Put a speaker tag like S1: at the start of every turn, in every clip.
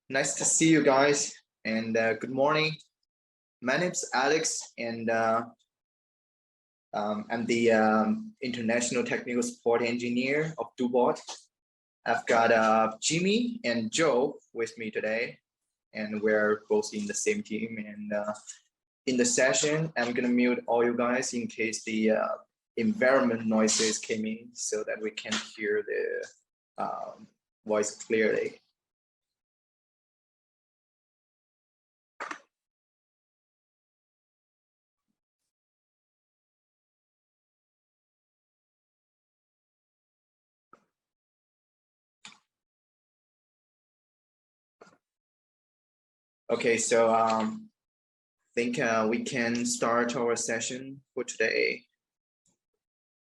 S1: Nice to see you guys, and good morning. My name's Alex, and I'm the International Technical Support Engineer of Dubot. I've got Jimmy and Joe with me today, and we're both in the same team. And in the session, I'm gonna mute all you guys in case the environment noises came in, so that we can hear the voice clearly. Okay, so I think we can start our session for today.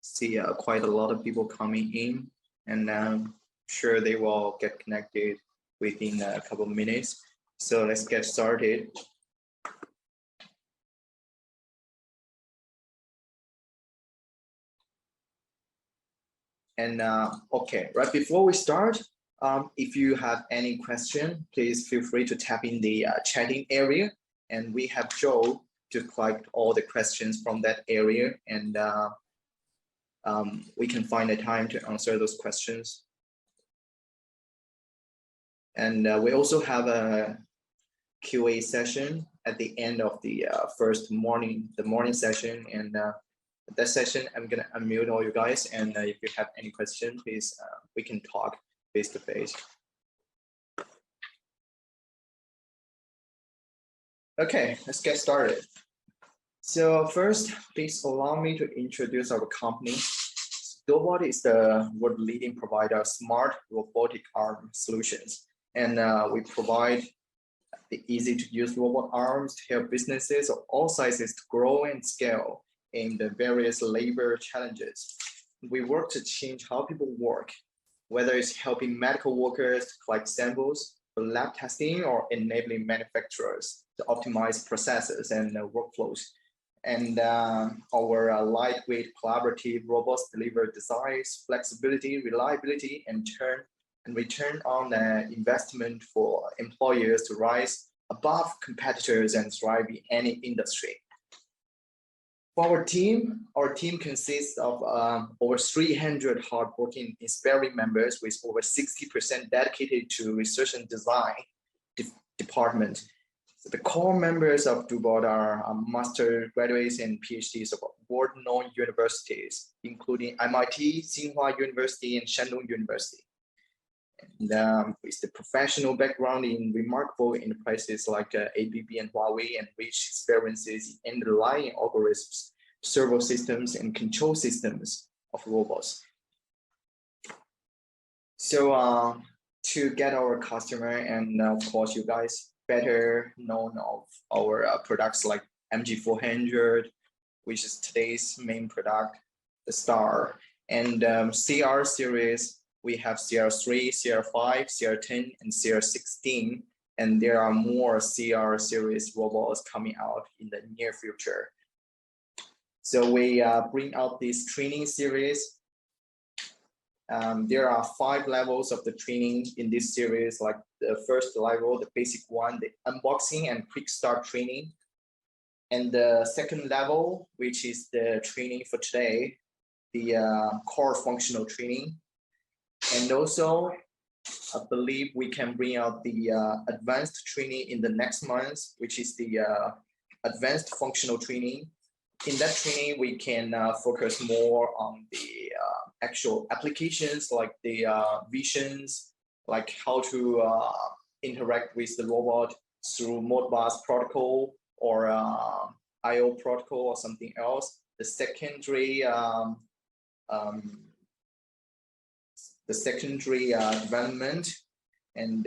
S1: See quite a lot of people coming in, and I'm sure they will get connected within a couple of minutes. So let's get started. And okay, right before we start, if you have any question, please feel free to tap in the chatting area, and we have Joe to collect all the questions from that area, and we can find a time to answer those questions. And we also have a QA session at the end of the morning session, and that session I'm gonna unmute all you guys, and if you have any question, please we can talk face to face. Okay, let's get started. So first, please allow me to introduce our company. Dubot is the world leading provider of smart robotic arm solutions, and we provide the easy to use robot arms to help businesses of all sizes to grow and scale in the various labor challenges. We work to change how people work, whether it's helping medical workers to collect samples for lab testing or enabling manufacturers to optimize processes and workflows. And our lightweight collaborative robots deliver designs, flexibility, reliability, and return on investment for employers to rise above competitors and thrive in any industry. For our team consists of over 300 hardworking, inspiring members with over 60% dedicated to research and design department. So the core members of Dubot are master graduates and PhDs of world-known universities, including MIT, Tsinghua University, and Shandong University. And with the professional background in remarkable enterprises like ABB and Huawei, and rich experiences in underlying algorithms, servo systems, and control systems of robots. So to get our customer and of course you guys better known of our products like MG400, which is today's main product, the Star, and CR series. We have CR3, CR5, CR10, and CR16, and there are more CR series robots coming out in the near future. So we bring out this training series. There are 5 levels of the training in this series, like the first level, the basic one, the unboxing and quick start training. And the second level, which is the training for today, the core functional training. And also, I believe we can bring out the advanced training in the next month, which is the advanced functional training. In that training, we can focus more on the actual applications, like the visions, like how to interact with the robot through Modbus protocol or IO protocol or something else. The secondary development and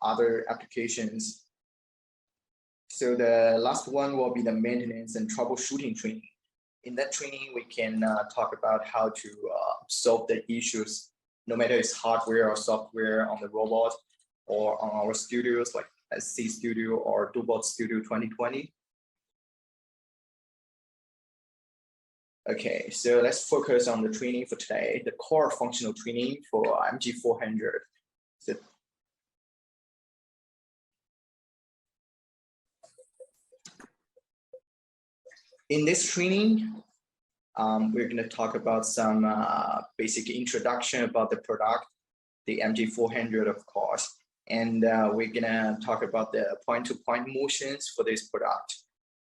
S1: other applications. So the last one will be the maintenance and troubleshooting training. In that training, we can talk about how to solve the issues, no matter it's hardware or software on the robot or on our studios like SC Studio or Dubot Studio 2020. Okay, so let's focus on the training for today, the core functional training for MG400. So In this training, we're going to talk about some basic introduction about the product, the MG400, of course, and we're going to talk about the point-to-point motions for this product.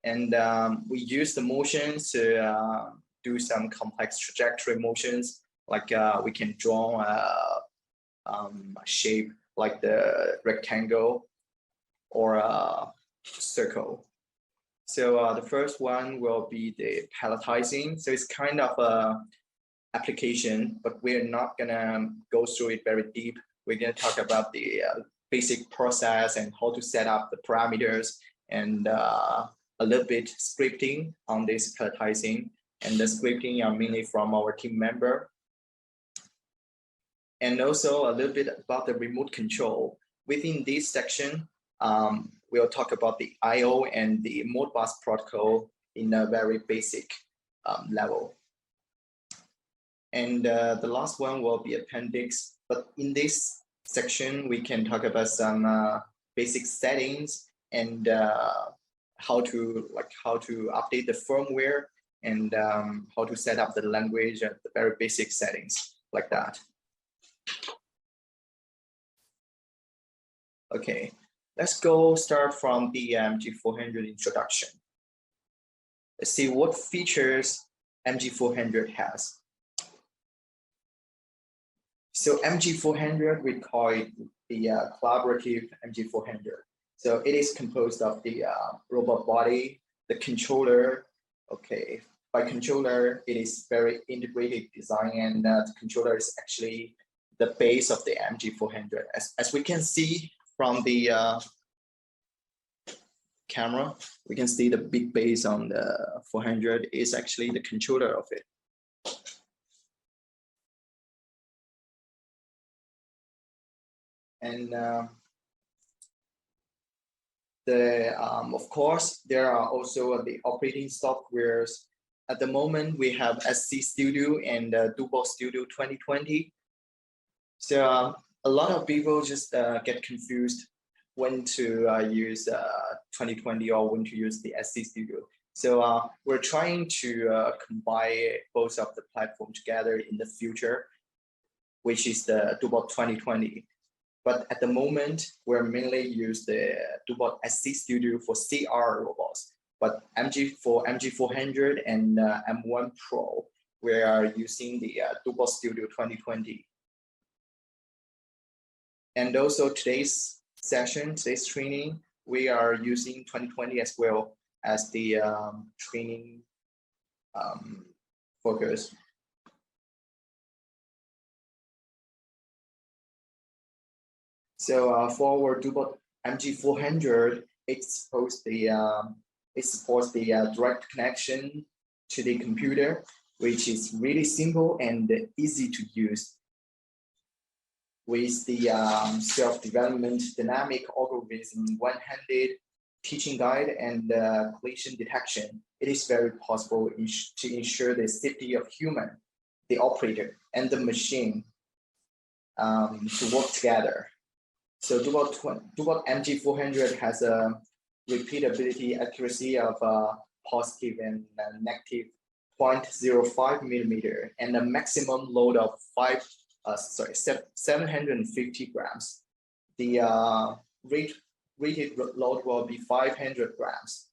S1: And we use the motions to do some complex trajectory motions, like we can draw a shape like the rectangle or a circle. So the first one will be the palletizing. So it's kind of a application, but we're not gonna go through it very deep. We're gonna talk about the basic process and how to set up the parameters and a little bit scripting on this palletizing. And the scripting are mainly from our team member. And also a little bit about the remote control. Within this section, we'll talk about the I/O and the Modbus protocol in a very basic level. And the last one will be appendix. But in this section, we can talk about some basic settings and how to update the firmware and how to set up the language and the very basic settings like that. Okay, let's go start from the MG400 introduction. Let's see what features MG400 has. So MG400, we call it the collaborative MG400. So it is composed of the robot body, the controller. Okay, by controller, it is very integrated design, and the controller is actually the base of the MG400. As we can see from the camera, we can see the big base on the 400 is actually the controller of it. And of course, there are also the operating softwares. At the moment, we have SC Studio and Dubo Studio 2020. So a lot of people just get confused when to use 2020 or when to use the SC Studio. So we're trying to combine both of the platform together in the future, which is the Dubo 2020. But at the moment, we're mainly use the Dubo SC Studio for CR robots. But MG400 and M1 Pro, we are using the Dubo Studio 2020. And also today's session, today's training, we are using 2020 as well as the training focus. So for our Dubo MG400, it supports the direct connection to the computer, which is really simple and easy to use. With the self-development dynamic algorithm, one-handed teaching guide, and collision detection, it is very possible to ensure the safety of human, the operator, and the machine to work together. So Dubo MG400 has a repeatability accuracy of positive and negative 0.05 millimeter and a maximum load of 750 grams. The rated load will be 500 grams.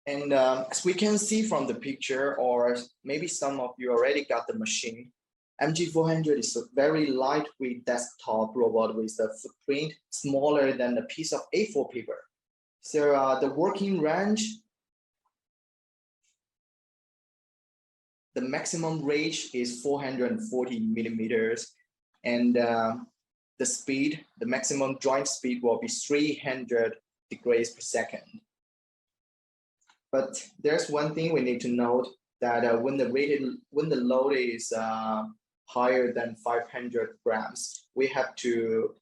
S1: And as we can see from the picture, or maybe some of you already got the machine, MG400 is a very lightweight desktop robot with a footprint smaller than a piece of A4 paper. So the working range, the maximum range is 440 millimeters, and the speed, the maximum joint speed will be 300 degrees per second. But there's one thing we need to note, that when the load is higher than 500 grams, we have to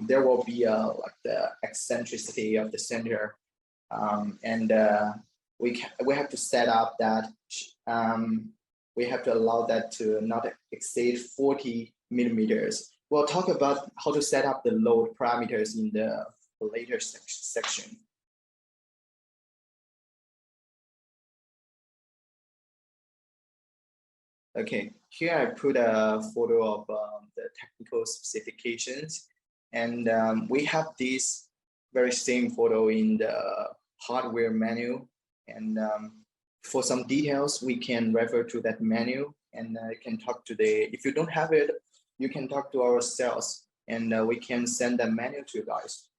S1: there will be like the eccentricity of the center, and we have to set up that we have to allow that to not exceed 40 millimeters. We'll talk about how to set up the load parameters in the later section. Okay, here I put a photo of the technical specifications, and we have this very same photo in the hardware manual. And for some details, we can refer to that manual, and you can talk to if you don't have it, you can talk to our sales, and we can send that manual to you guys.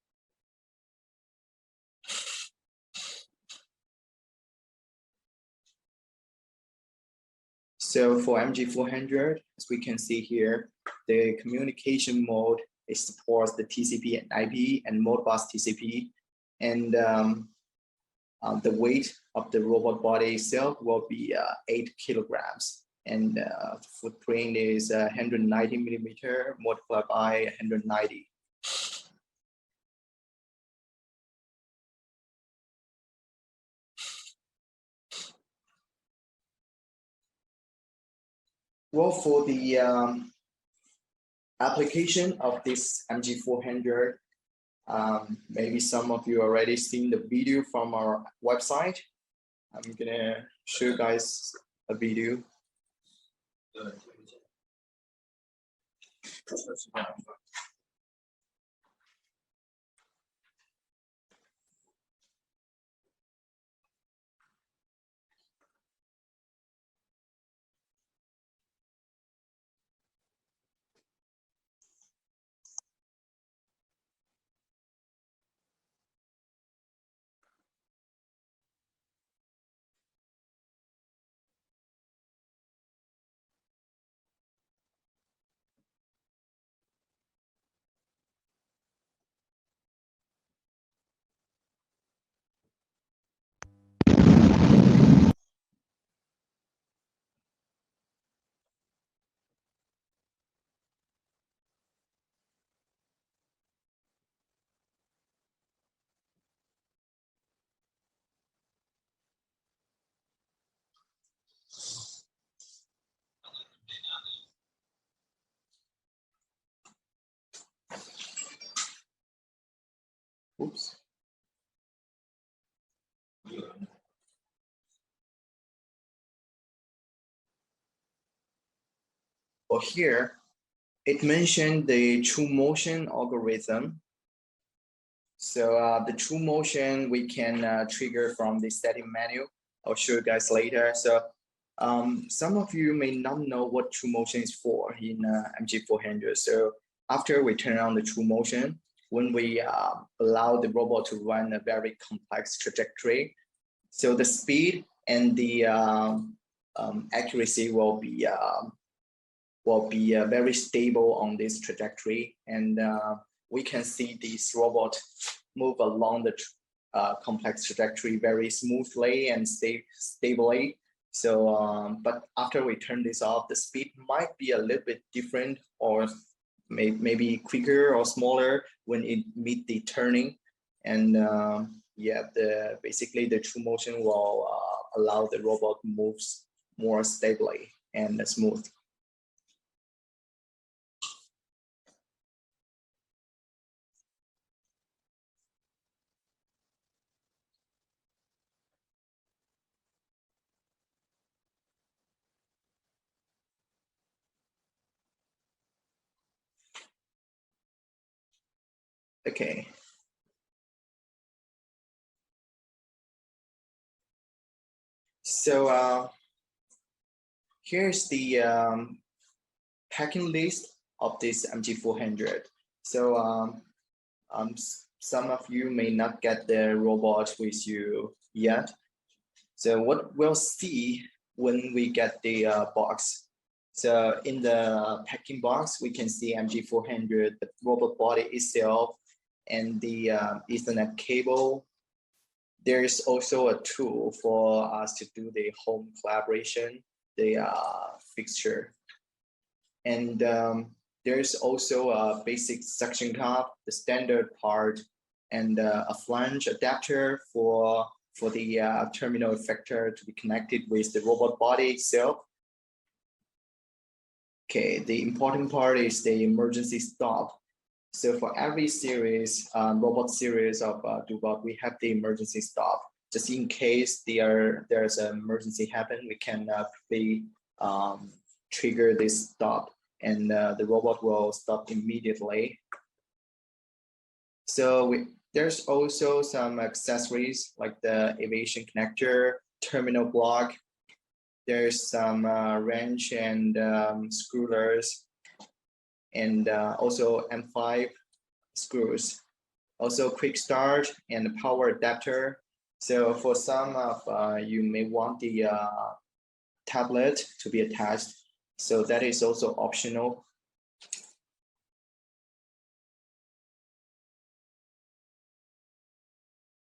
S1: So for MG400, as we can see here, the communication mode, it supports the TCP and IP and Modbus TCP. And the weight of the robot body itself will be 8 kilograms. And the footprint is 190 millimeter multiplied by 190. Well, for the application of this MG400, maybe some of you already seen the video from our website. I'm gonna show you guys a video. Oops. Well, here it mentioned the true motion algorithm. So the true motion we can trigger from the setting menu. I'll show you guys later. So some of you may not know what true motion is for in MG400. So after we turn on the true motion, when we allow the robot to run a very complex trajectory, so the speed and the accuracy will be very stable on this trajectory, and we can see this robot move along the complex trajectory very smoothly and stably. So, but after we turn this off, the speed might be a little bit different, or maybe quicker or smaller when it meet the turning. And yeah, basically the true motion will allow the robot moves more stably and smooth. Okay. So here's the packing list of this MG400. So some of you may not get the robot with you yet. So what we'll see when we get the box. So in the packing box, we can see MG400, the robot body itself, and the Ethernet cable. There is also a tool for us to do the home collaboration, the fixture. And there's also a basic suction cup, the standard part, and a flange adapter for the terminal effector to be connected with the robot body itself. Okay, the important part is the emergency stop. So for every series, robot series of Dubot, we have the emergency stop. Just in case there's an emergency happen, we can quickly trigger this stop, and the robot will stop immediately. So there's also some accessories like the aviation connector, terminal block. There's some wrench and screws, and also M5 screws. Also quick start and power adapter. So for some of you may want the tablet to be attached. So that is also optional.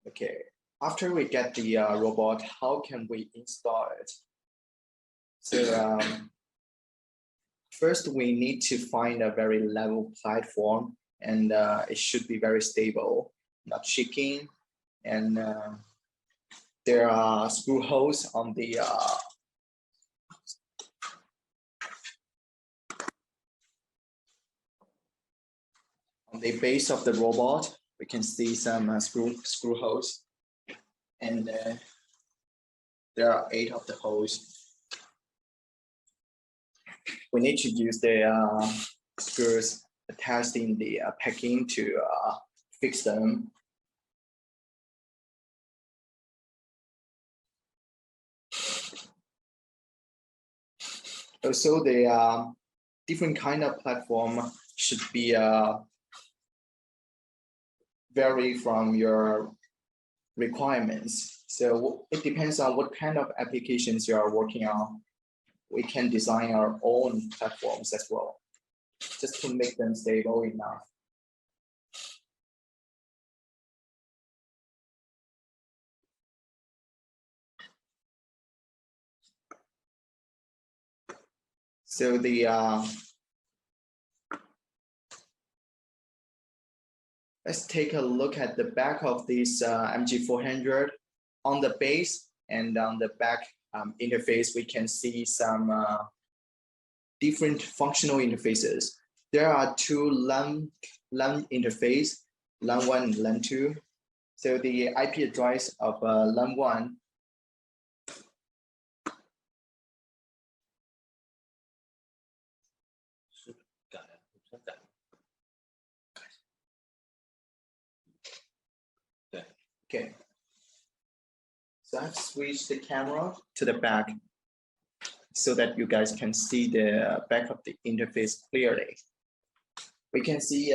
S1: Okay, after we get the robot, how can we install it? So first we need to find a very level platform, and it should be very stable, not shaking. And there are screw holes on the base of the robot. We can see some screw holes, and there are 8 of the holes. We need to use the screws attached in the packing to fix them. Also, the different kind of platform should be vary from your requirements. So it depends on what kind of applications you are working on. We can design our own platforms as well, just to make them stable enough. So the let's take a look at the back of this MG400. On the base and on the back interface, we can see some different functional interfaces. There are 2 LAN interface, LAN 1 and LAN 2. So the IP address of LAN 1 okay. So I've switched the camera to the back so that you guys can see the back of the interface clearly. We can see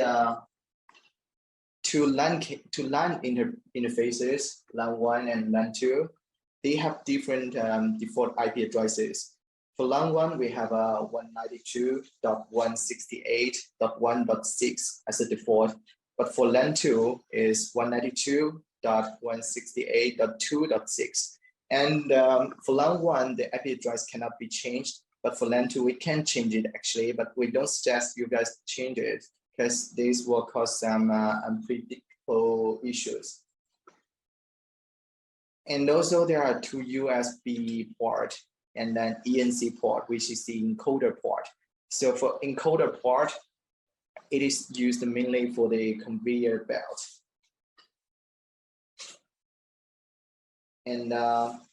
S1: 2 LAN interfaces, LAN 1 and LAN 2. They have different default IP addresses. For LAN 1, we have 192.168.1.6 as a default, but for LAN 2 is 192.168.2.6. And for LAN 1, the IP address cannot be changed, but for LAN 2, we can change it actually, but we don't suggest you guys change it because this will cause some unpredictable issues. And also there are 2 USB port and then ENC port, which is the encoder port. So for encoder port, it is used mainly for the conveyor belt. And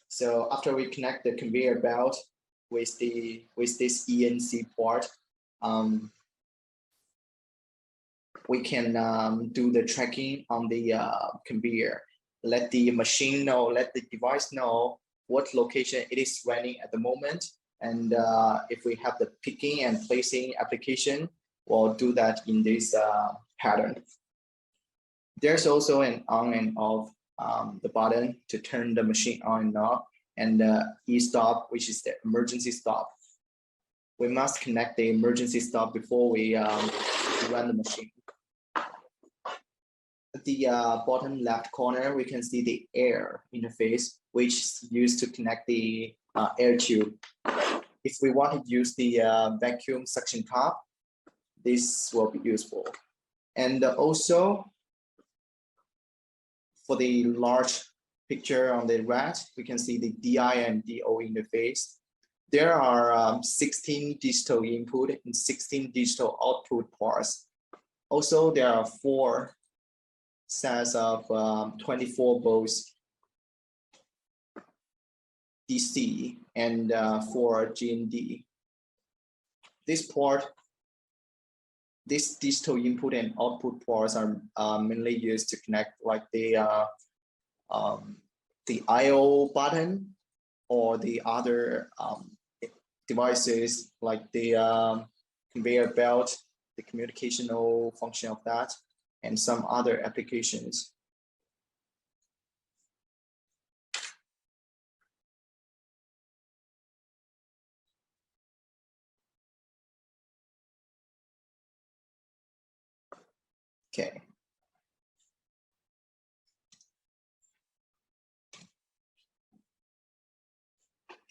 S1: so after we connect the conveyor belt with this ENC port, we can do the tracking on the conveyor. Let the machine know, let the device know what location it is running at the moment. And if we have the picking and placing application, we'll do that in this pattern. There's also an on and off the button to turn the machine on and off, and e-stop, which is the emergency stop. We must connect the emergency stop before we run the machine. At the bottom left corner, we can see the air interface, which is used to connect the air tube. If we want to use the vacuum suction cup, this will be useful. And also, for the large picture on the right, we can see the DI and DO interface. There are 16 digital input and 16 digital output ports. Also, there are 4 sets of 24 volts DC and 4 GND. this port, this digital input and output ports are mainly used to connect like the I/O button or the other devices like the conveyor belt, the communicational function of that, and some other applications. Okay.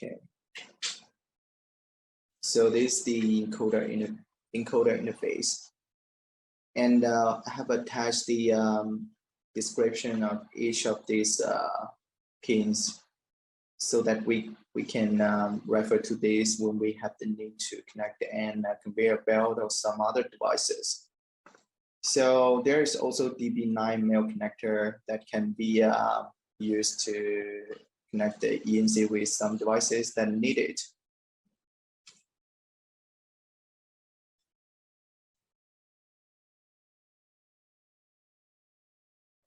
S1: Okay. So this is the encoder interface, and I have attached the description of each of these pins so that we can refer to this when we have the need to connect an conveyor belt or some other devices. So there is also DB9 male connector that can be used to connect the ENC with some devices that need it.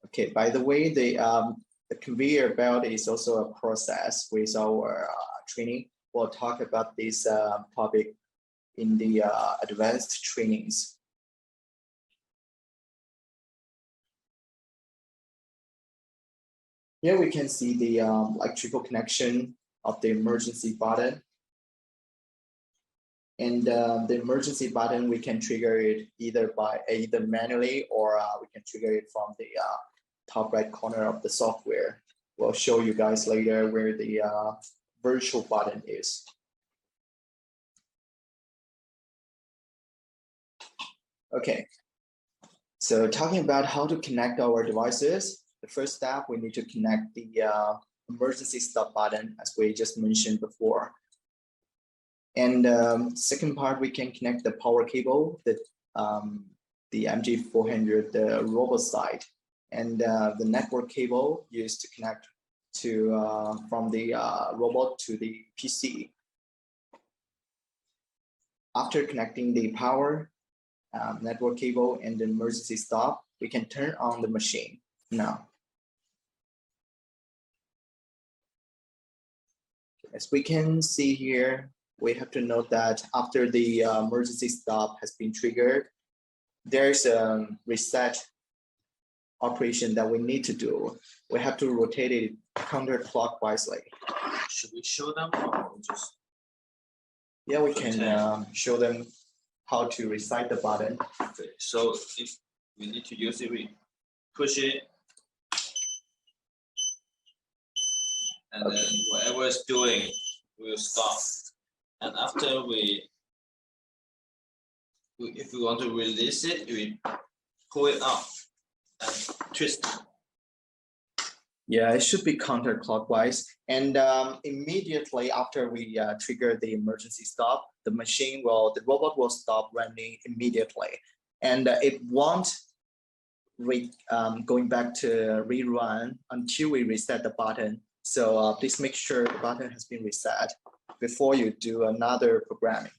S1: Okay, by the way, the conveyor belt is also a process with our training. We'll talk about this topic in the advanced trainings. Here we can see the electrical connection of the emergency button. And the emergency button, we can trigger it either manually or we can trigger it from the top right corner of the software. We'll show you guys later where the virtual button is. Okay, so talking about how to connect our devices, the first step, we need to connect the emergency stop button, as we just mentioned before. And second part, we can connect the power cable, the MG400 robot side, and the network cable used to connect to from the robot to the PC. After connecting the power, network cable, and the emergency stop, we can turn on the machine now. As we can see here, we have to note that after the emergency stop has been triggered, there's a reset operation that we need to do. We have to rotate it counterclockwise.
S2: Should we show them or just?
S1: Yeah, we can show them how to reset the button.
S2: Okay, so if we need to use it, we push it, and then whatever it's doing will stop. And after if we want to release it, we pull it out and twist it.
S1: Yeah, it should be counterclockwise. And immediately after we trigger the emergency stop, the robot will stop running immediately. And it won't going back to rerun until we reset the button. So please make sure the button has been reset before you do another programming.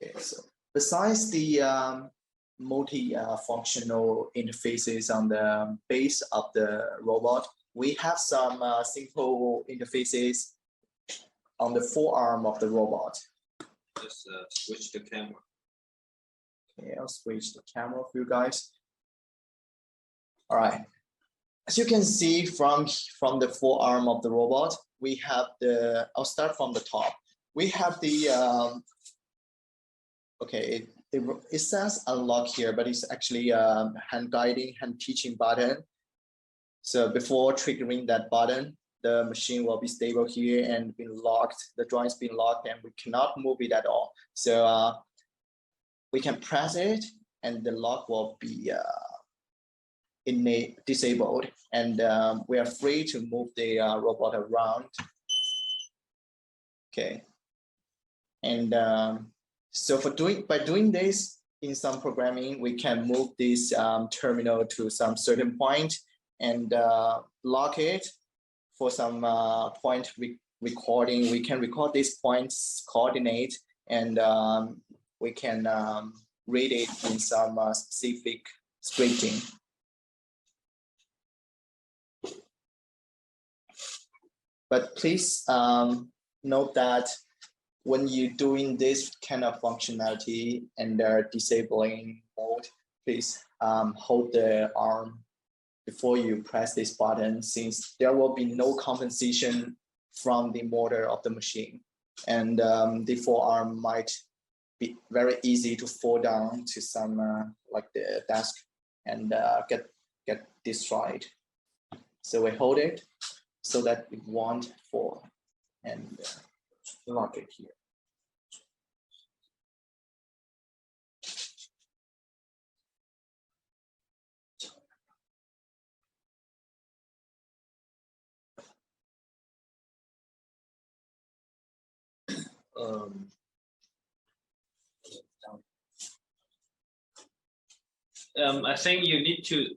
S1: Okay, so besides the multi-functional interfaces on the base of the robot, we have some simple interfaces on the forearm of the robot.
S2: Just switch the camera.
S1: Okay, I'll switch the camera for you guys. All right. As you can see from the forearm of the robot, we have I'll start from the top. We have the, okay, it says unlock here, but it's actually a hand guiding, hand teaching button. So before triggering that button, the machine will be stable here and been locked. The joint's been locked and we cannot move it at all. So we can press it and the lock will be disabled, and we are free to move the robot around. Okay, and so by doing this in some programming, we can move this terminal to some certain point and lock it for some point recording, we can record these points, coordinate, and we can read it in some specific scripting. But please note that when you're doing this kind of functionality and disabling mode, please hold the arm before you press this button, since there will be no compensation from the motor of the machine. And the forearm might be very easy to fall down to some like the desk and get destroyed. So we hold it so that it won't fall, and lock it here.
S2: I think you need to.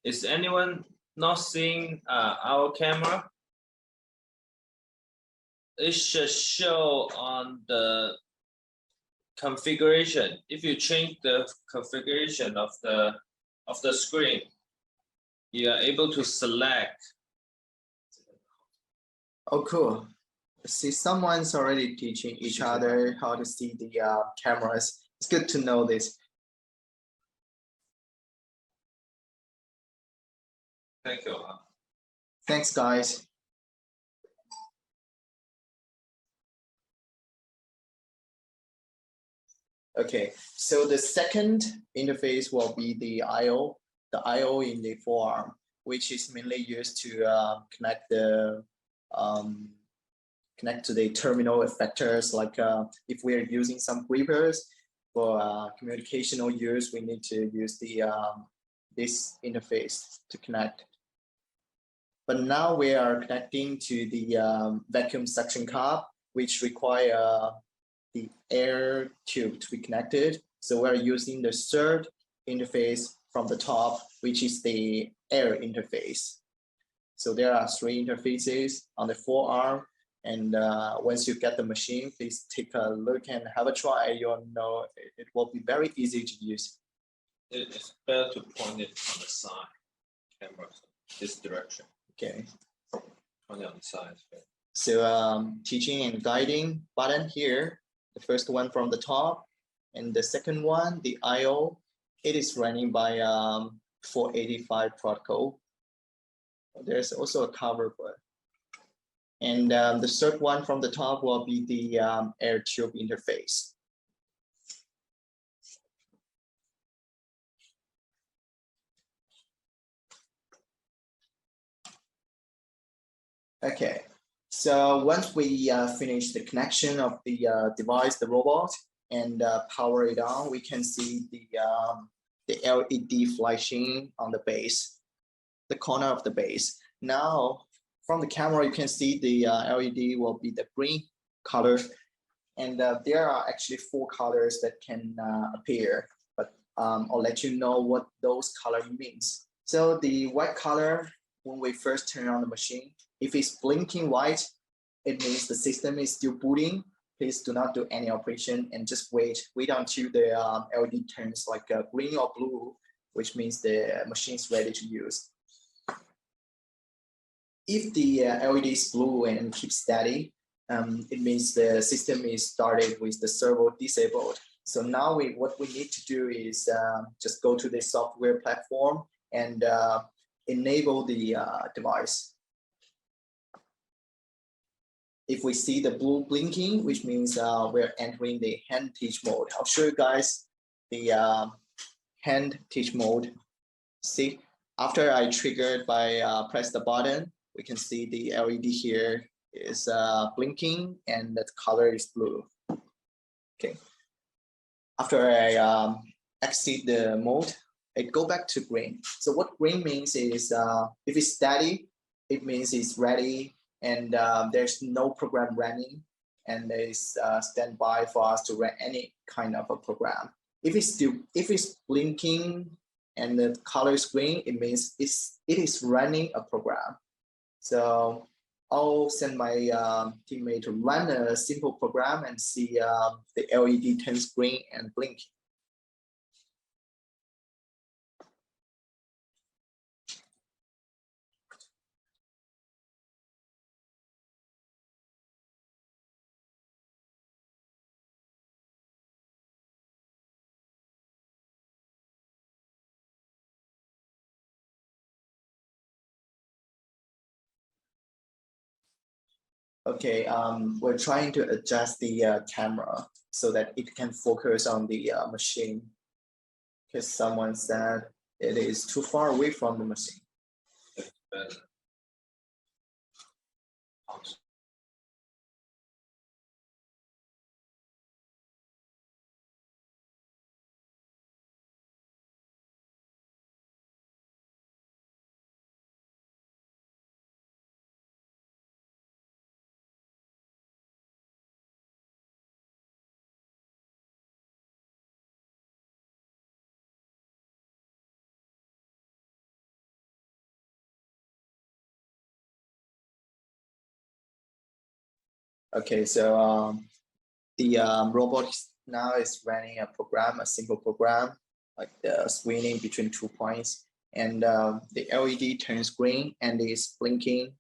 S2: Is anyone not seeing our camera? It should show on the configuration. If you change the configuration of the screen, you are able to select.
S1: Oh, cool. See, someone's already teaching each other how to see the cameras. It's good to know this.
S2: Thank you.
S1: Thanks, guys. Okay, so the second interface will be the I/O, the I/O in the forearm, which is mainly used to connect to the terminal effectors. Like if we are using some grippers for communicational use, we need to use the this interface to connect. But now we are connecting to the vacuum suction cup, which require the air tube to be connected. So we're using the third interface from the top, which is the air interface. So there are three interfaces on the forearm. And once you get the machine, please take a look and have a try. You'll know it will be very easy to use.
S2: It's better to point it on the side camera, this direction.
S1: Okay.
S2: Point it on the side.
S1: So teaching and guiding button here, the first one from the top, and the second one, the I/O, it is running by 485 protocol. There's also a cover for it. And the third one from the top will be the air tube interface. Okay, so once we finish the connection of the device, the robot, and power it on, we can see the LED flashing on the base, the corner of the base. Now, from the camera, you can see the LED will be the green color, and there are actually 4 colors that can appear, but I'll let you know what those colors means. So the white color, when we first turn on the machine, if it's blinking white, it means the system is still booting. Please do not do any operation and just wait until the LED turns like green or blue, which means the machine is ready to use. If the LED is blue and keeps steady, it means the system is started with the servo disabled. So now what we need to do is just go to the software platform and enable the device. If we see the blue blinking, which means we're entering the hand teach mode. I'll show you guys the hand teach mode. See, after I triggered by press the button, we can see the LED here is blinking and the color is blue. Okay. After I exit the mode, it go back to green. So what green means is if it's steady, it means it's ready and there's no program running, and it's standby for us to run any kind of a program. If it's blinking and the color is green, it means it is running a program. So I'll send my teammate to run a simple program and see the LED turns green and blink. Okay, we're trying to adjust the camera so that it can focus on the machine, because someone said it is too far away from the machine. Okay, so the robot now is running a program, a simple program, like the swinging between 2 points, and the LED turns green and is blinking.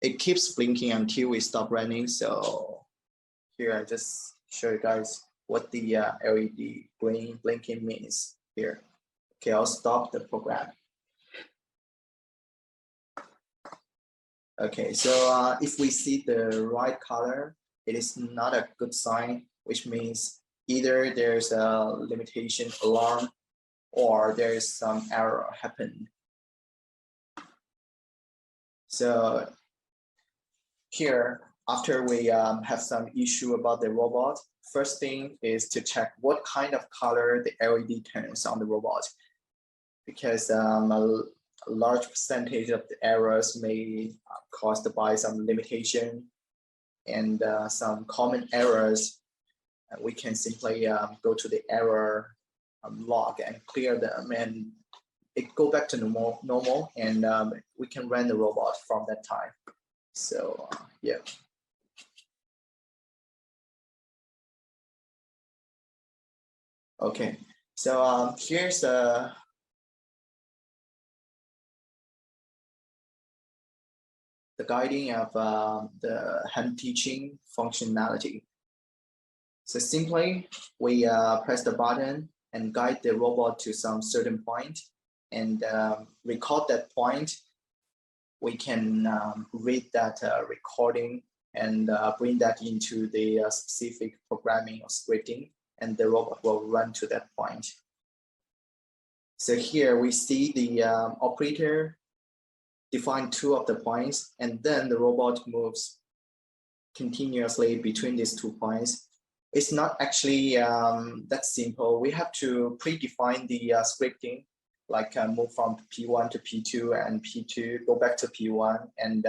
S1: It keeps blinking until we stop running. So here I just show you guys what the LED green blinking means here. Okay, I'll stop the program. Okay, so if we see the right color, it is not a good sign, which means either there's a limitation alarm or there is some error happened. So here, after we have some issue about the robot, first thing is to check what kind of color the LED turns on the robot, because a large percentage of the errors may caused by some limitation and some common errors. We can simply go to the error log and clear them, and it go back to normal, and we can run the robot from that time. So yeah. Okay, so here's the guiding of the hand teaching functionality. So simply we press the button and guide the robot to some certain point and record that point. We can read that recording and bring that into the specific programming or scripting, and the robot will run to that point. So here we see the operator define 2 of the points, and then the robot moves continuously between these 2 points. It's not actually that simple. We have to predefine the scripting, like move from P1 to P2 and P2, go back to P1, and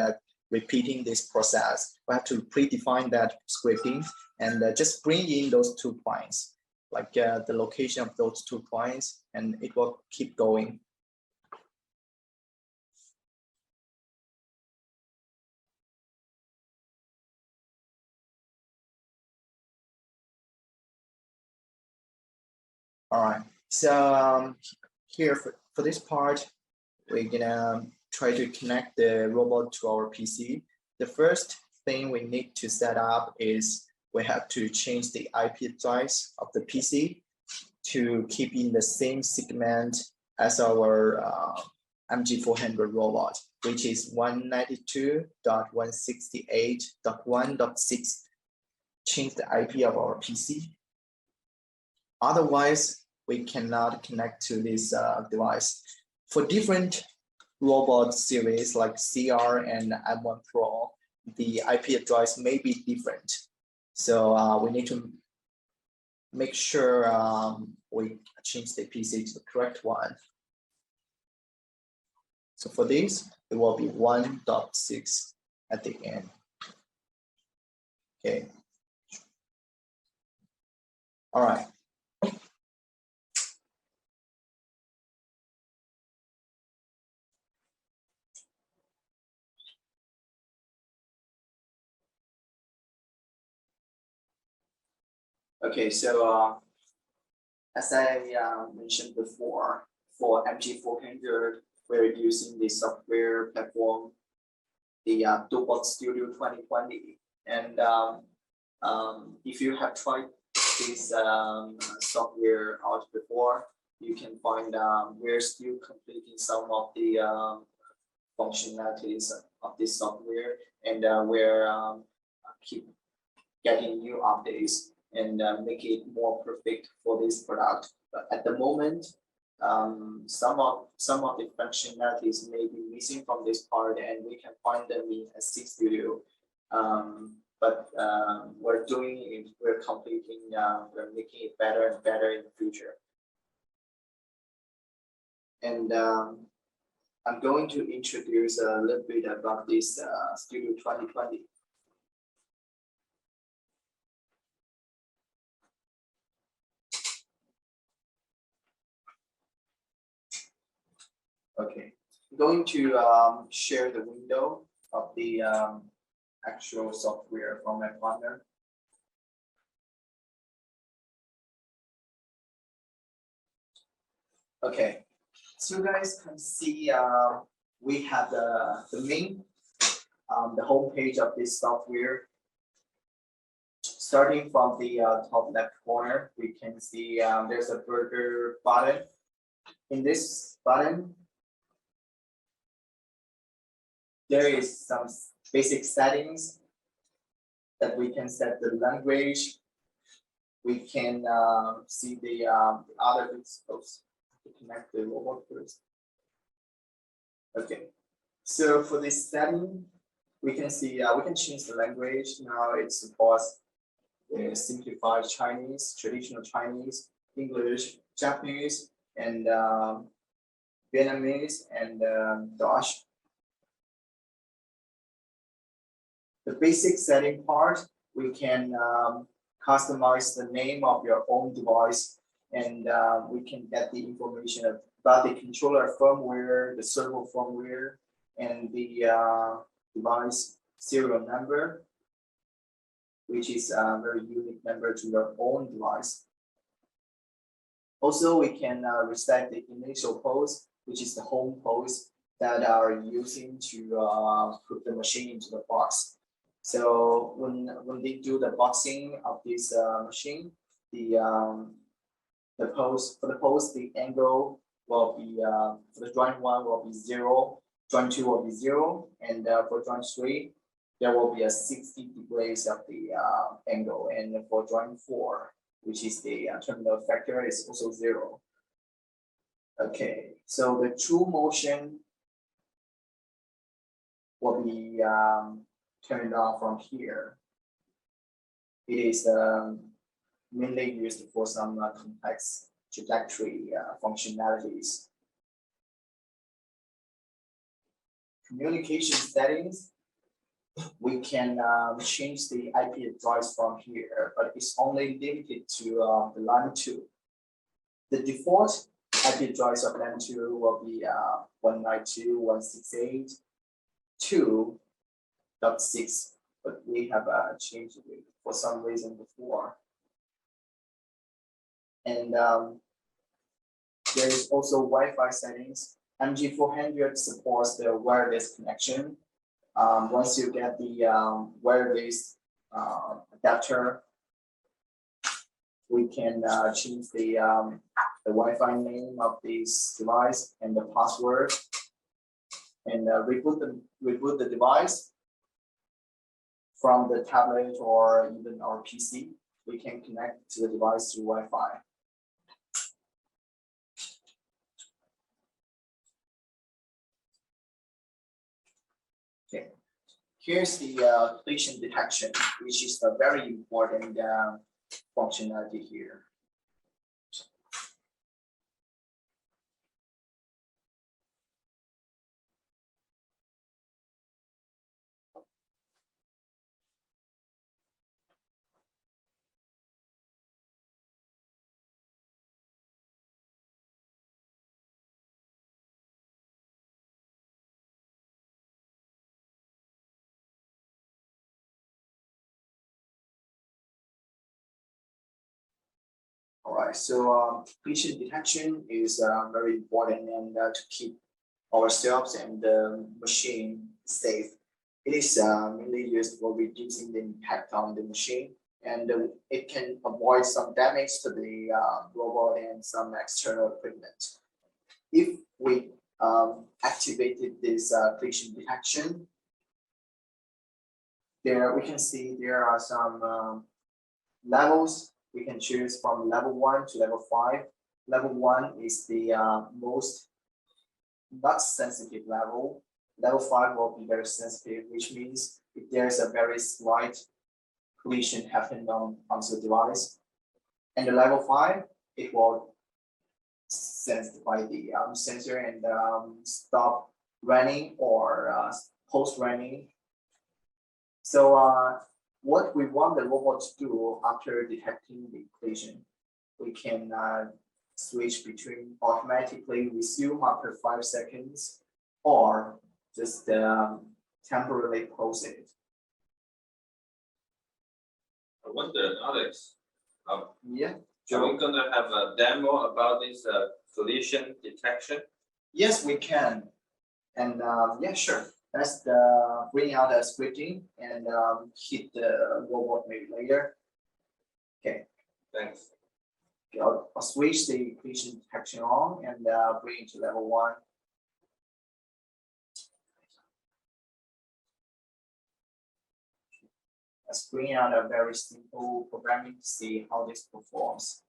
S1: repeating this process. We have to predefine that scripting and just bring in those 2 points, like the location of those 2 points, and it will keep going. All right, so here for this part, we're gonna try to connect the robot to our PC. The first thing we need to set up is we have to change the IP address of the PC to keep in the same segment as our MG400 robot, which is 192.168.1.6. Change the IP of our PC. Otherwise, we cannot connect to this device. For different robot series like CR and M1 Pro, the IP address may be different. So we need to make sure we change the PC to the correct one. So for this, it will be 1.6 at the end. Okay. All right. Okay, so as I mentioned before, for MG400, we're using the software platform, the Dubot Studio 2020. And if you have tried this software out before, you can find we're still completing some of the functionalities of this software, and we're keep getting new updates and make it more perfect for this product. But at the moment, some of the functionalities may be missing from this part, and we can find them in SC Studio. But we're doing it, we're completing, we're making it better and better in the future. And I'm going to introduce a little bit about this Studio 2020. Okay, I'm going to share the window of the actual software from my partner. Okay, so you guys can see we have the main, the home page of this software. Starting from the top left corner, we can see there's a burger button. In this button, there is some basic settings that we can set the language. We can see the other bits to connect the robot first. Okay, so for this setting, we can see we can change the language. Now it supports simplified Chinese, traditional Chinese, English, Japanese, and Vietnamese, and Dutch. The basic setting part, we can customize the name of your own device, and we can get the information about the controller firmware, the servo firmware, and the device serial number, which is a very unique number to your own device. Also, we can reset the initial pose, which is the home pose that are using to put the machine into the box. So when they do the boxing of this machine, the pose for the pose, the angle will be for the joint 1 will be 0, joint 2 will be 0, and for joint 3 there will be a 60 degrees of the angle, and for joint 4, which is the terminal factor, is also 0. Okay, so the true motion will be turned on from here. It is mainly used for some complex trajectory functionalities. Communication settings, we can change the IP address from here, but it's only limited to the LAN 2. The default IP address of LAN 2 will be 192.168.2.6, but we have changed it for some reason before. And there is also Wi-Fi settings. MG400 supports the wireless connection. Once you get the wireless adapter, we can change the Wi-Fi name of this device and the password, and reboot the device from the tablet or even our PC. We can connect to the device through Wi-Fi. Okay, here's the collision detection, which is a very important functionality here. right, so collision detection is very important and to keep ourselves and the machine safe. It is mainly used for reducing the impact on the machine, and it can avoid some damage to the robot and some external equipment. If we activated this collision detection, there we can see there are some levels. We can choose from level 1 to level 5. Level 1 is the most not sensitive level. Level 5 will be very sensitive, which means if there's a very slight collision happening on the device, and the level 5, it will sensed by the sensor and stop running or post running. So what we want the robot to do after detecting the collision, we can switch between automatically resume after 5 seconds or just temporarily close it.
S2: I wonder, Alex,
S1: Yeah.
S2: are we gonna have a demo about this collision detection?
S1: Yes, we can. And yeah, sure. Let's bring out the scripting and hit the robot maybe later. Okay.
S2: Thanks.
S1: Okay, I'll switch the collision detection on and bring it to level 1. Let's bring out a very simple programming to see how this performs.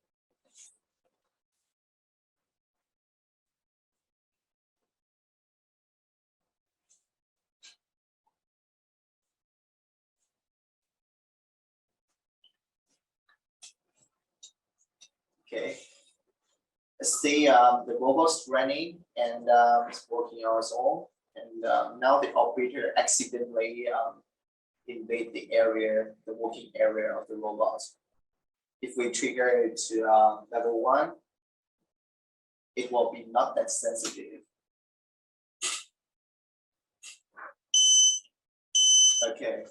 S1: Okay. Let's see the robot's running and it's working on its own. And now the operator accidentally invade the area, the working area of the robot. If we trigger it to level 1, it will be not that sensitive. Okay.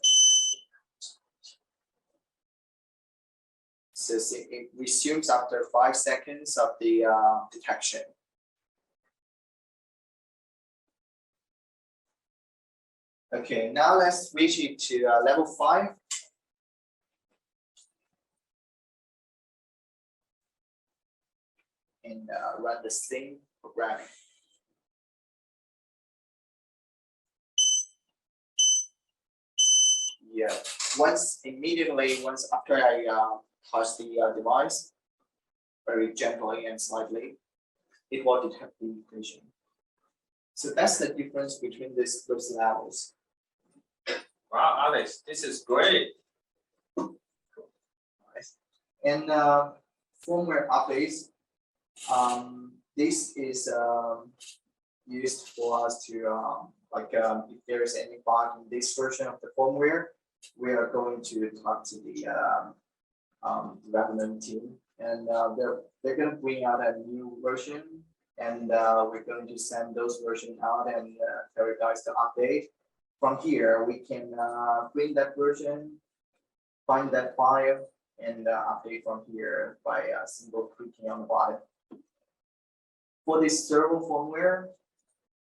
S1: So it resumes after 5 seconds of the detection. Okay, now let's switch it to level 5. And run the same programming. Yeah, once after I touch the device, very gently and slightly, it will detect the collision. So that's the difference between those levels.
S2: Wow, Alex, this is great.
S1: Nice. And firmware updates. This is used for us to if there is any bug in this version of the firmware, we are going to talk to the development team, and they're going to bring out a new version, and we're going to send those versions out and tell you guys to update. From here, we can bring that version, find that file, and update from here by single clicking on the button. For this servo firmware,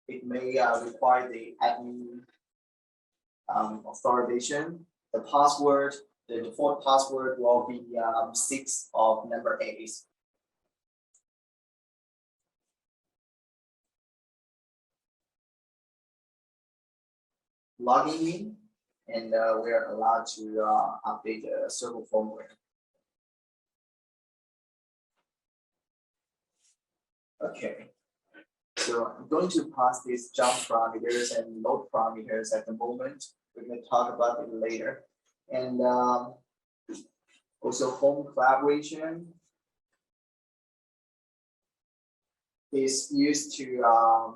S1: it may require the admin authorization. The password, the default password will be 6 of number 8. Logging in, and we are allowed to update the servo firmware. Okay, so I'm going to pass these jump parameters and load parameters at the moment. We're going to talk about it later. And also home collaboration is used to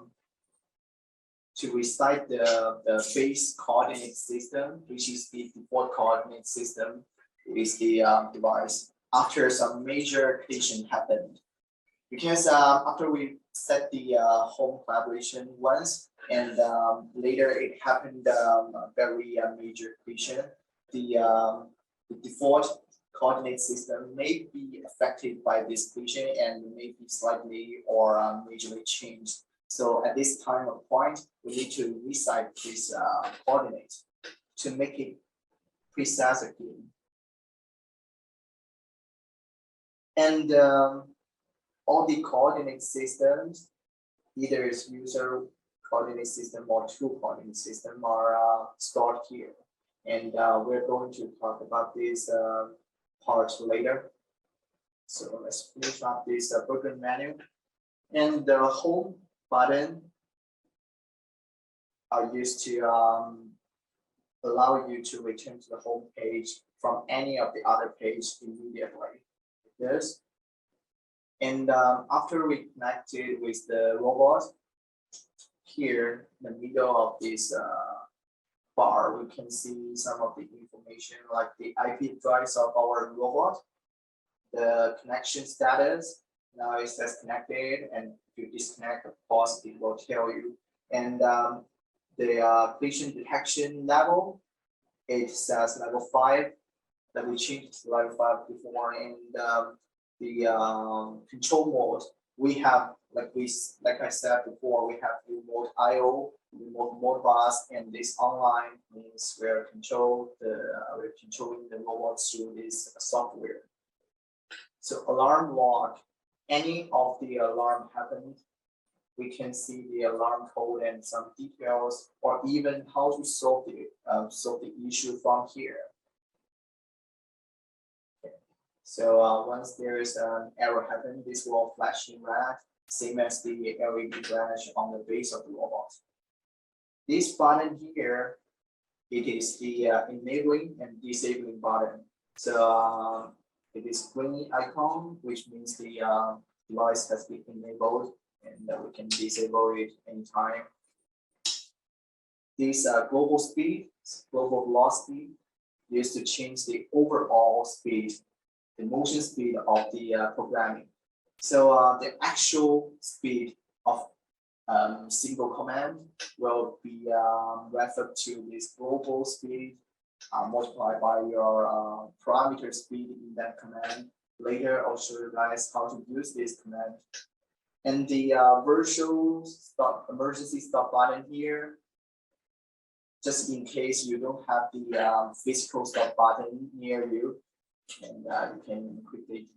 S1: recite the base coordinate system, which is the default coordinate system with the device after some major collision happened. Because after we set the home collaboration once, and later it happened a very major collision, the default coordinate system may be affected by this collision and may be slightly or majorly changed. So at this time of point, we need to reset this coordinate to make it precise again. And all the coordinate systems, either is user coordinate system or tool coordinate system, are stored here. And we're going to talk about these parts later. So let's finish up this program menu. And the home button are used to allow you to return to the home page from any of the other page immediately. Like this. And after we connected with the robot, here in the middle of this bar, we can see some of the information like the IP address of our robot, the connection status. Now it says connected, and if you disconnect, of course, it will tell you. And the collision detection level, it says level 5, that we changed to level 5 before. And the control mode, we have, like I said before, we have remote IO, remote Modbus, and this online means we're controlling the robot through this software. So alarm log, any of the alarm happened, we can see the alarm code and some details, or even how to solve the issue from here. Okay. So once there is an error happen, this will flash in red, same as the LED flash on the base of the robot. This button here, it is the enabling and disabling button. So it is green icon, which means the device has been enabled, and we can disable it anytime. This global speed, global velocity, used to change the overall speed, the motion speed of the programming. So the actual speed of single command will be referred to this global speed multiplied by your parameter speed in that command. Later, I'll show you guys how to use this command. And the virtual stop, emergency stop button here, just in case you don't have the physical stop button near you, and you can quickly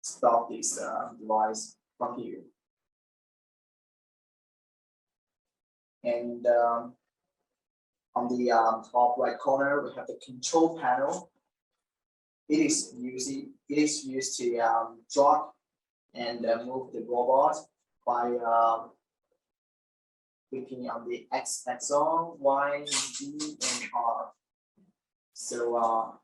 S1: stop this device from here. And on the top right corner, we have the control panel. It is used to drop and move the robot by clicking on the X axon, Y, Z, and R. So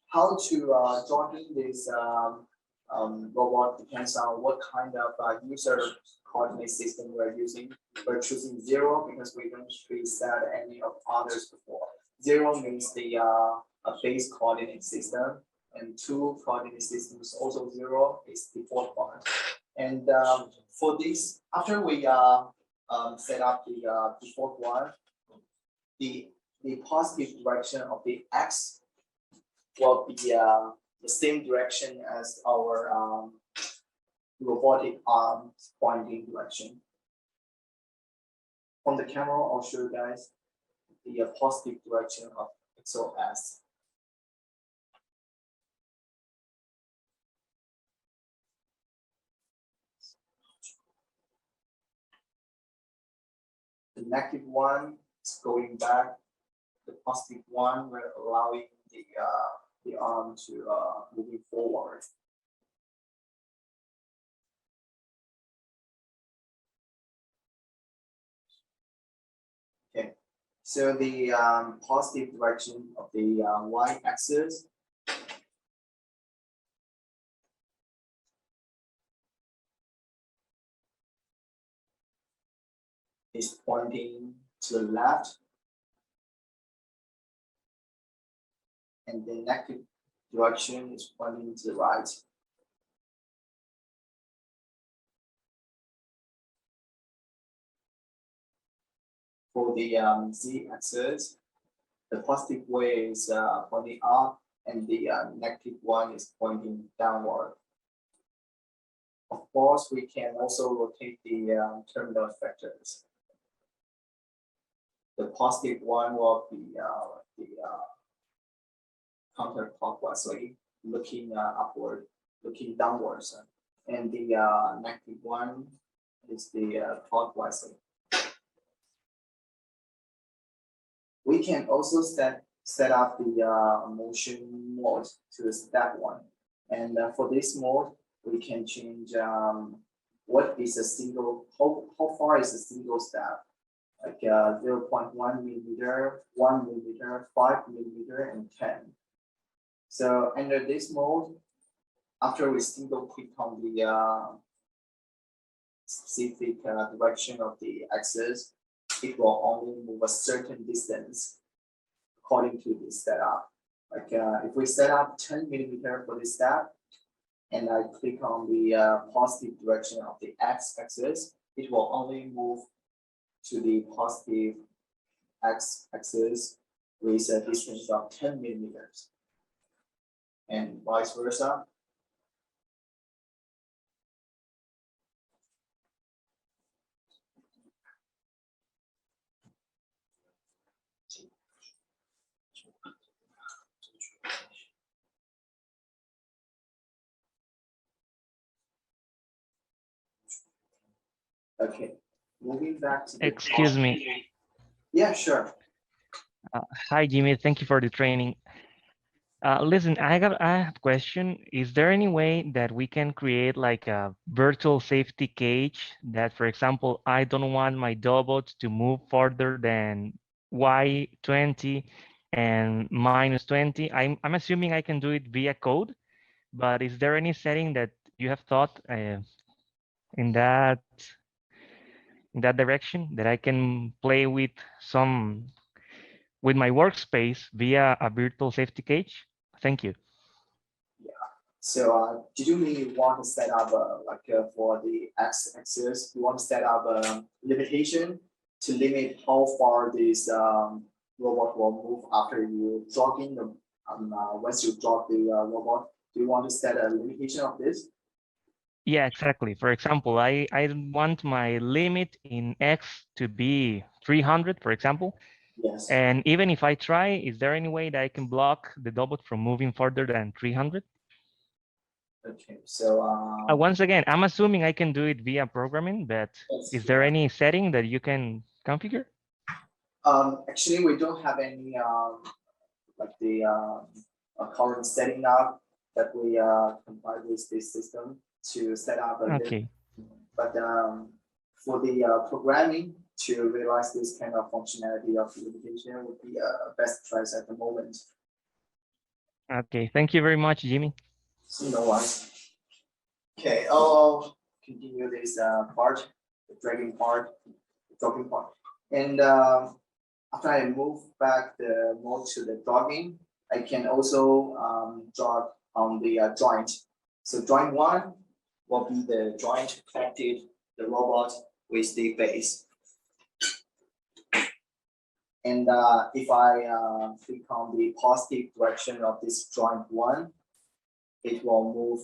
S1: how to join this robot depends on what kind of user coordinate system we're using. We're choosing 0 because we don't preset any of others before. 0 means the base coordinate system, and 2 coordinate system is also 0, is the default one. And for this, after we set up the default one, the positive direction of the X will be the same direction as our robotic arm pointing direction. From the camera, I'll show you guys the positive direction of XOS. The negative one is going back. The positive one, we're allowing the arm to moving forward. Okay, so the positive direction of the y-axis is pointing to the left, and the negative direction is pointing to the right. For the z-axis, The positive way is pointing up, and the negative one is pointing downward. Of course, we can also rotate the terminal effectors. The positive one will be counterclockwise, looking upward, looking downwards, and the negative one is the clockwise. We can also set up the motion mode to step one, and for this mode, we can change what is a single, how far is a single step, like 0.1 millimeter, 1 millimeter, 5 millimeter, and 10. So under this mode, after we single click on the specific direction of the axis, it will only move a certain distance according to the setup. Like if we set up 10 millimeter for this step, and I click on the positive direction of the x-axis, it will only move to the positive x-axis with a distance of 10 millimeters, and vice versa. Okay, moving back to the
S3: Excuse me.
S1: Yeah, sure.
S3: Hi, Jimmy. Thank you for the training. Listen, I have a question. Is there any way that we can create like a virtual safety cage that, for example, I don't want my Dobot to move further than Y20 and -20? I'm assuming I can do it via code, but is there any setting that you have thought in that direction that I can play with my workspace via a virtual safety cage? Thank you.
S1: So did you mean want to set up for the x-axis, you want to set up a limitation to limit how far this robot will move after you drop in the once you drop the robot? Do you want to set a limitation of this?
S3: Yeah, exactly. For example, I want my limit in X to be 300, for example.
S1: Yes.
S3: And even if I try, is there any way that I can block the Dobot from moving further than 300?
S1: Okay, so
S3: once again, I'm assuming I can do it via programming, but is there any setting that you can configure?
S1: Actually, we don't have any like the current setting up that we comply with this system to set up a
S3: Okay.
S1: But for the programming to realize this kind of functionality of limitation would be a best choice at the moment.
S3: Okay, thank you very much, Jimmy.
S1: No worries. Okay, I'll continue this part, the dragging part, the jogging part. And after I move back the mode to the jogging, I can also jog on the joint. So joint one will be the joint connected the robot with the base. And if I click on the positive direction of this joint one, it will move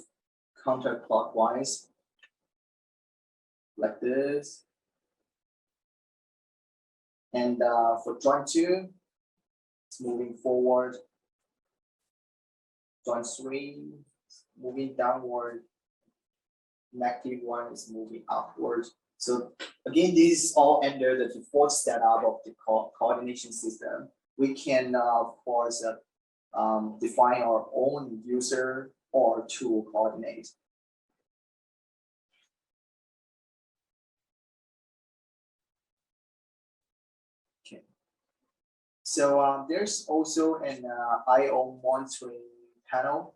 S1: counterclockwise like this. And for joint two, it's moving forward. Joint three, moving downward. Negative one is moving upward. So again, this is all under the default setup of the coordination system. We can, of course, define our own user or tool coordinate. Okay. So there's also an I/O monitoring panel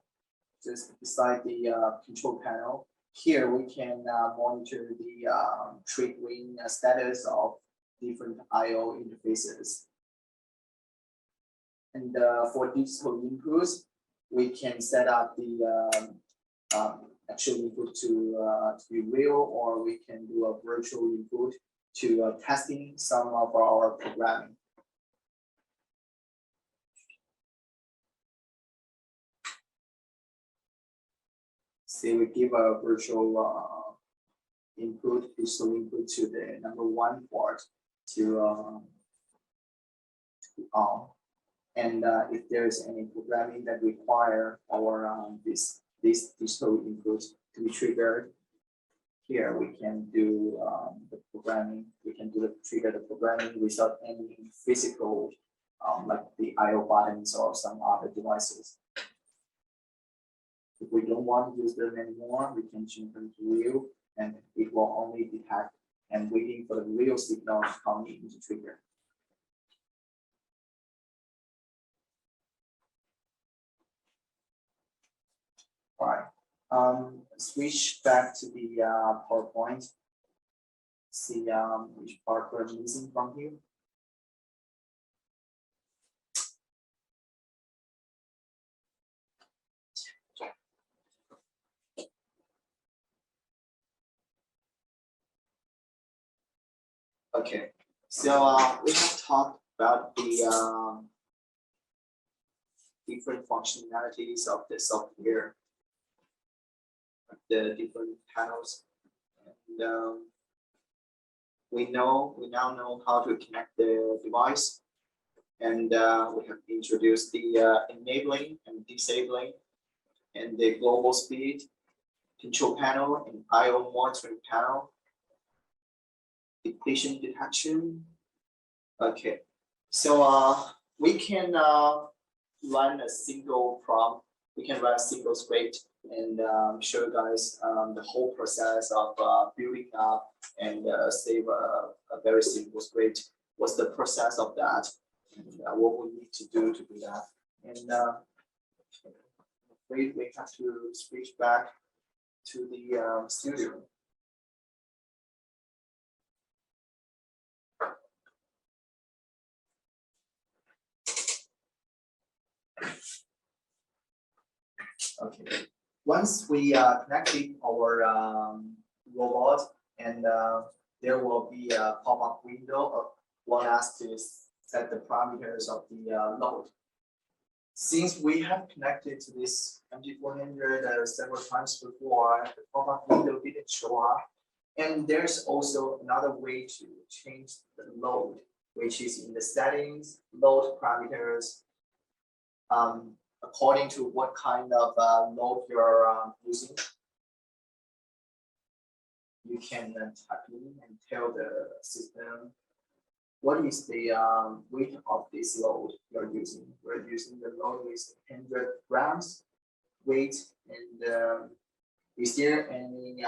S1: just beside the control panel. Here we can monitor the triggering status of different I/O interfaces. And for digital inputs, we can set up the actual input to be real, or we can do a virtual input to testing some of our programming. say we give a virtual input, digital input to the number 1 port to on. And if there is any programming that require our this digital input to be triggered, here we can do the programming. We can do trigger the programming without any physical, like the I/O buttons or some other devices. If we don't want to use them anymore, we can change them to real, and it will only detect and waiting for the real signal to come in to trigger. All right. Switch back to the PowerPoint. See which part we're missing from here. Okay, so we have talked about the different functionalities of the software, the different panels, and we now know how to connect the device, and we have introduced the enabling and disabling, and the global speed control panel and I/O monitoring panel. Depletion detection. Okay, so we can run a single prompt. We can run a single script and show you guys the whole process of building up and save a very simple script. What's the process of that? And what we need to do that? And we have to switch back to the studio. Okay. Once we connected our robot, and there will be a pop-up window want us to set the parameters of the load. Since we have connected to this MG400 several times before, the pop-up window didn't show up. And there's also another way to change the load, which is in the settings, load parameters. According to what kind of load you're using, you can type in and tell the system what is the weight of this load you're using. We're using the load with 100 grams weight, and is there any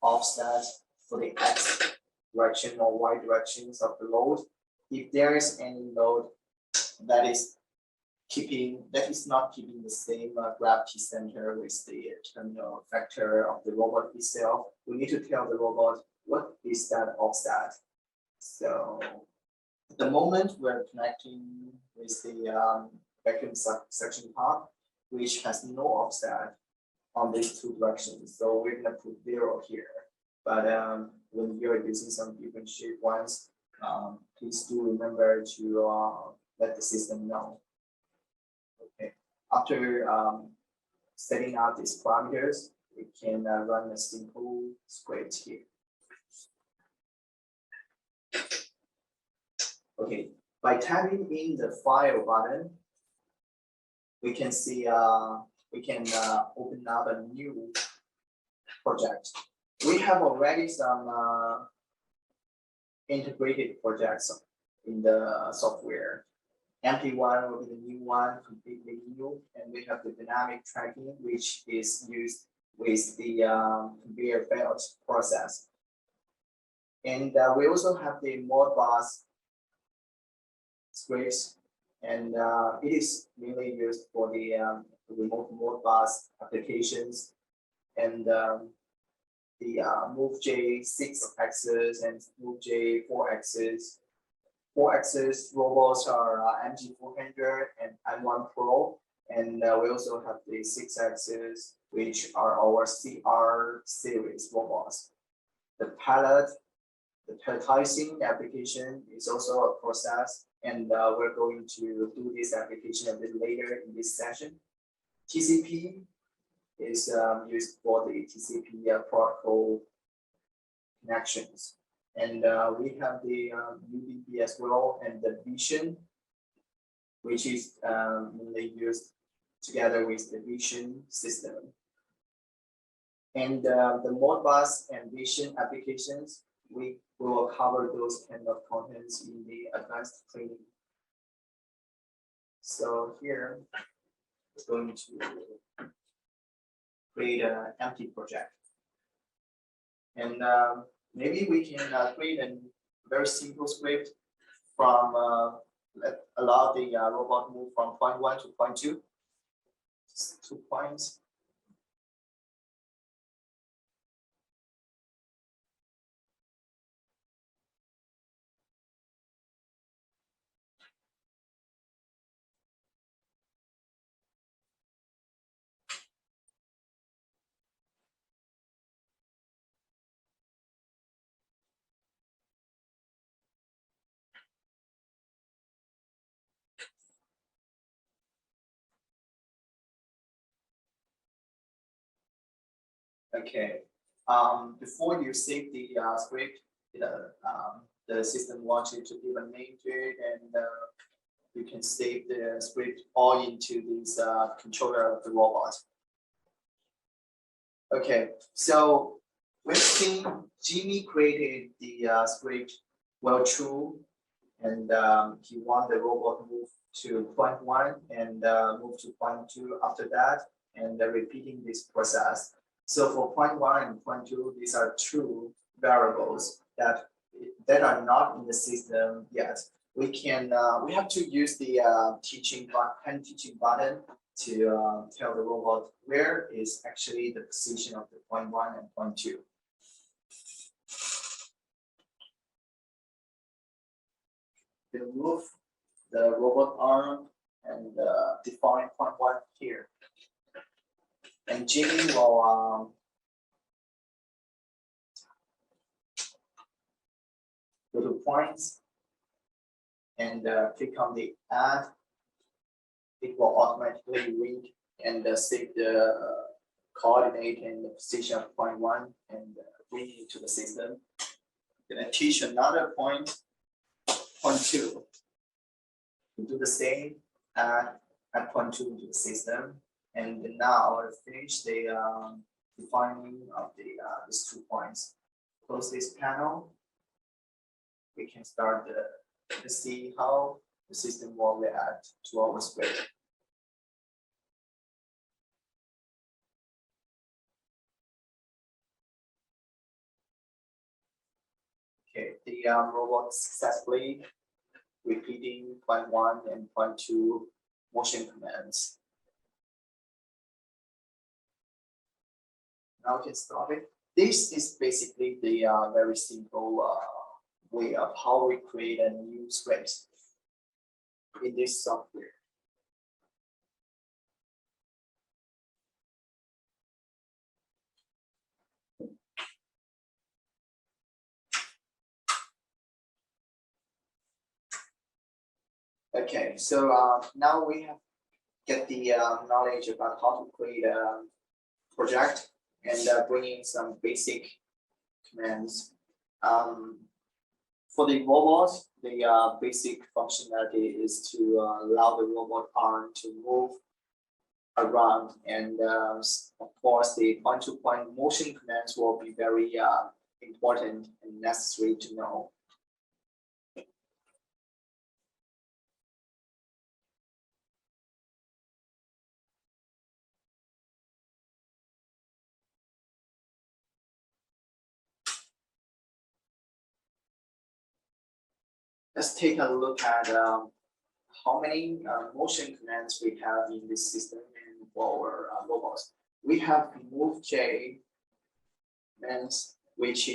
S1: offset for the X direction or Y directions of the load? If there is any load that is not keeping the same gravity center with the terminal vector of the robot itself, we need to tell the robot what is that offset. So at the moment we're connecting with the vacuum suction pump, which has no offset on these two directions. So we're gonna put 0 here. But when you're using some different shape ones, please do remember to let the system know. Okay. After setting out these parameters, we can run a simple script here. Okay, by tapping in the file button, we can see we can open up a new project. We have already some integrated projects in the software. Empty one will be the new one, completely new, and we have the dynamic tracking, which is used with the conveyor belt process. And we also have the Modbus scripts, and it is mainly used for the remote Modbus applications, and the MoveJ 6-axis and MoveJ 4-axis. 4-axis robots are MG400 and M1 Pro, and we also have the 6-axis, which are our CR series robots. The palletizing application is also a process, and we're going to do this application a bit later in this session. TCP is used for the TCP protocol connections. And we have the UDP as well, and the vision, which is mainly used together with the vision system. And the Modbus and vision applications, we will cover those kind of contents in the advanced training. So here, we're going to create an empty project. And maybe we can create a very simple script from allow the robot move from point 1 to point 2. Just 2 points. Okay. Before you save the script, the system wants you to give a name to it, and you can save the script all into this controller of the robot. Okay, so we've seen Jimmy created the script well true, and he want the robot move to point 1 and move to point 2 after that, and repeating this process. So for point 1 and point 2, these are two variables that are not in the system yet. We can we have to use the hand teaching button to tell the robot where is actually the position of the point 1 and point 2. Remove the robot arm and define point 1 here. And Jimmy will go to points and click on the add. It will automatically link and save the coordinate and the position of point 1 and bring it to the system. Then teach another point 2. We do the same at point 2 into the system. And now I'll finish the defining of these 2 points. Close this panel. We can start to see how the system will react to our script. Okay, the robot successfully repeating point 1 and point 2 motion commands. Now we can start it. This is basically the very simple way of how we create a new script in this software. Okay, so now we have get the knowledge about how to create a project and bring in some basic commands. For the robot, the basic functionality is to allow the robot arm to move around, and of course, the point-to-point motion commands will be very important and necessary to know. Let's take a look at how many motion commands we have in this system and for our robots. We have move J commands which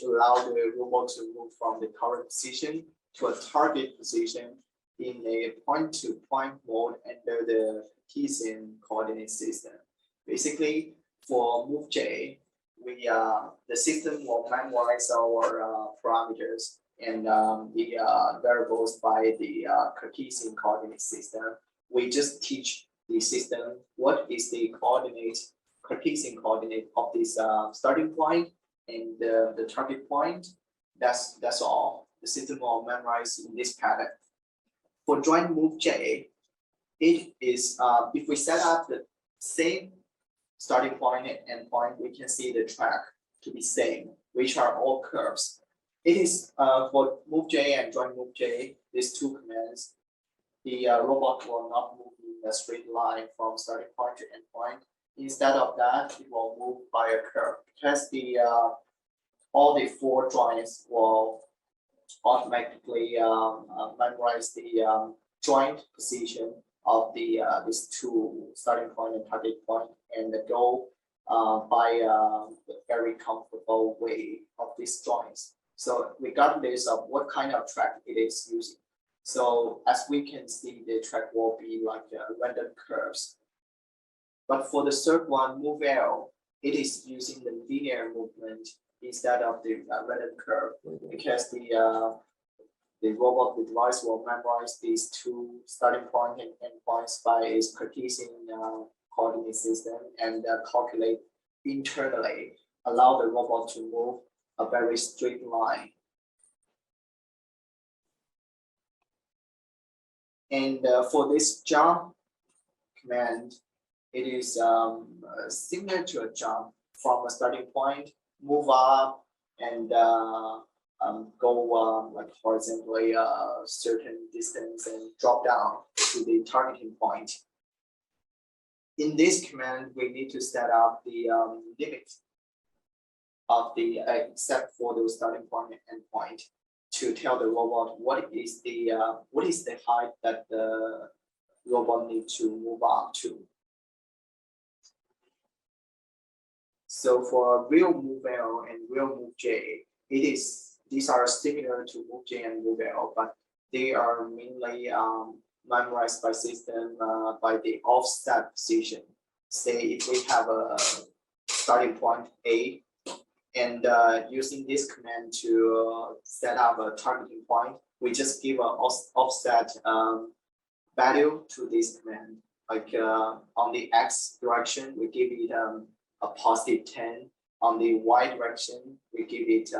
S1: allow the robot to move from the current position to a target position in a point-to-point mode under the Cartesian coordinate system. Basically, for move J, the system will memorize our parameters and the variables by the Cartesian coordinate system. We just teach the system what is the Cartesian coordinate of this starting point and the target point. That's all. The system will memorize in this pattern. For joint move J, it is if we set up the same starting point and end point, we can see the track to be same, which are all curves. It is for move J and joint move J, these two commands, the robot will not move in a straight line from starting point to end point. Instead of that, it will move by a curve because the all the four joints will automatically memorize the joint position of the these two starting point and target point, and go by a very comfortable way of these joints. So regardless of what kind of track it is using. So as we can see, the track will be like random curves. But for the third one, move L, it is using the linear movement instead of the random curve, because the robot device will memorize these two starting point and end points by its Cartesian coordinate system and calculate internally, allow the robot to move a very straight line. And for this jump command, it is similar to a jump from a starting point, move up and go like horizontally a certain distance and drop down to the targeting point. In this command, we need to set up the limit of the except for the starting point and end point to tell the robot what is the height that the robot needs to move up to. So for real move L and real move J, these are similar to move J and move L, but they are mainly memorized by system by the offset position. Say if we have a starting point A, and using this command to set up a targeting point, we just give an offset value to this command. Like on the X direction, we give it a positive 10. On the Y direction, we give it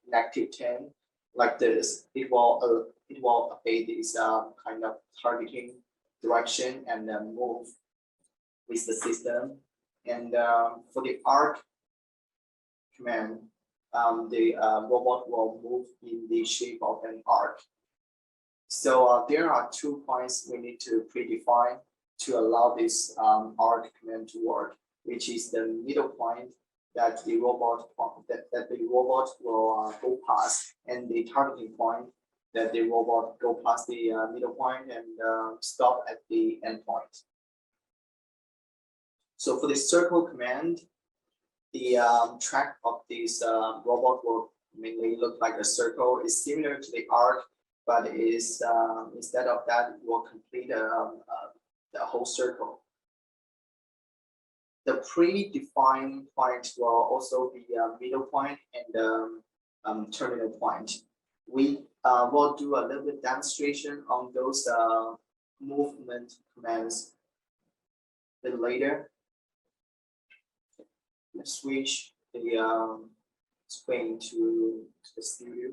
S1: negative 10. Like this, it will obey this kind of targeting direction and move with the system. And for the arc command, the robot will move in the shape of an arc. So there are 2 points we need to predefine to allow this arc command to work, which is the middle point that the robot will go past, and the targeting point that the robot go past the middle point and stop at the end point. So for the circle command, the track of this robot will mainly look like a circle. It's similar to the arc, but is instead of that, it will complete the whole circle. The predefined point will also be a middle point and terminal point. We will do a little bit demonstration on those movement commands a bit later. Let's switch the screen to the studio.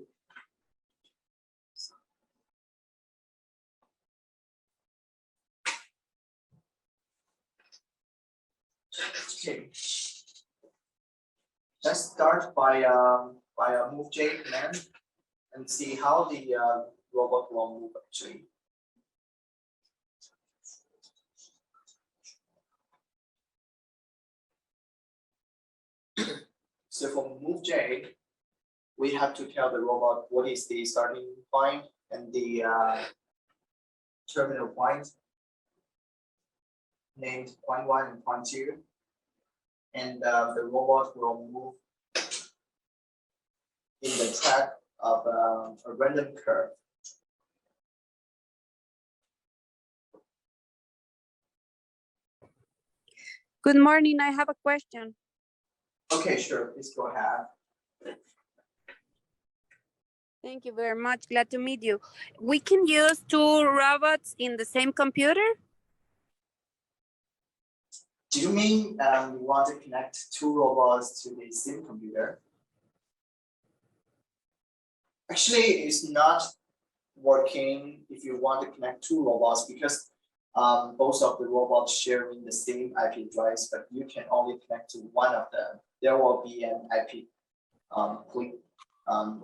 S1: Okay. Let's start by a move J command and see how the robot will move actually. So for move J, we have to tell the robot what is the starting point and the terminal point, named point 1 and point 2. And the robot will move in the track of a random curve.
S4: Good morning, I have a question.
S1: Okay, sure, please go ahead.
S4: Thank you very much, glad to meet you. We can use 2 robots in the same computer?
S1: Do you mean you want to connect two robots to the same computer? Actually, it's not working if you want to connect two robots because both of the robots sharing the same IP address, but you can only connect to one of them. There will be an IP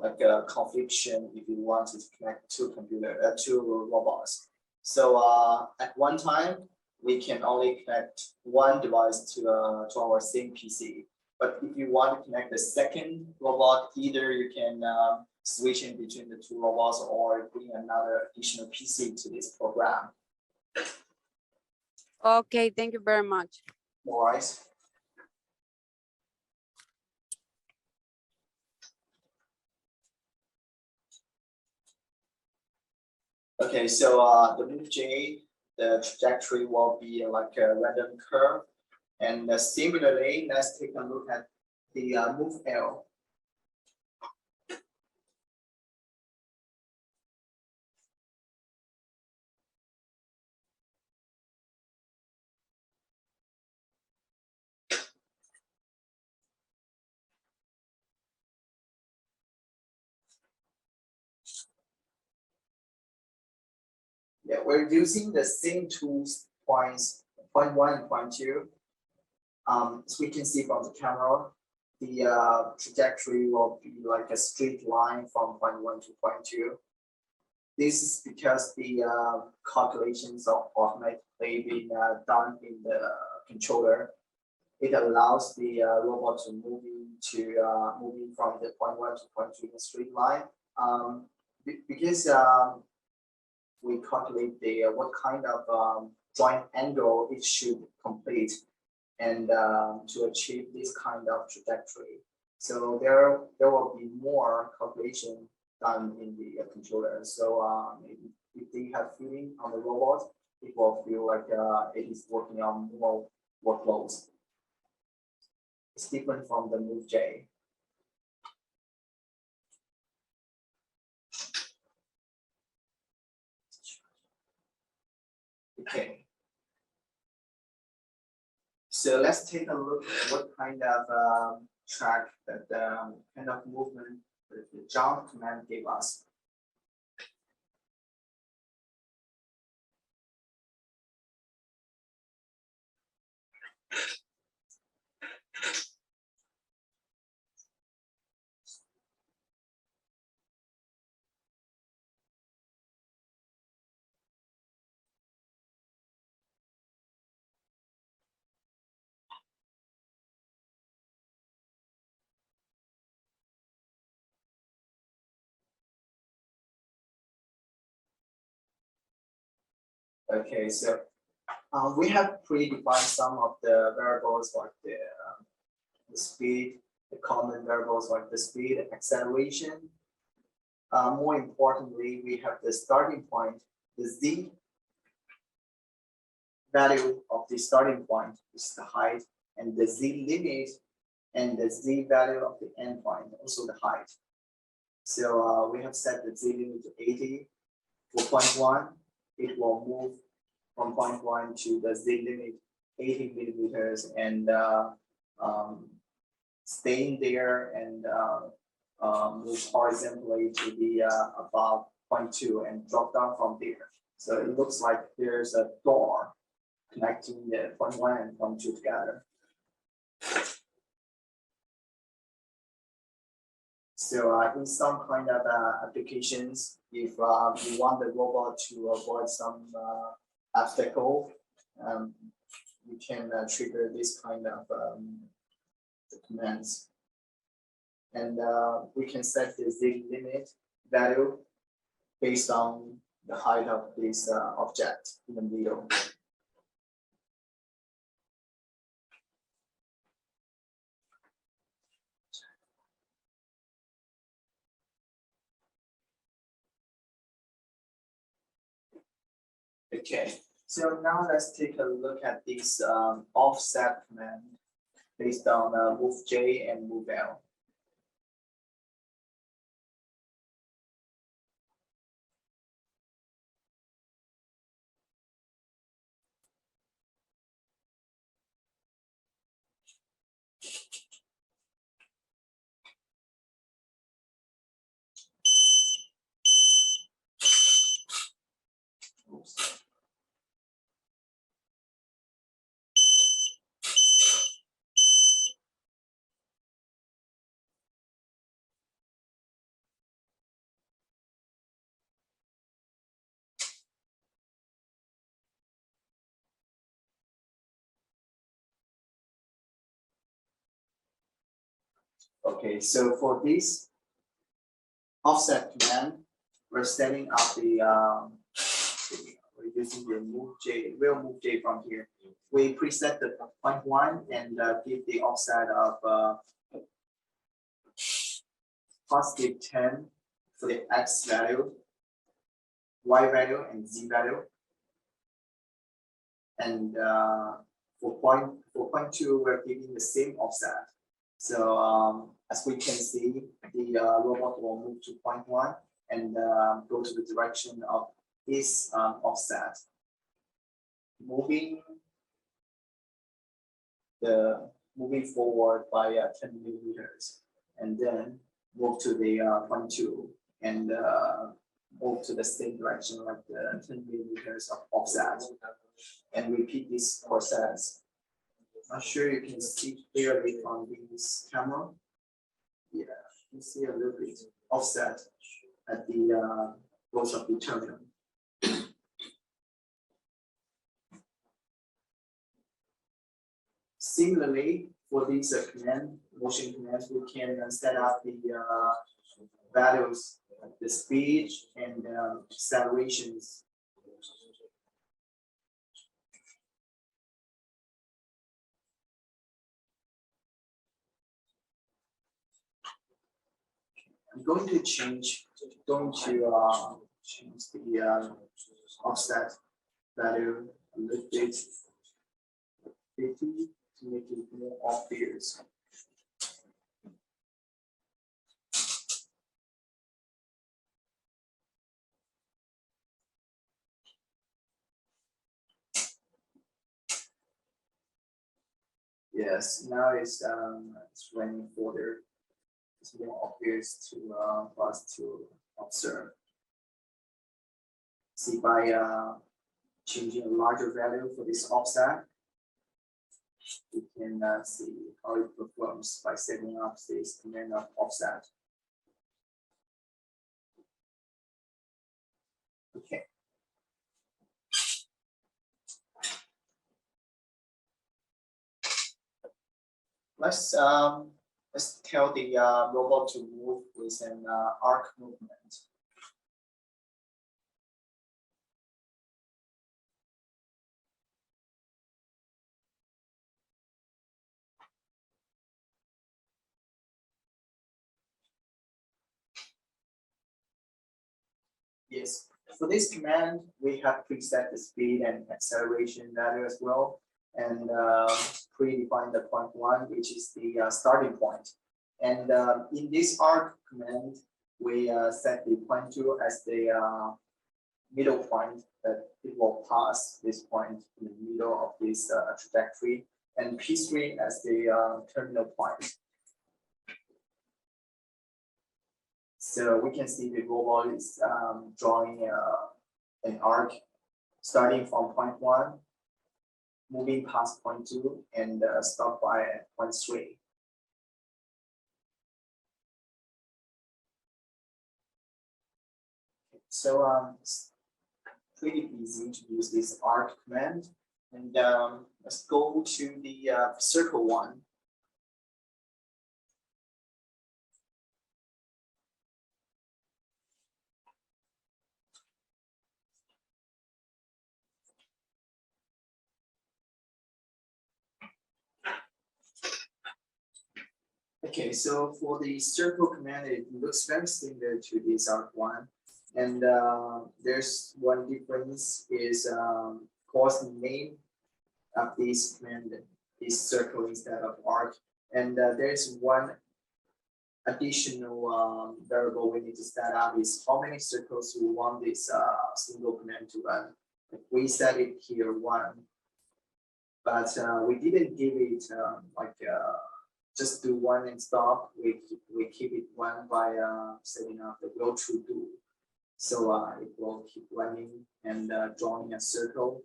S1: like a confliction if you want to connect two robots. So at one time, we can only connect one device to our same PC. But if you want to connect the second robot, either you can switch in between the two robots or bring another additional PC to this program.
S4: Okay, thank you very much.
S1: No worries. Okay, so the move J, the trajectory will be like a random curve. And similarly, let's take a look at the move L. Yeah, we're using the same tools points, point 1 and point 2. As we can see from the camera, the trajectory will be like a straight line from point 1 to point 2. This is because the calculations are automatically being done in the controller. It allows the robot to moving from the point 1 to point 2 in a straight line. Because we calculate the what kind of joint angle it should complete and to achieve this kind of trajectory. So there will be more calculation done in the controller. So if they have feeling on the robot, it will feel like it is working on more workloads. It's different from the move J. Okay. So let's take a look at what kind of track that kind of movement that the jump command gave us. Okay, so we have predefined some of the variables like the speed, the common variables like the speed, acceleration. More importantly, we have the starting point, the z value of the starting point is the height, and the z limit and the z value of the endpoint, also the height. So we have set the z limit to 80. For point 1, it will move from point 1 to the z limit 80 millimeters and staying there and move horizontally to the above point 2 and drop down from there. So it looks like there's a door connecting the point 1 and point 2 together. So in some kind of applications, if you want the robot to avoid some obstacle, you can trigger this kind of commands. And we can set the z limit value based on the height of this object in the middle. Okay, so now let's take a look at this offset command based on move J and move L. Okay, so for this offset command, we're setting up we're using the move J, real move J from here. We preset the point one and give the offset of positive 10 for the X value, Y value, and Z value. And for point two, we're giving the same offset. So as we can see, the robot will move to point one and go to the direction of this offset, moving forward by 10 millimeters, and then move to the point two and move to the same direction like the 10 millimeters of offset, and repeat this process. Not sure you can see clearly on this camera. Yeah, you see a little bit offset at the both of the terminal. Similarly, for these motion commands, we can set up the values, like the speed and accelerations. I'm going to change the offset value a little bit, 50, to make it more obvious. Yes, now it's running further. It's more obvious for us to observe. See, by changing a larger value for this offset, we can see how it performs by setting up this command of offset. Okay. Let's tell the robot to move with an arc movement. Yes, for this command, we have preset the speed and acceleration value as well, and predefined the point one, which is the starting point. And in this arc command, we set the point two as the middle point, that it will pass this point in the middle of this trajectory, and P3 as the terminal point. So we can see the robot is drawing an arc starting from point one, moving past point two, and stop by point three. So it's pretty easy to use this arc command. And let's go to the circle one. Okay, so for the circle command, it looks very similar to this arc one. And there's one difference is course name of this command is circle instead of arc. And there's one additional variable we need to set up is how many circles we want this single command to run. We set it here one, but we didn't give it just do one and stop. We keep it one by setting up the will true do. So it will keep running and drawing a circle.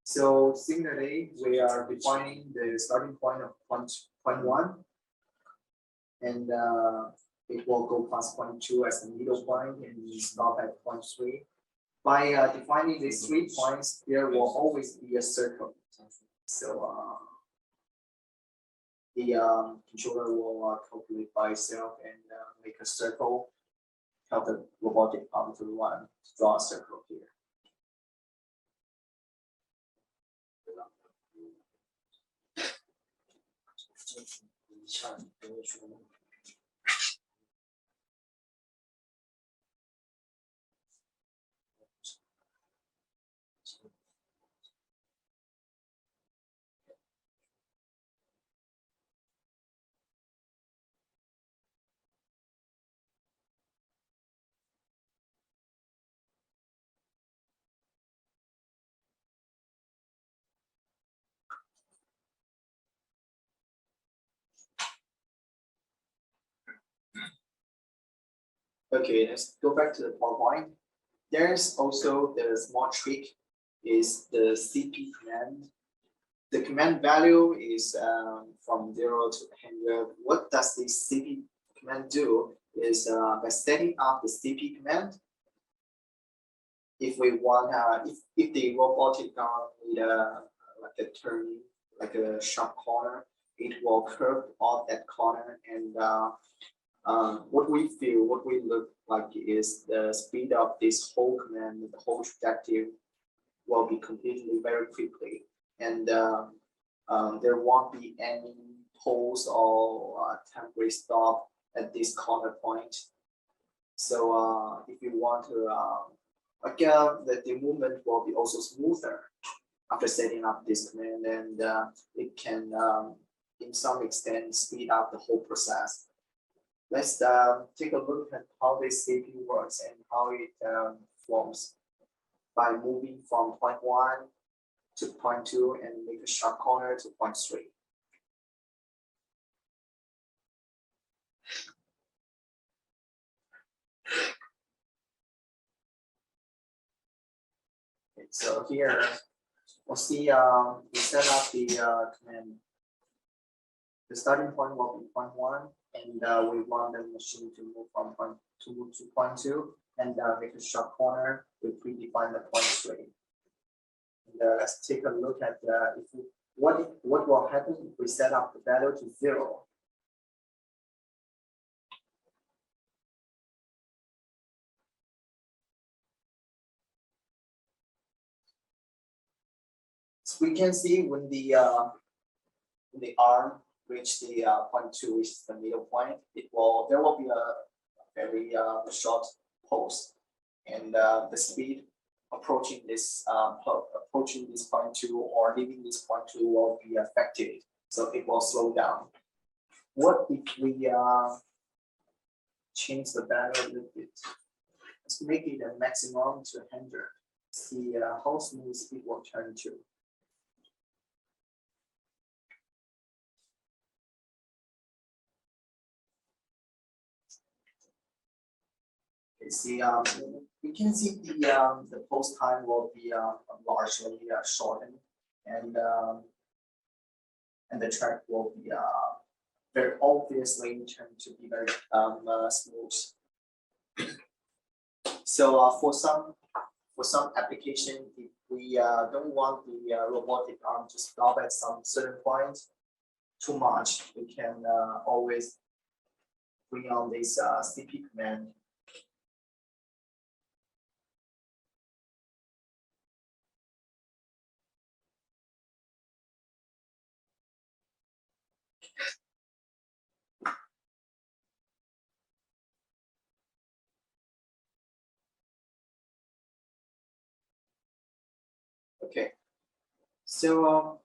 S1: So similarly, we are defining the starting point of point 1, and it will go past point 2 as the middle point and stop at point 3. By defining these 3 points, there will always be a circle. So the controller will calculate by itself and make a circle, help the robotic arm to draw a circle here. Okay, let's go back to the PowerPoint. There's also the small trick is the CP command. The command value is from 0 to 100. What does this CP command do is by setting up the CP command, if we want, if the robotic arm need like a turning, like a sharp corner, it will curve off that corner, and what we feel, what we look like is the speed of this whole command, the whole trajectory will be completely very quickly, and there won't be any pause or temporary stop at this corner point. So if you want to, again, the movement will be also smoother after setting up this command, and it can, in some extent, speed up the whole process. Let's take a look at how this CPU works and how it forms by moving from point 1 to point 2 and make a sharp corner to point 3. Okay, so here we'll see we set up the command. The starting point will be point 1, and we want the machine to move from point 2 to point 2 and make a sharp corner. We predefine the point 3. And let's take a look at what will happen if we set up the value to 0. So we can see when the arm reach the point 2, which is the middle point, there will be a very short pulse, and the speed approaching this point 2 or leaving this point 2 will be affected, so it will slow down. What if we change the value a little bit? Let's make it a maximum to 100. See how smooth it will turn to. See, we can see the post time will be largely shortened, and the track will be very obviously turned to be very smooth. So for some application, if we don't want the robotic arm to stop at some certain point too much, we can always bring on this CP command. Okay, so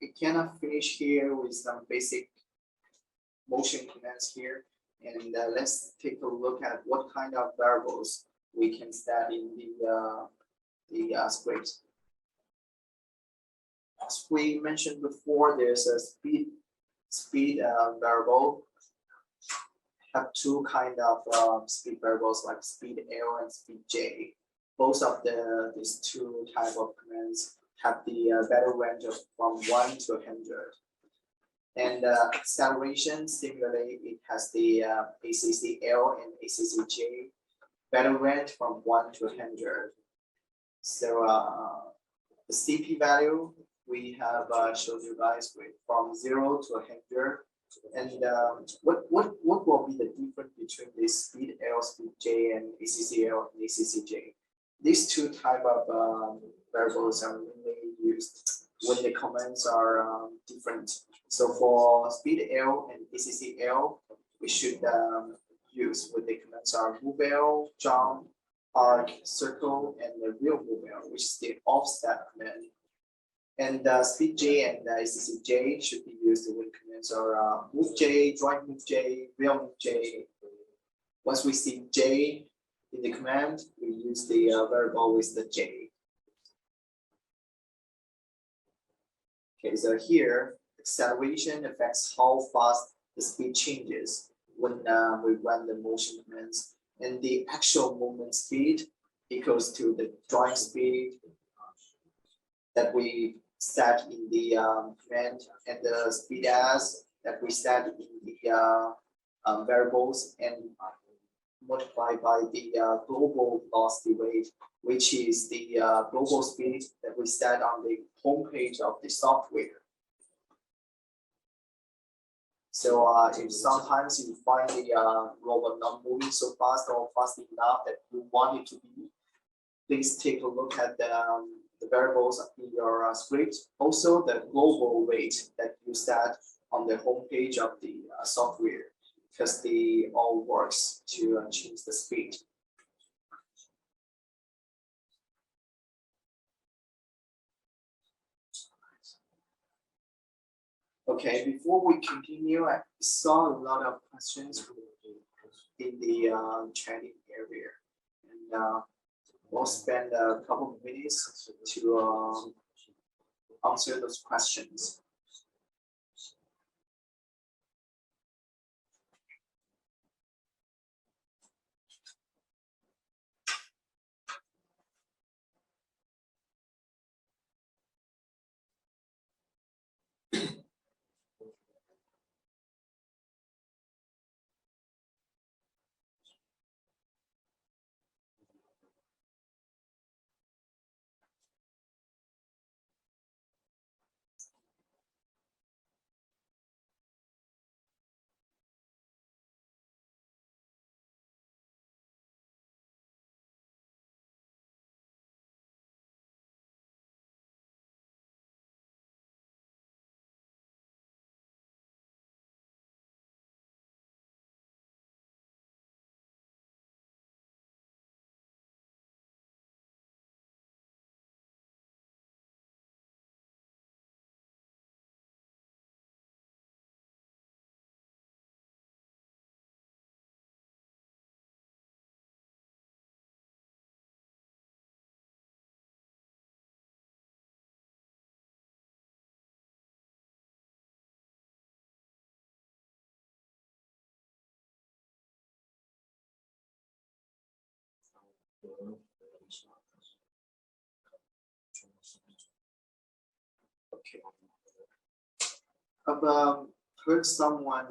S1: we cannot finish here with some basic motion commands here, and let's take a look at what kind of variables we can set in the script. As we mentioned before, there's a speed variable have two kind of speed variables like speed L and speed J. Both of these two type of commands have the value range of from 1 to 100. And acceleration, similarly, it has the ACCL and ACCJ value range from 1 to 100. So the CP value we have showed you guys with from 0 to 100. And what will be the difference between this speed L, speed J, and ACCL and ACCJ? These two type of variables are mainly used when the commands are different. So for speed L and ACCL, we should use when the commands are move L, jump, arc, circle, and the real move L, which is the offset command. And speed J and ACCJ should be used when commands are move J, joint move J, real move J. Once we see J in the command, we use the variable with the J. Okay, so here, acceleration affects how fast the speed changes when we run the motion commands. And the actual movement speed equals to the drawing speed that we set in the command, and the speed as that we set in the variables, and multiplied by the global velocity rate, which is the global speed that we set on the home page of the software. So if sometimes you find the robot not moving so fast or fast enough that you want it to be, please take a look at the variables in your script. Also, the global rate that you set on the home page of the software, because they all works to change the speed. Okay, before we continue, I saw a lot of questions in the chatting area, and we'll spend a couple of minutes to answer those questions. Okay. I've heard someone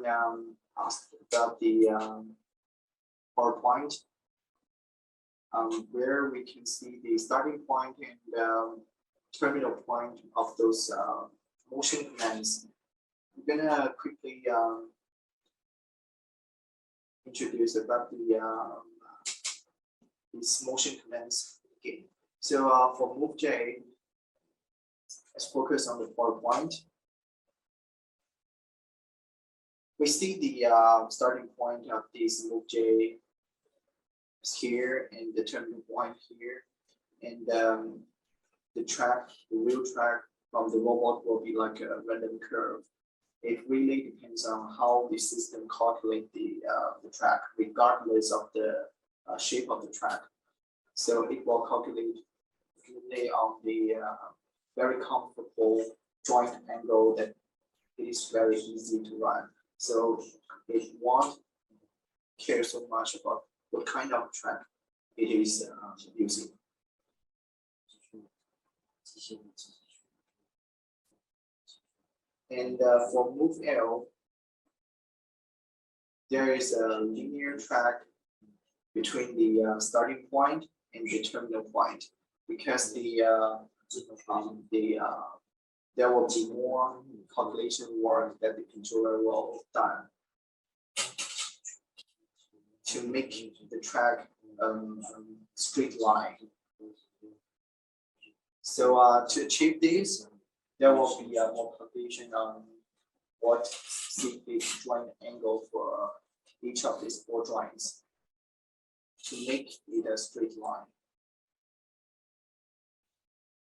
S1: ask about the PowerPoint, where we can see the starting point and terminal point of those motion commands. I'm gonna quickly introduce about the these motion commands again. So for move J, let's focus on the PowerPoint. We see the starting point of this move J is here, and the terminal point here, and the track, the wheel track from the robot will be like a random curve. It really depends on how the system calculates the track, regardless of the shape of the track. So it will calculate only on the very comfortable joint angle that is very easy to run. So if you want care so much about what kind of track it is using. And for move L, there is a linear track between the starting point and the terminal point, because there will be more calculation work that the controller will done to make the track straight line. So to achieve this, there will be more calculation on what the joint angle for each of these 4 joints to make it a straight line.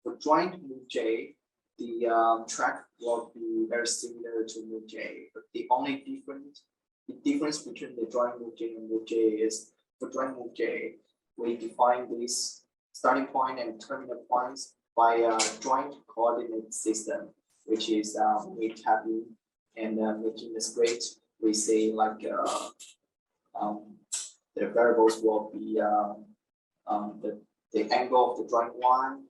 S1: For joint move J, the track will be very similar to move J, but the only difference between the joint move J and move J is for joint move J, we define this starting point and terminal points by a joint coordinate system, which is we tapping and making the straight. We say like the variables will be the angle of the joint 1,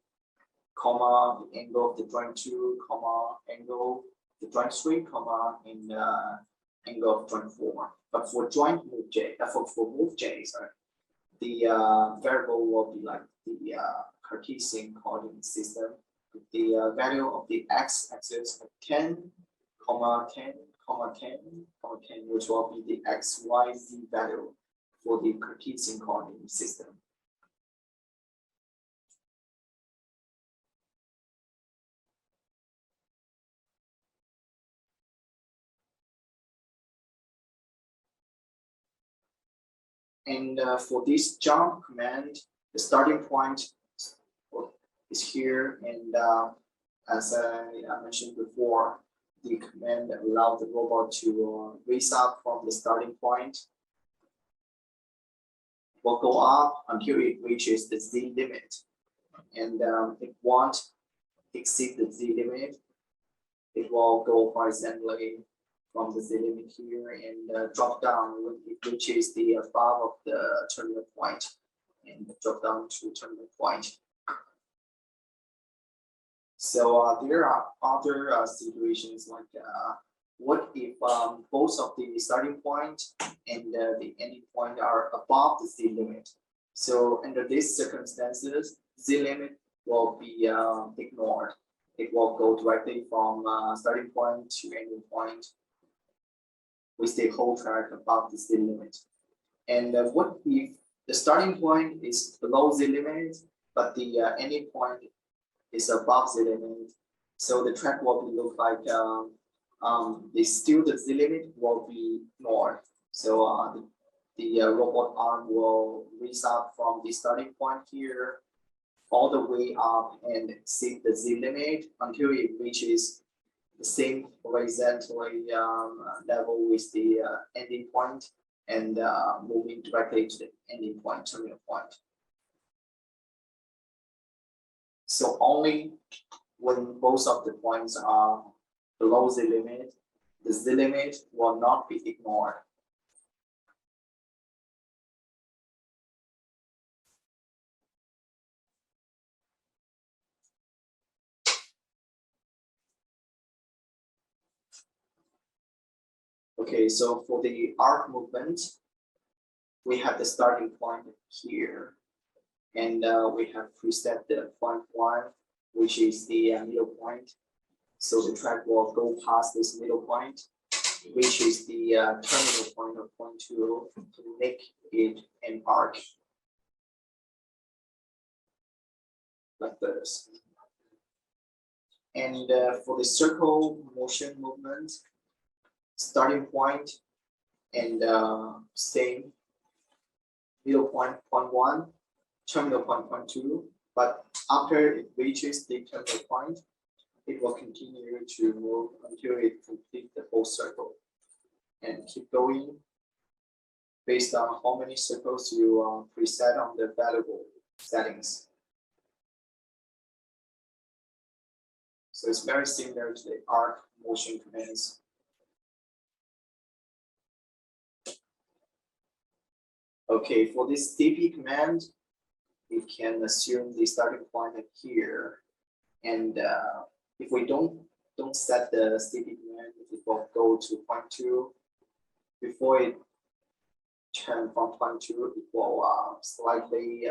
S1: comma, the angle of the joint 2, comma, angle of the joint 3, comma, and angle of joint 4. But for joint move J, for move J, sorry, the variable will be like the Cartesian coordinate system. The value of the x-axis of 10, 10, 10, 10, which will be the x, y, z value for the Cartesian coordinate system. And for this jump command, the starting point is here. And as I mentioned before, the command allows the robot to raise up from the starting point. It will go up until it reaches the z limit. And it won't exceed the z limit. It will go horizontally from the z limit here and drop down when it reaches the above of the terminal point, and drop down to terminal point. So there are other situations like what if both of the starting point and the ending point are above the z limit? So under these circumstances, z limit will be ignored. It will go directly from starting point to ending point with the whole track above the z limit. And what if the starting point is below z limit, but the ending point is above z limit? So the track will be look like the z limit will be ignored. So the robot arm will raise up from the starting point here all the way up and exceed the z limit until it reaches the same horizontally level with the ending point, and moving directly to the ending point, terminal point. So only when both of the points are below the limit, the z limit will not be ignored. Okay, so for the arc movement, we have the starting point here, and we have preset the point 1, which is the middle point. So the track will go past this middle point, which is the terminal point of point 2, to make it an arc like this. And for the circle motion movement, starting point and same middle point, point 1, terminal point, point 2. But after it reaches the terminal point, it will continue to move until it completes the whole circle, and keep going based on how many circles you preset on the variable settings. So it's very similar to the arc motion commands. Okay, for this DP command, we can assume the starting point here, and if we don't set the DP command, it will go to point 2. Before it turn from point 2, it will slightly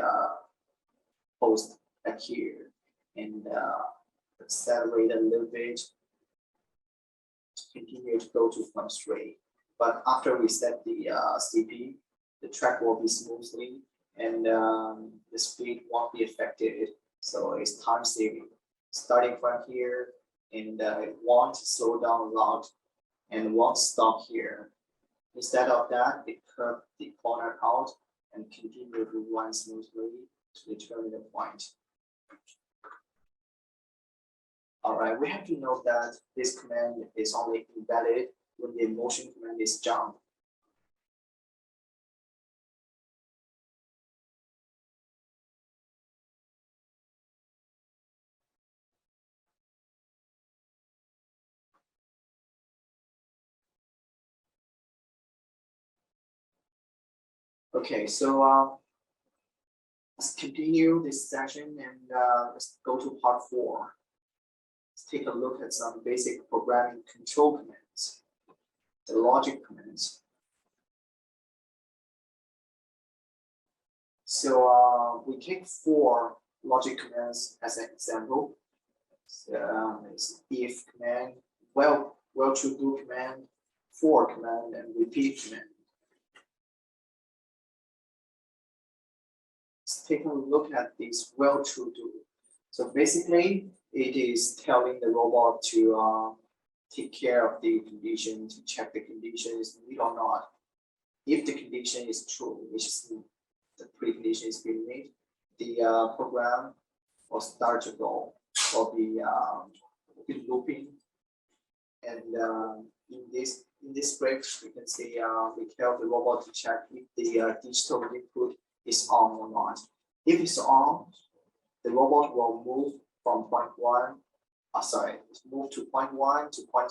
S1: post back here and accelerate a little bit to continue to go to point 3. But after we set the CP, the track will be smoothly and the speed won't be affected. So it's time saving. Starting from here, and it won't slow down a lot and won't stop here. Instead of that, it curve the corner out and continue to run smoothly to the terminal point. All right, we have to note that this command is only invalid when the motion command is jump. Okay, so let's continue this session and let's go to part 4. Let's take a look at some basic programming control commands, the logic commands. So we take 4 logic commands as an example. So, it's if command, well to do command, for command, and repeat command. Let's take a look at this well to do. So basically, it is telling the robot to take care of the condition, to check the condition is met or not. If the condition is true, which is the precondition is being met, the program will start to go, will be looping. And in this script, we can see we tell the robot to check if the digital input is on or not. If it's on, the robot will move from move to point 1 to point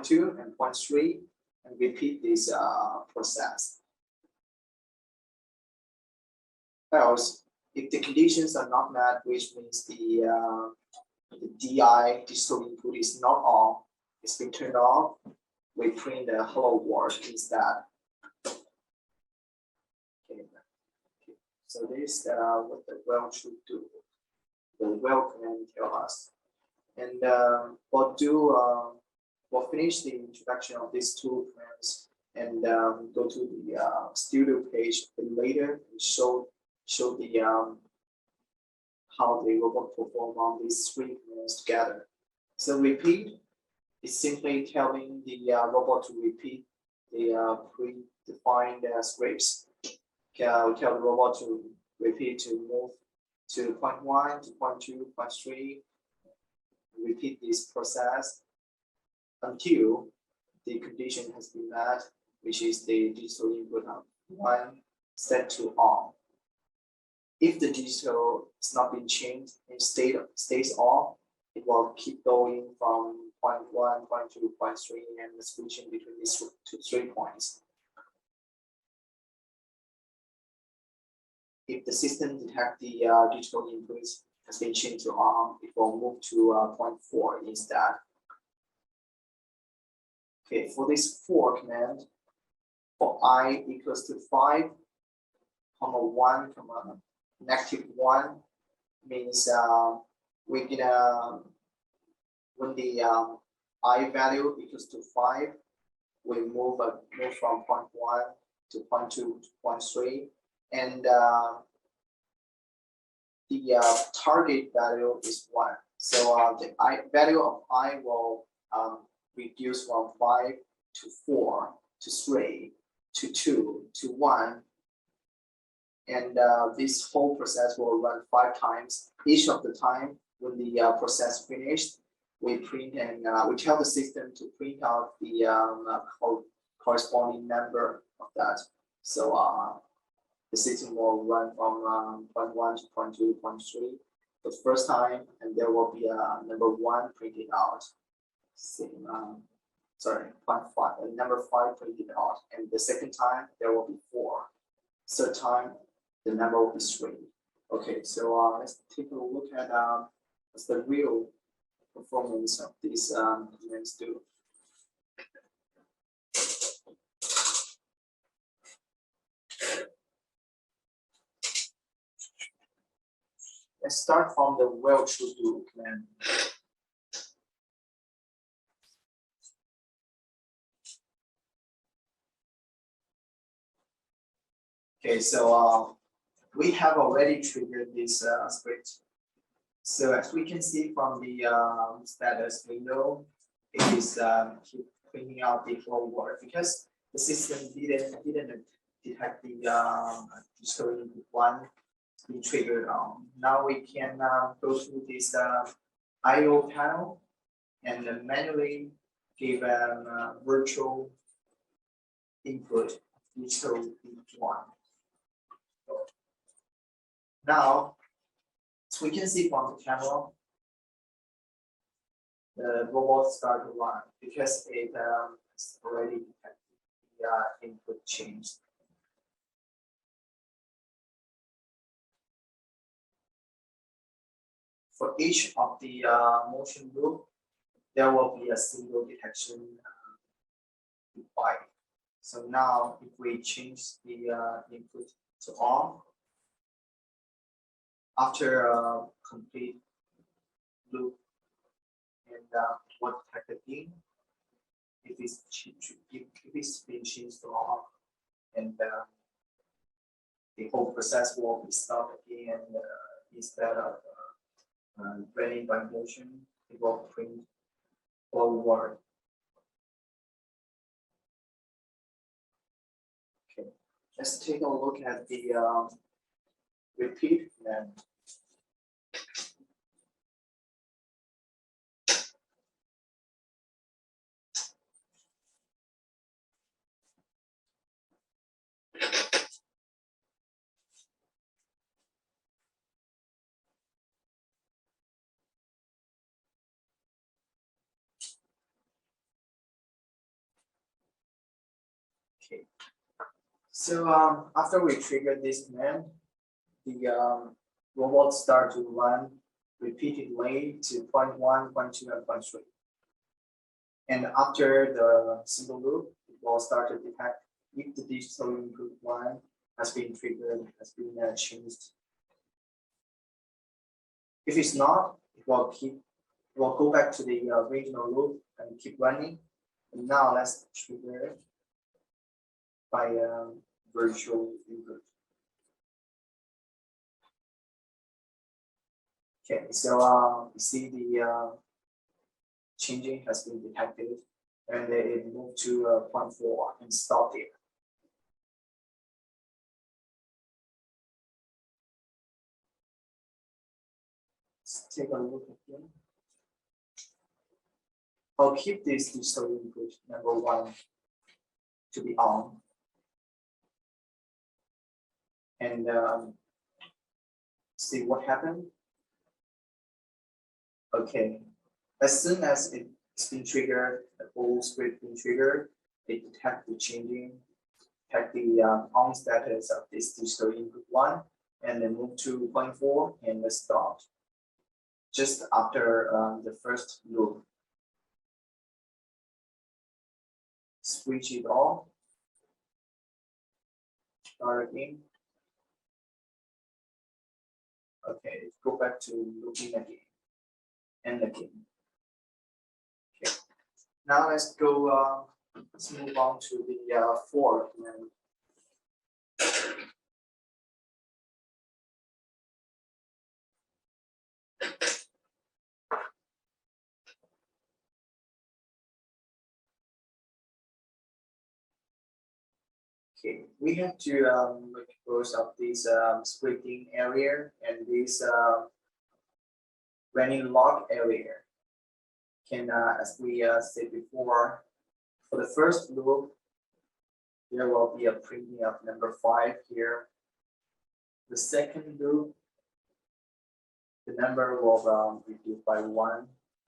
S1: 2 and point 3 and repeat this process. Else, if the conditions are not met, which means the DI digital input is not on, it's been turned off, we print the hello world instead. Okay. So this what the well should do. The well command tell us. And we'll finish the introduction of these 2 commands and go to the studio page later and show the how the robot perform on these 3 commands together. So repeat is simply telling the robot to repeat the predefined scripts. We tell the robot to repeat to move to point 1 to point 2, point 3. Repeat this process until the condition has been met, which is the digital input of 1 set to on. If the digital is not being changed and stays on, it will keep going from point 1, point 2, point 3, and switching between these 3 points. If the system detects the digital input has been changed to on, it will move to point 4 instead. Okay, for this for command, for I equals to 5, comma 1, comma -1 means we're gonna, when the I value equals to 5, we move from point 1 to point 2 to point 3, and the target value is 1. So the value of I will reduce from 5 to 4 to 3 to 2 to 1. And this whole process will run 5 times. Each of the time when the process finished, we print and we tell the system to print out the corresponding number of that. So the system will run from point 1 to point 2 to point 3 the first time, and there will be a number 1 printed out. Point 5, number 5 printed out, and the second time there will be 4. third time, the number will be 3. Okay, so let's take a look at what's the real performance of these commands do. Let's start from the well to do command. Okay, so we have already triggered this script. So as we can see from the status window, it is keep cleaning out the whole word because the system didn't detect the story input 1 being triggered on. Now we can go through this I/O panel and manually give a virtual input digital input 1. Now, as we can see from the camera, the robot start to run because it has already detected the input change. For each of the motion loop, there will be a single detection required. So now, if we change the input to on, after a complete loop and what detect again, if it's been changed to on, and the whole process will be stopped again instead of running by motion, it will print forward. Okay, let's take a look at the repeat command. Okay, so after we trigger this command, the robot start to run repeatedly to point 1, point 2, and point 3. And after the single loop, it will start to detect if the digital input 1 has been triggered, has been changed. If it's not, it will go back to the original loop and keep running. And now let's trigger it by virtual input. Okay, so you see the changing has been detected, and it moved to point 4 and stopped there. Let's take a look again. I'll keep this digital input number 1 to be on, and see what happened. Okay, as soon as it's been triggered, the whole script been triggered, it detect the changing, detect the on status of this digital input 1, and then move to point 4 and stop just after the first loop. Switch it off, start again. Okay, go back to looping again and again. Okay, now let's go. Let's move on to the for command. Okay, we have to make use of this scripting area and this running log area. Can, as we said before, for the first loop, there will be a printing of number 5 here. The second loop, the number will reduce by 1,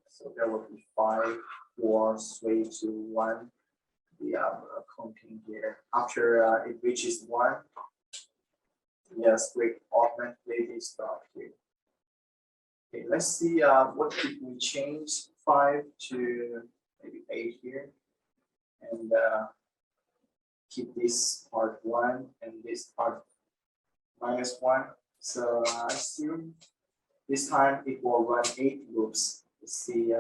S1: so there will be 5, 4, 3, 2, 1. The counting here. After it reaches 1, Yes, great. Augment maybe start here. Okay, let's see what if we change 5 to maybe 8 here, and keep this part 1 and this part -1. So I assume this time it will run 8 loops. Let's see,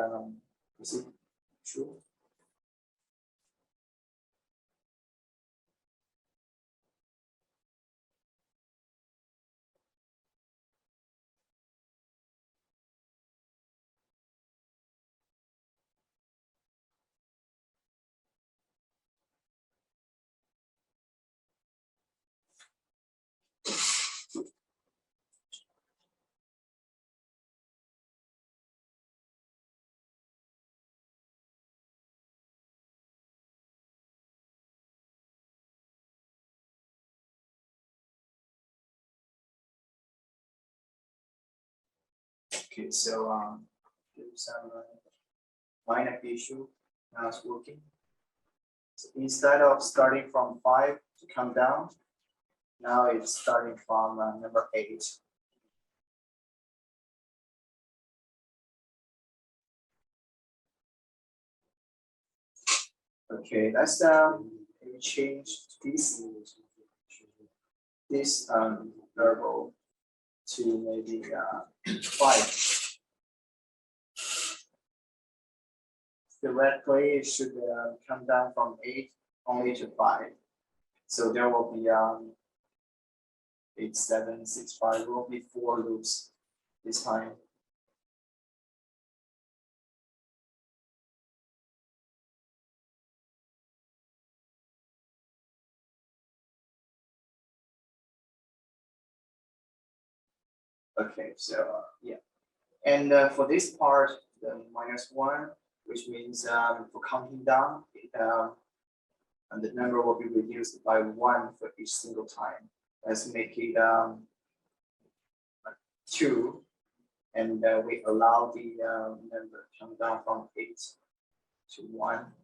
S1: is it true? Okay, so there's some minor issue. Now it's working. So instead of starting from 5 to come down, now it's starting from number 8. Okay, let's maybe change this variable to maybe 5. The red play should come down from 8 only to 5. So there will be 8, 7, 6, 5. Will be 4 loops this time. Okay, so yeah, and for this part, the -1, which means for counting down, and the number will be reduced by 1 for each single time. Let's make it 2, and we allow the number to come down from 8 to 1.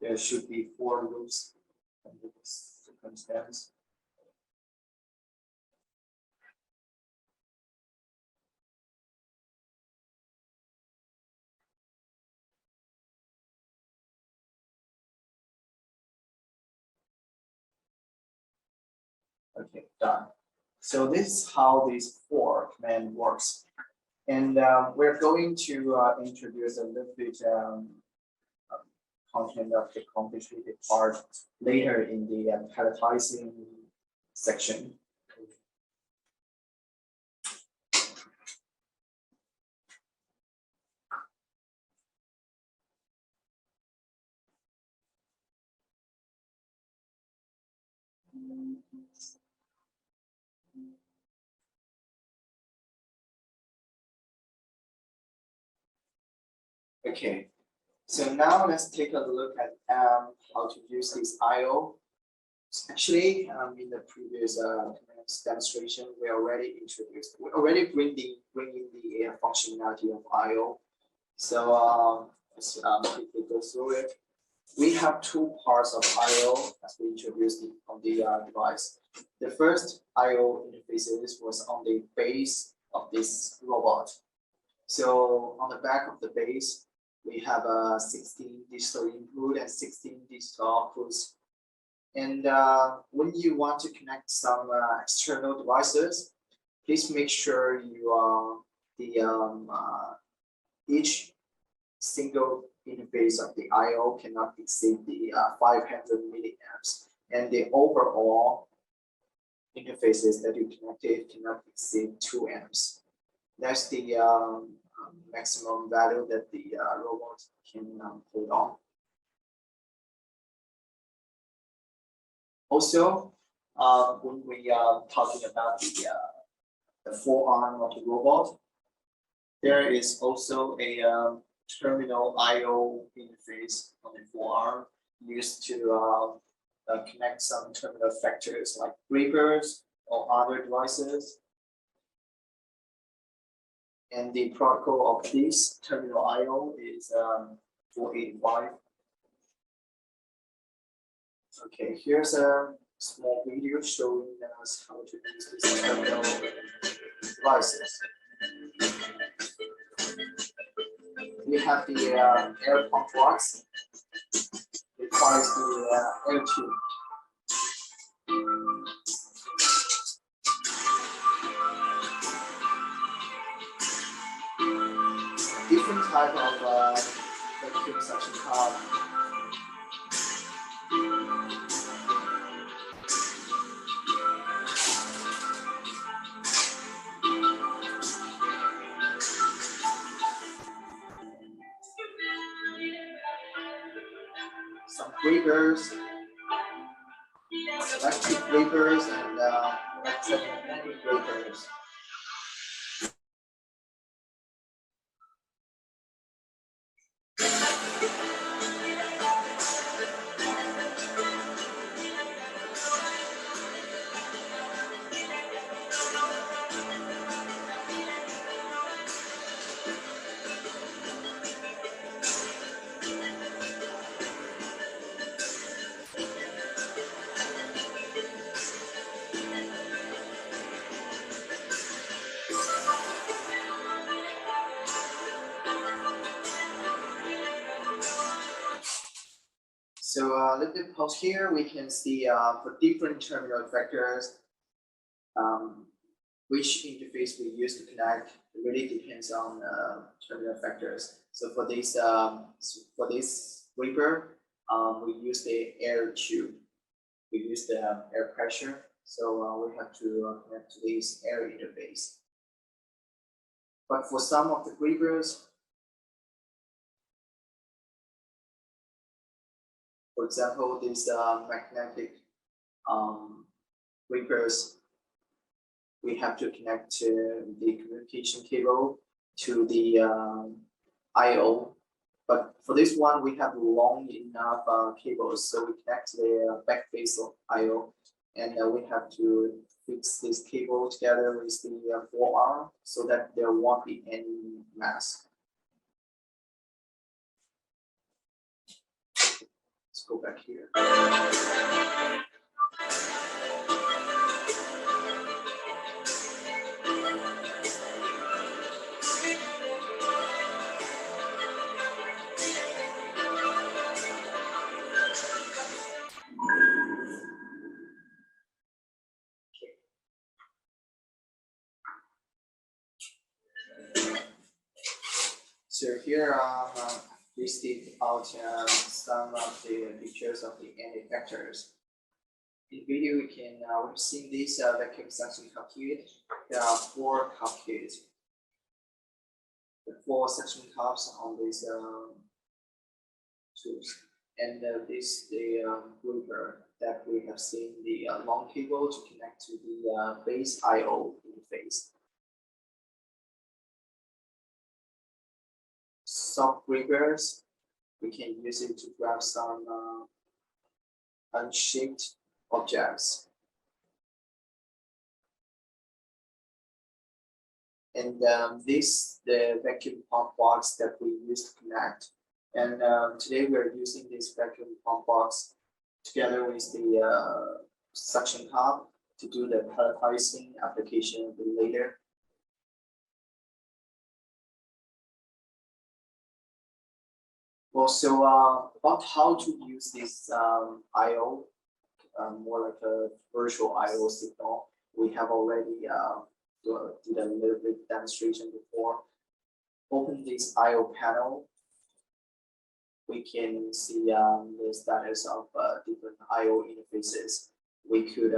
S1: There should be 4 loops under this circumstance. Okay, done. So this is how this for command works. And we're going to introduce a little bit content of the complicated part later in the palletizing section. Okay, so now let's take a look at how to use this I/O. Actually, in the previous demonstration, we already bringing the functionality of I/O. So let's quickly go through it. We have 2 parts of I/O as we introduced it on the device. The first I/O interfaces was on the base of this robot. So on the back of the base, we have 16 digital input and 16 digital outputs. And when you want to connect some external devices, please make sure you each single interface of the I/O cannot exceed the 500 milliamps, and the overall interfaces that you connected cannot exceed 2 amps. That's the maximum value that the robot can hold on. Also, when we are talking about the forearm of the robot, there is also a terminal I/O interface on the forearm used to connect some terminal factors like breakers or other devices. And the protocol of this terminal I/O is 485. Okay, here's small video showing us how to use these terminal devices. We have the air pump box. Requires the air tube. Different type of vacuum suction cup. Some breakers, electric breakers, and electromagnetic breakers. So let me pause here. We can see for different terminal vectors, which interface we use to connect really depends on terminal vectors. So for this Reaper, we use the air tube. We use the air pressure. So we have to connect to this air interface. But for some of the Reapers, for example, these magnetic Reapers, we have to connect to the communication cable to the I/O. But for this one, we have long enough cables, so we connect to the back face of I/O, and we have to fix this cable together with the forearm so that there won't be any mess. Let's go back here. So here listed out some of the features of the end effectors. In video, we can we've seen this vacuum suction cup kit. There are 4 cup kits. The 4 suction cups on these tubes, and this the Reaper that we have seen the long cable to connect to the base I/O interface. Soft Reapers, we can use it to grab some unshaped objects. And this the vacuum pump box that we use to connect. And today we are using this vacuum pump box together with the suction cup to do the pelletizing application later. Also, about how to use this I/O, more like a virtual I/O signal. We have already did a little bit demonstration before. Open this I/O panel. We can see the status of different I/O interfaces. We could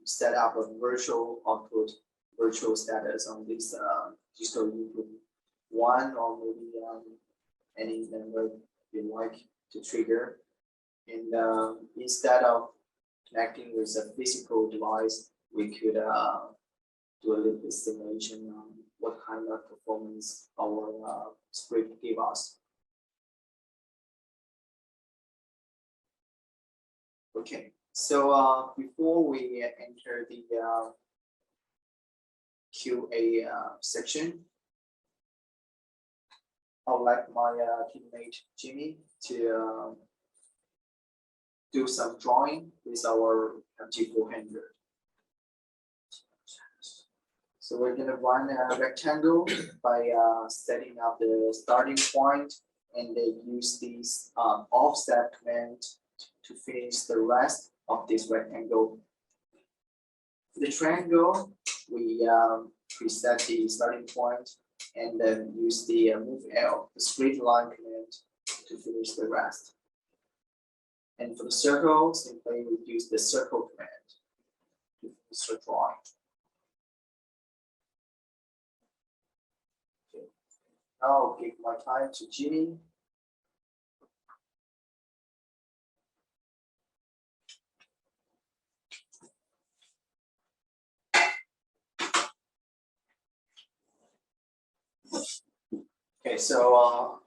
S1: set up a virtual output, virtual status on this digital input 1, or maybe any number you like to trigger. And instead of connecting with a physical device, we could do a little bit simulation on what kind of performance our script give us. Okay, so before we enter the QA section, I would like my teammate Jimmy to do some drawing with our MG400. So we're gonna run a rectangle by setting up the starting point, and then use this offset command to finish the rest of this rectangle. For the triangle, we preset the starting point and then use the move L, the straight line command, to finish the rest. And for the circle, simply we use the circle command to finish the drawing. Okay. Now I'll give my time to Jimmy. Okay, so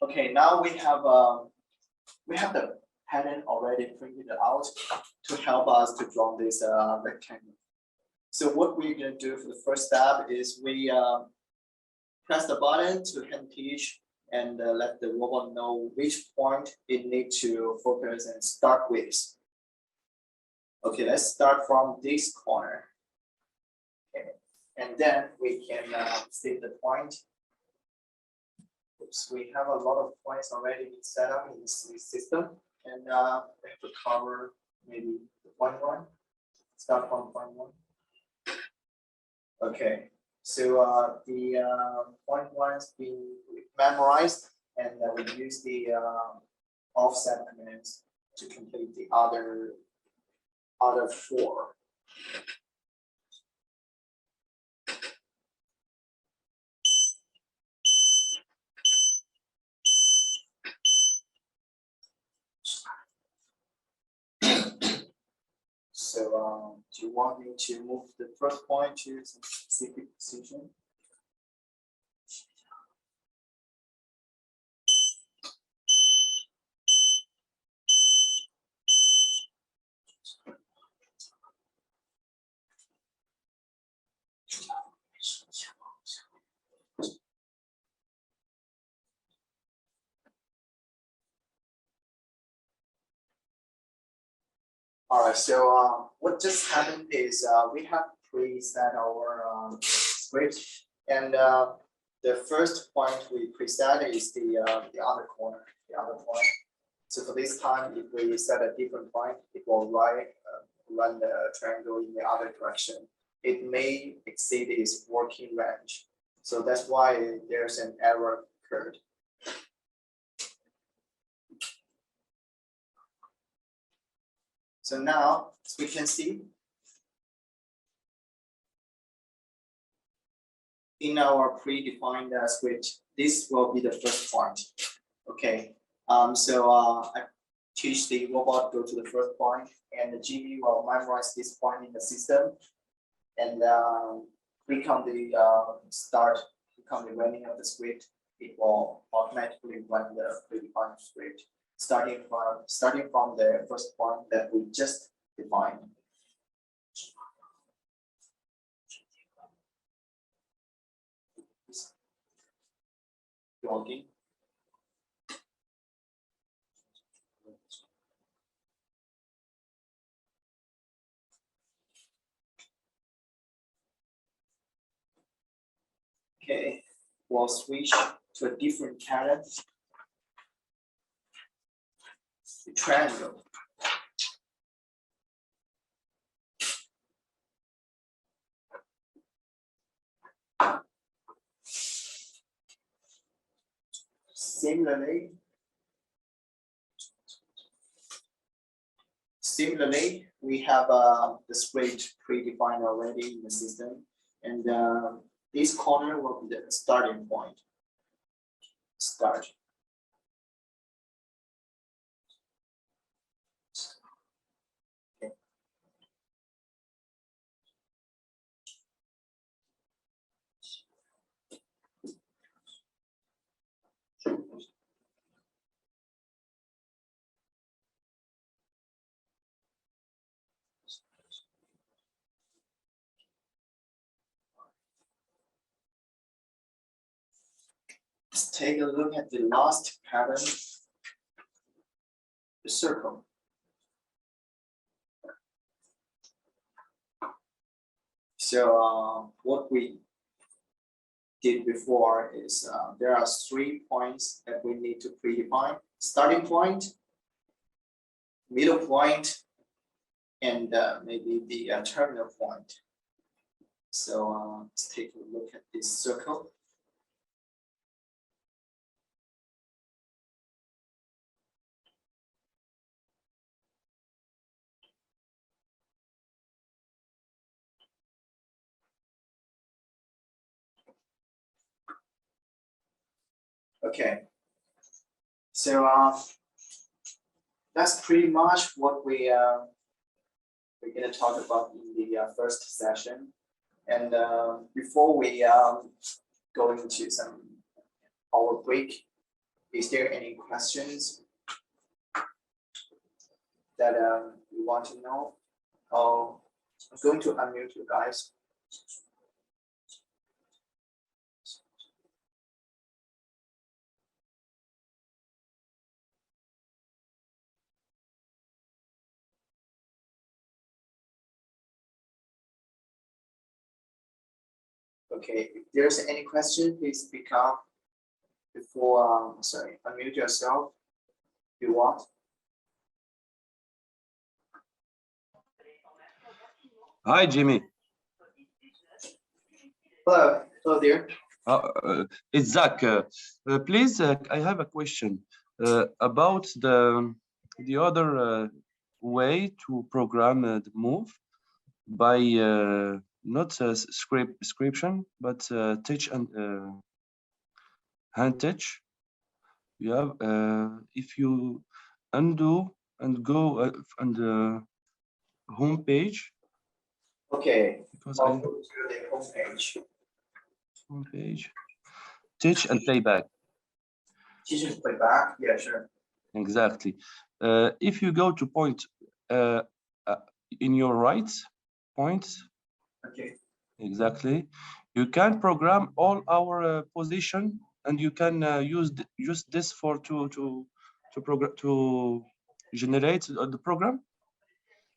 S1: okay, now we have the pattern already printed out to help us to draw this rectangle. So what we're gonna do for the first step is we press the button to hand teach and let the robot know which point it needs to focus and start with. Okay, let's start from this corner. Okay, and then we can save the point. Oops, we have a lot of points already set up in this system, and we have to cover maybe the point one. Start from point one. Okay, so the point one's been memorized, and we use the offset commands to complete the other four. So do you want me to move the first point to some specific position? All right, so what just happened is we have preset our script, and the first point we preset is the other corner, the other point. So for this time, if we set a different point, it will run the triangle in the other direction. It may exceed its working range, so that's why there's an error occurred. So now, as we can see, in our predefined script, this will be the first point. Okay, so I teach the robot go to the first point, and the GE will memorize this point in the system, and click on the start, click on the running of the script. It will automatically run the predefined script, starting from the first point that we just defined. Logging. Okay, we'll switch to a different pattern. The triangle. Similarly, we have the script predefined already in the system, and this corner will be the starting point. Start. Okay. take a look at the last pattern, the circle. So what we did before is there are 3 points that we need to predefine: starting point, middle point, and maybe the terminal point. So let's take a look at this circle. Okay, so that's pretty much what we're going to talk about in the first session. And before we go into some our break, is there any questions that you want to know? Oh, I'm going to unmute you guys. Okay, if there's any question, please speak up before, sorry, unmute yourself if you want.
S5: Hi, Jimmy.
S1: Hello, hello there.
S5: It's Zach. Please, I have a question about the other way to program the move by not description, but touch and hand touch. You have if you undo and go on the home page.
S1: Okay,
S5: Because
S1: I'll go to the home page.
S5: Teach and playback.
S1: Teach and playback, yeah, sure.
S5: Exactly. If you go to point in your right point,
S1: okay,
S5: exactly, you can program all our position, and you can use this for to program to generate the program.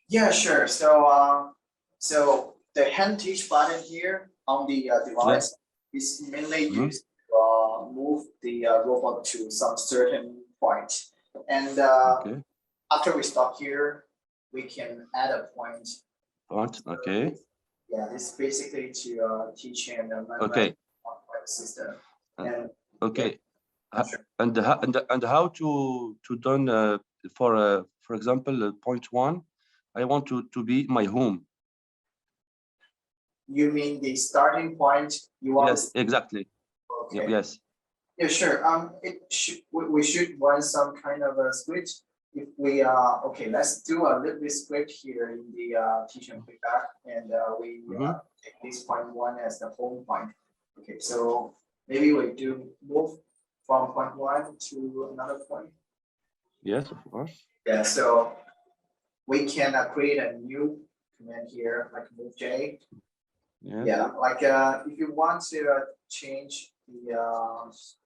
S1: Yeah, sure. So so the hand teach button here on the device is mainly used to move the robot to some certain point. And after we stop here, we can add a point.
S5: Okay.
S1: Yeah, it's basically to teach and
S5: okay.
S1: the system. And
S5: okay.
S1: Yeah, sure.
S5: And how to done for example point 1, I want to be my home.
S1: You mean the starting point? You want?
S5: Yes, exactly.
S1: Okay.
S5: Yes.
S1: Yeah, sure. We should run some kind of a script. If we okay, let's do a little bit script here in the teach and playback, and we take this point 1 as the home point. Okay, so maybe we do move from point 1 to another point.
S5: Yes, of course.
S1: Yeah, so we can create a new command here, like move J.
S5: Yes.
S1: Yeah, like if you want to change the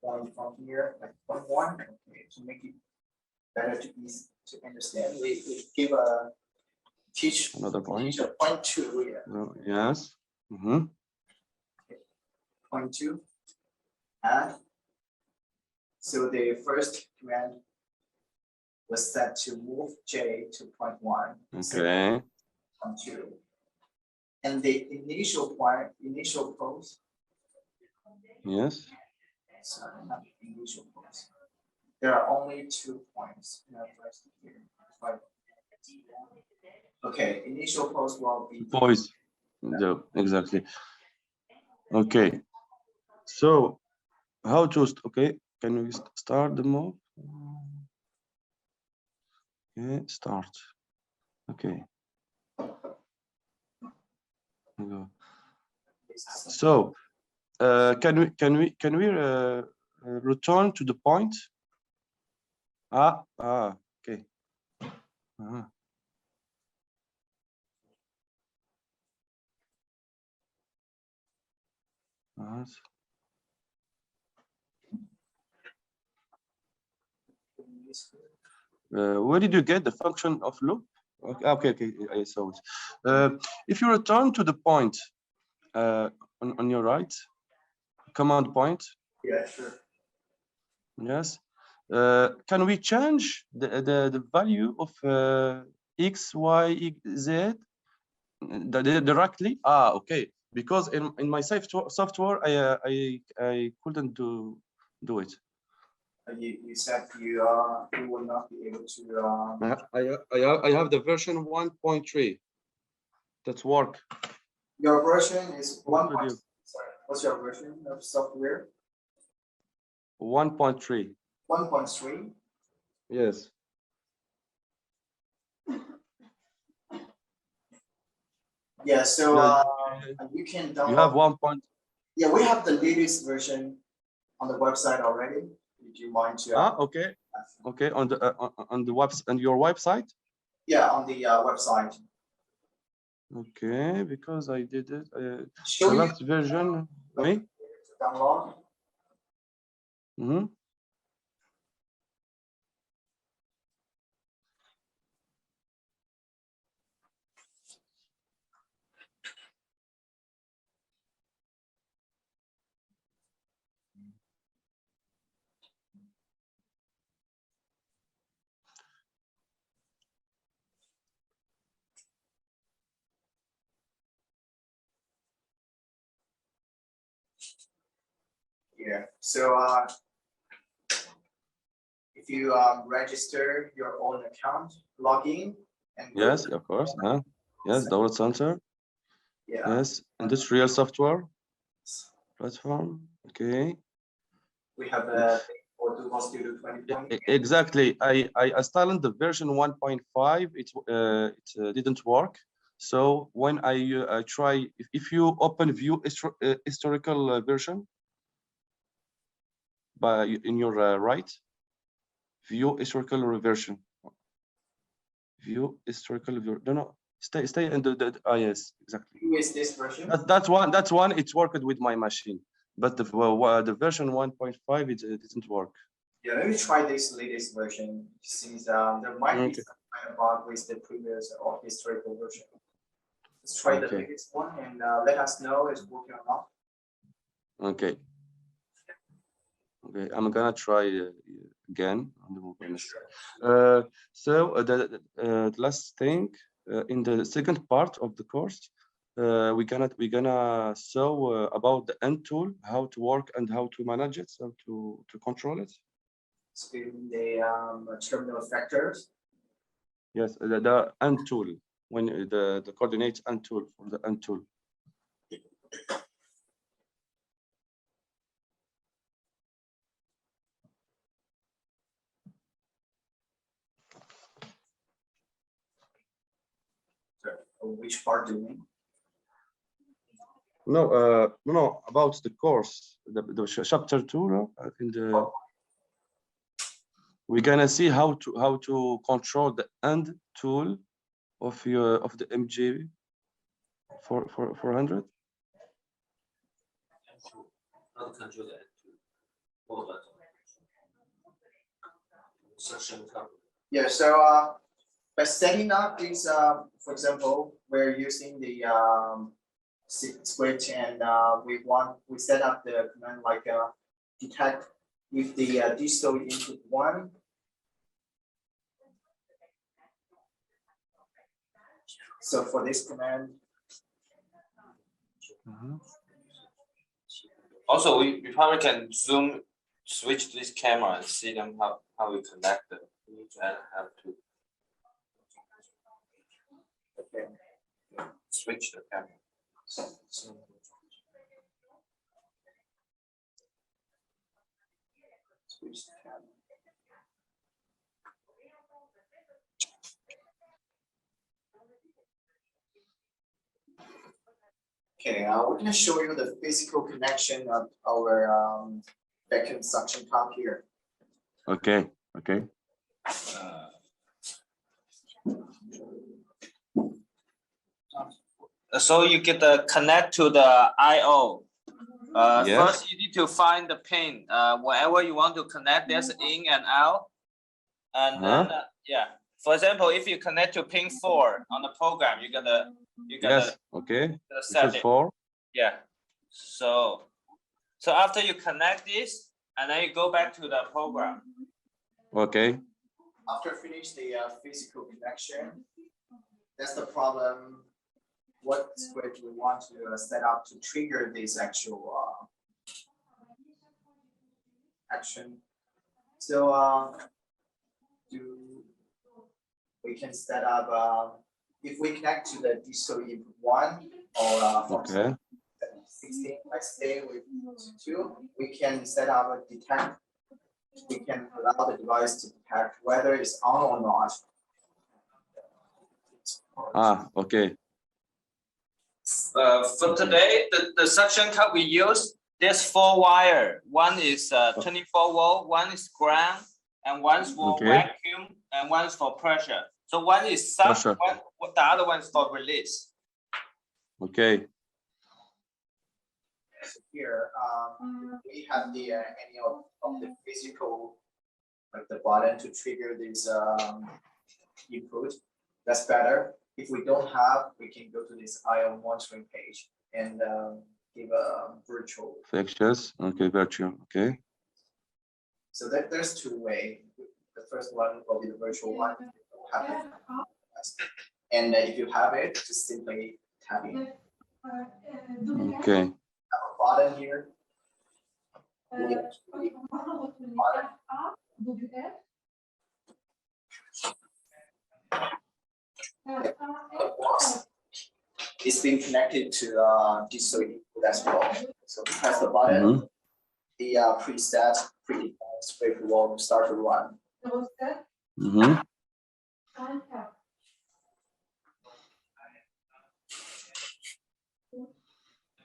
S1: point from here, like point 1, okay, to make it better to easy to understand, we give a teach
S5: another point.
S1: Teach a point 2. Yeah.
S5: Yes.
S1: Okay. Point 2. Add. So the first command was set to move J to point 1.
S5: Okay.
S1: Point 2. And the initial point, initial pose.
S5: Yes.
S1: Sorry, not initial pose. There are only 2 points. Okay, initial pose will be
S5: Pose. Exactly. Okay. So how to okay? Can we start the move? Okay, start. Okay. So can we return to the point? Okay. Where did you get the function of loop? Okay, I saw it. If you return to the point on your right, command point.
S1: Yeah, sure.
S5: Yes. Can we change the value of x, y, z directly? Okay. Because in my software, I couldn't do it.
S1: You said you will not be able to.
S5: I have the version 1.3. That's work.
S1: Your version is
S5: What
S1: 1.
S5: to do?
S1: Sorry, what's your version of software?
S5: 1.3.
S1: 1.3.
S5: Yes.
S1: Yeah. So you can download.
S5: You have 1.
S1: Yeah, we have the latest version on the website already. Would you mind to?
S5: Okay. Okay. On the on your website.
S1: Yeah, on the website.
S5: Okay, because I did it.
S1: Show
S5: The
S1: you
S5: last version. Me?
S1: download.
S5: Mm-hmm.
S1: Yeah. So if you register your own account, log in, and
S5: Yes, of course. Yes, download center.
S1: Yeah.
S5: Yes, industrial software platform. Okay.
S1: We have a for Duval Studio 2020.
S5: Exactly. I installed the version 1.5. It didn't work. So when I try, if you open view historical version in your right, view historical version. View historical version. No, stay in the yes, exactly.
S1: Who is this version?
S5: That's one. It's worked with my machine, but the version 1.5 it didn't work.
S1: Yeah, let me try this latest version. Since there might be some kind of bug with the previous or historical version. Let's try the latest one and let us know if it's working or not.
S5: Okay. Okay, I'm gonna try again on the mobile. So the last thing in the second part of the course, we're gonna show about the end tool, how to work and how to manage it, so to control it.
S1: Speaking the terminal factors.
S5: Yes, the end tool, when the coordinates end tool for the end tool.
S1: Which part do you mean?
S5: No, about the course, the chapter 2, no? In the we're gonna see how to control the end tool of the MG 400.
S2: How to control the section cover.
S1: Yeah, so by setting up these, for example, we're using the switch and we set up the command like detect if the digital input 1. So for this command.
S2: Also, we probably can switch this camera and see them how we connect them. We need to have to switch the camera.
S1: Switch the camera. Okay, we're going to show you the physical connection of our vacuum suction pump here.
S5: Okay.
S2: So you get the connect to the I/O.
S5: Yes.
S2: First, you need to find the pin. Wherever you want to connect, there's in and out. And then yeah, for example, if you connect to pin 4 on the program, you gotta
S5: Yes. Okay.
S2: set
S5: This is
S2: it.
S5: 4.
S2: Yeah. So after you connect this, and then you go back to the program.
S5: Okay.
S1: After finish the physical connection, that's the problem. What script we want to set up to trigger this actual action. So we can set up if we connect to the digital input 1 or
S5: Okay.
S1: 16, let's say with 2, we can set up a detect. We can allow the device to detect whether it's on or not.
S5: Okay.
S2: For today, the suction cup we use, there's 4 wire. One is 24 volt, one is ground, and one's for vacuum, and one's for pressure. So one is suck, the other one is for release.
S5: Okay.
S1: Here, we have the any of the physical, like the button to trigger this input. That's better. If we don't have, we can go to this IO monitoring page and give a virtual.
S5: Fixtures. Okay, virtual. Okay.
S1: So there's 2 ways. The first one will be the virtual one. Have it. And if you have it, just simply tap in.
S5: Okay.
S1: Have a button here. It's being connected to digital input as well. So press the button, the preset predefined script will start to run.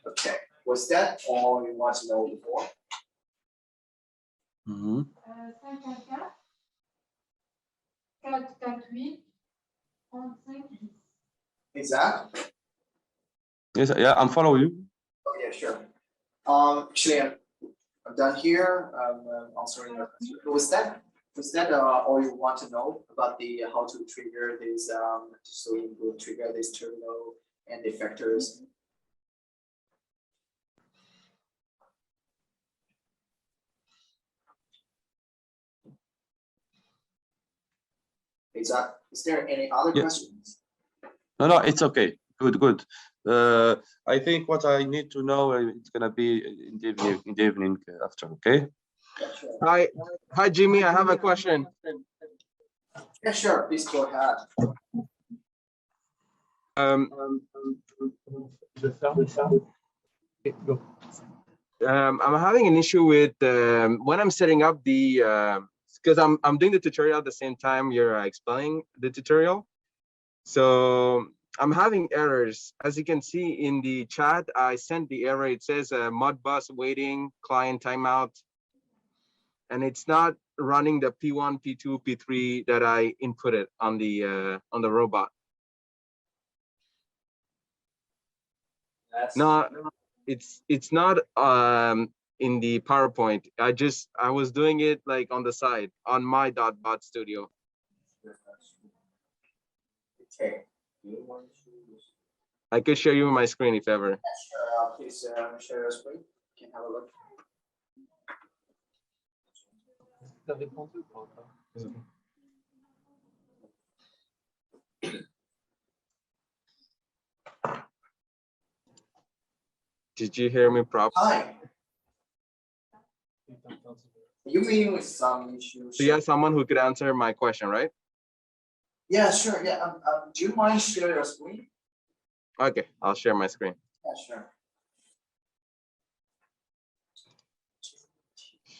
S1: Okay, was that all you want to know before? Is that?
S5: Yes, yeah, I'm following you.
S1: Oh yeah, sure. Actually, I'm done here. I'm answering your question. Was that all you want to know about the how to trigger this so you will trigger this terminal and effectors? Is there any other questions?
S5: No, it's okay. Good. I think what I need to know it's gonna be in the evening after. Okay.
S1: Yeah, sure.
S6: Hi, Jimmy. I have a question.
S1: Yeah, sure. Please go ahead.
S6: I'm having an issue with when I'm setting up the because I'm doing the tutorial at the same time you're explaining the tutorial. So I'm having errors. As you can see in the chat, I sent the error. It says Modbus waiting, client timeout, and it's not running the P1, P2, P3 that I inputted on the robot. No, it's not in the PowerPoint. I was doing it like on the side on my .bot studio.
S1: Okay.
S6: I could show you my screen if ever.
S1: Sure. Please share your screen. You can have a look.
S6: Did you hear me properly?
S1: Hi. You mean with some issues?
S6: So you have someone who could answer my question, right?
S1: Yeah, sure. Yeah. Do you mind sharing your screen?
S6: Okay, I'll share my screen.
S1: Yeah, sure.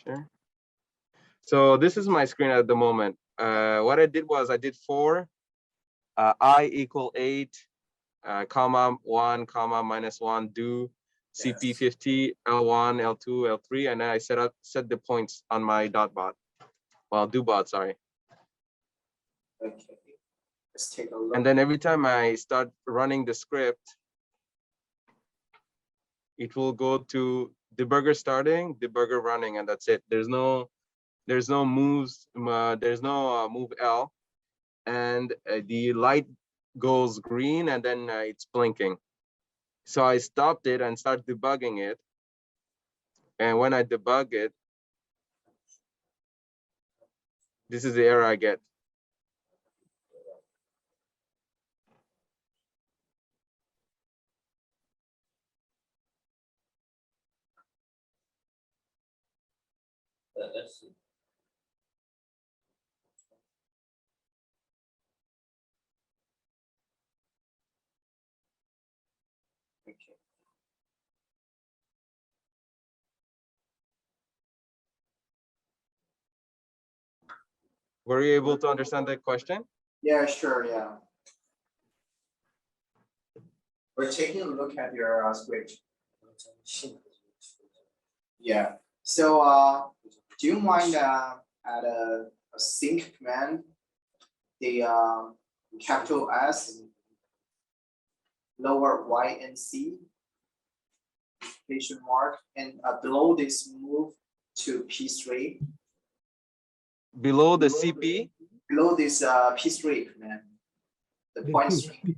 S6: Sure. So this is my screen at the moment. What I did was I did 4, I equal 8, comma 1, comma -1, do CP50, L1, L2, L3, and then I set the points on my .bot. Well, do-bot, sorry.
S1: Okay. Let's take a look.
S6: And then every time I start running the script, it will go to debugger starting, debugger running, and that's it. There's no there's no moves, there's no move L, and the light goes green and then it's blinking. So I stopped it and started debugging it. And when I debug it, this is the error I get.
S2: Let's see. Okay.
S6: Were you able to understand the question?
S1: Yeah, sure, yeah. We're taking a look at your script. Yeah, so do you mind at a sync command, the capital S, lower Y and C, question mark, and below this move to P3.
S6: Below the CP?
S1: Below this P3 command, the point string.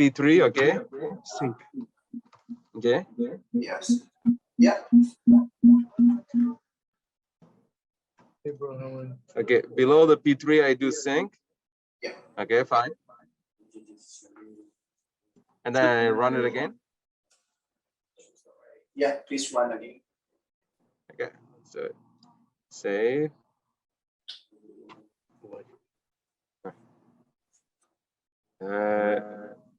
S6: P3, okay. Sync. Okay.
S1: Yes. Yeah.
S6: Okay, below the P3, I do sync.
S1: Yeah.
S6: Okay, fine. And then I run it again.
S1: Yeah, please run again.
S6: Okay, so save.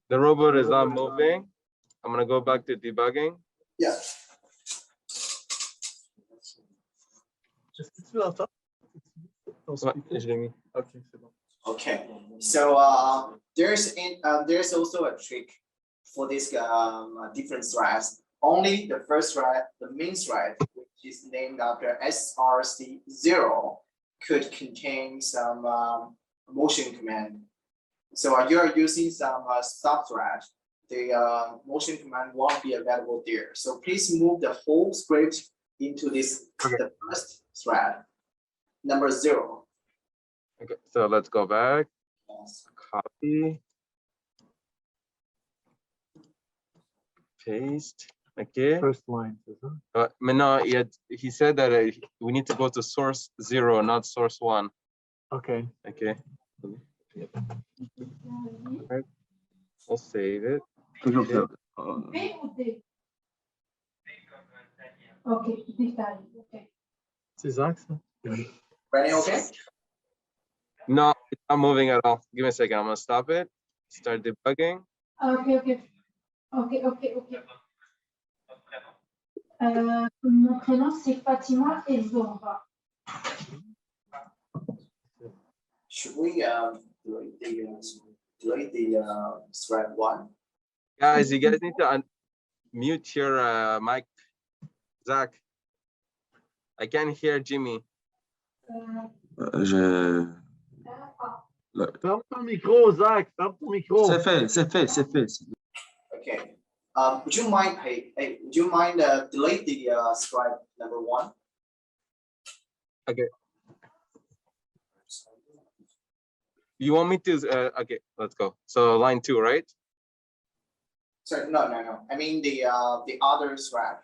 S6: The robot is not moving. I'm gonna go back to debugging.
S1: Yeah. Okay. So there's also a trick for this different threads. Only the first thread, the main thread, which is named after SRC0, could contain some motion command. So you are using some subthread. The motion command won't be available there. So please move the whole script into this the first thread, number 0.
S6: Okay, so let's go back.
S1: Yes.
S6: Copy. Paste. Okay.
S7: First line.
S6: No, he said that we need to go to source 0, not source 1.
S7: Okay.
S6: Okay. Right. I'll save it.
S8: Toujours
S6: Okay.
S9: Ok, détail. Ok.
S7: C'est Zach, ça?
S1: Ready? Okay.
S6: No, it's not moving at all. Give me a second. I'm gonna stop it. Start debugging.
S9: Ok, ok. Ok, ok, ok. Mon prénom, c'est Fatima Ezora.
S1: Should we delete the thread 1?
S6: Guys, you guys need to mute your mic. Zach, I can't hear Jimmy.
S7: Ferme ton micro, Zach. Ferme ton micro.
S8: C'est fait.
S1: Okay. Would you mind delete the thread number 1?
S6: Okay. You want me to? Okay, let's go. So line 2, right?
S1: Sorry, no. I mean the other thread,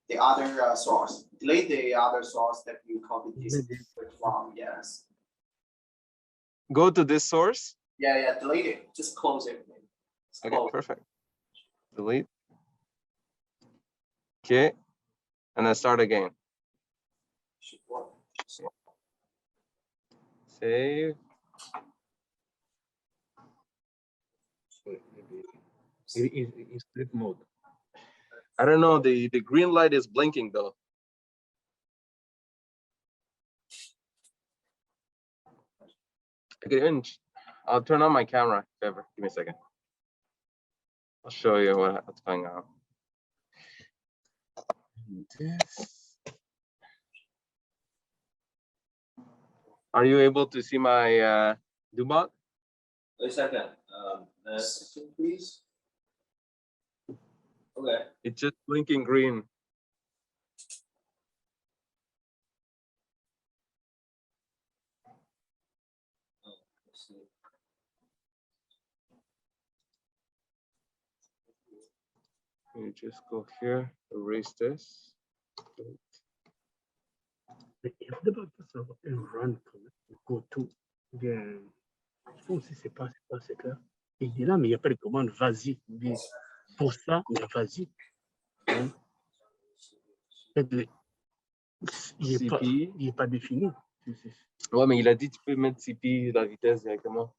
S1: the other source. Delete the other source that you copied this from. Yes.
S6: Go to this source.
S1: Yeah. Delete it. Just close it.
S6: Okay, perfect. Delete. Okay, and then start again.
S1: Should work.
S6: Save.
S7: In split mode.
S6: I don't know. The green light is blinking though. Okay, I'll turn on my camera. Ever. Give me a second. I'll show you what's going on. Are you able to see my Dubot?
S2: Wait a second.
S1: Second, please.
S2: Okay.
S6: It's just blinking green. You just go here, erase this.
S7: Mais il faut d'abord savoir un run comme go to. Bien, ça aussi, c'est pas clair. Il dit là, mais il n'y a pas de commande, vas-y. Bien, pour ça, mais vas-y. Hein? Il est pas défini.
S6: Ouais, mais il a dit tu peux mettre CP la vitesse directement.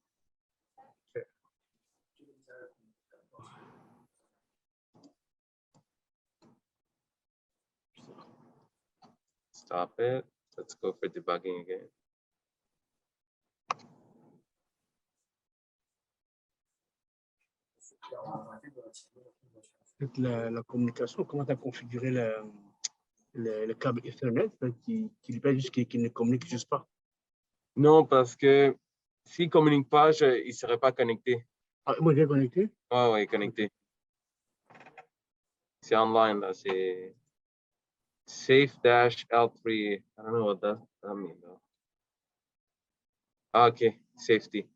S6: Stop it. Let's go for debugging again.
S7: La communication, comment tu as configuré le câble Ethernet qui lui permet juste qu'il ne communique juste pas?
S6: Non, parce que s'il ne communique pas, il ne serait pas connecté.
S7: Ah, moi, j'ai connecté?
S6: Ouais, ouais, connecté. C'est online, là, c'est safe-L3. I don't know what that means, though. Ah, ok, safety.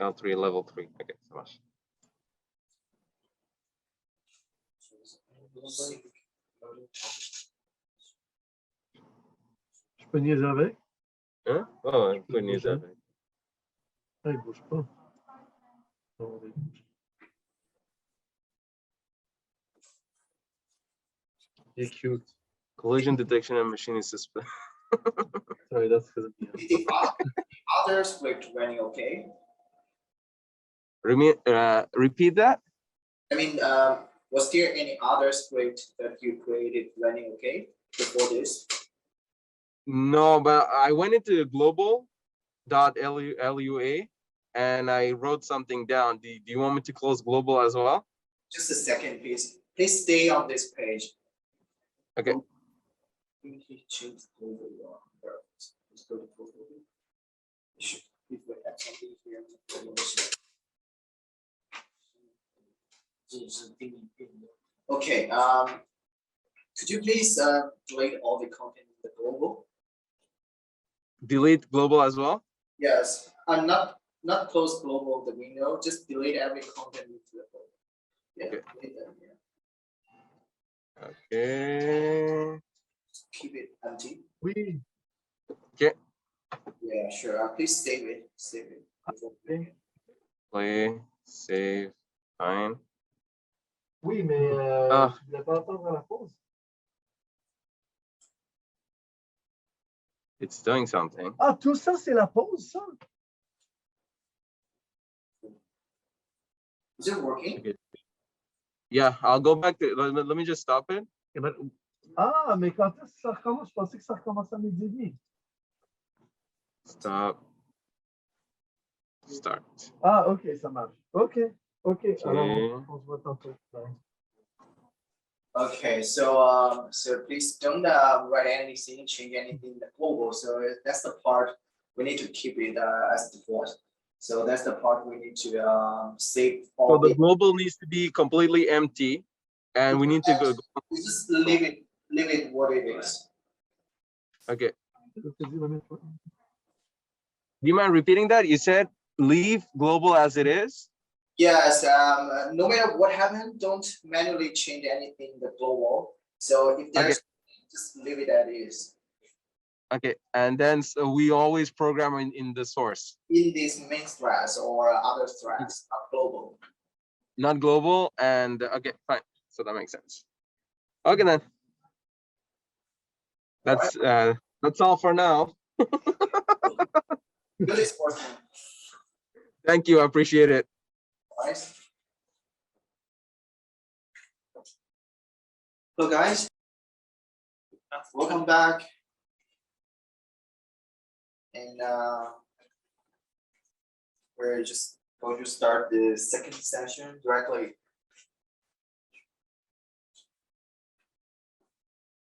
S6: L3, level 3. Ok, ça marche.
S7: Je peux niaiser avec?
S6: Hein? Ouais, ouais, on peut niaiser avec.
S7: Ah, il ne bouge pas.
S6: You're cute. Collision detection and machine is suspect.
S7: Sorry, that's because of
S1: The other script running okay?
S6: Repeat that?
S1: I mean, was there any other script that you created running okay before this?
S6: No, but I went into global.lua and I wrote something down. Do you want me to close global as well?
S1: Just a second, please. Please stay on this page.
S6: Okay.
S1: Change global. Let's go to global. Okay. Could you please delete all the content in the global?
S6: Delete global as well?
S1: Yes. I'm not close global the window. Just delete every content into the global. Yeah.
S6: Okay.
S1: Delete them, yeah.
S6: Okay.
S1: Keep it empty.
S7: Oui.
S6: Okay.
S1: Yeah, sure. Please save it. Save it.
S7: Okay.
S6: Play, save, fine.
S7: Oui, mais tu voulais pas attendre à la pause?
S6: It's doing something.
S7: Ah, tout ça, c'est la pause, ça?
S1: Is it working?
S6: Okay. Yeah, I'll go back to, let me just stop it.
S7: Eh ben, ah, mais quand est-ce que ça recommence? Je pensais que ça recommençait à midi et demi.
S6: Stop. Start.
S7: Ah, ok, ça marche. Ok.
S6: Okay.
S7: Alors, on se voit tantôt. Bye.
S1: Okay, so please don't write anything, change anything in the global. So that's the part we need to keep it as default. So that's the part we need to save all.
S6: So the global needs to be completely empty, and we need to go.
S1: We just leave it what it is.
S6: Okay. Do you mind repeating that? You said leave global as it is?
S1: Yes, no matter what happened, don't manually change anything in the global. So if there's, just leave it as is.
S6: Okay, and then so we always program in the source.
S1: In these main threads or other threads, not global.
S6: Not global, and okay, fine. So that makes sense. Okay then. That's all for now.
S1: Good sportsman.
S6: Thank you, I appreciate it.
S1: Nice. Hello guys, welcome back. And we're just going to start the second session directly.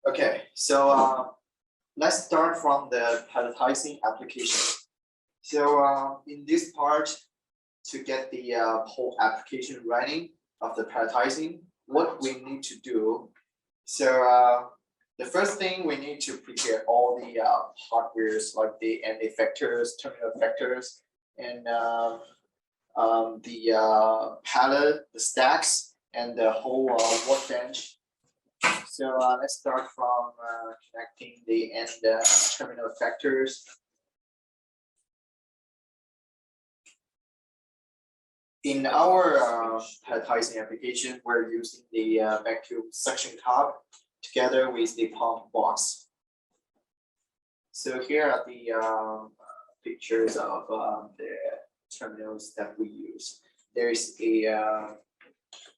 S1: Okay, so let's start from the palletizing application. So in this part, to get the whole application running of the palletizing, what we need to do. So the first thing we need to prepare all the hardwares like the end effectors, terminal effectors, and the pallet, the stacks, and the whole workbench. So let's start from connecting the end terminal effectors. In our palletizing application, we're using the vacuum suction cup together with the pump box. So here are the pictures of the terminals that we use. There is a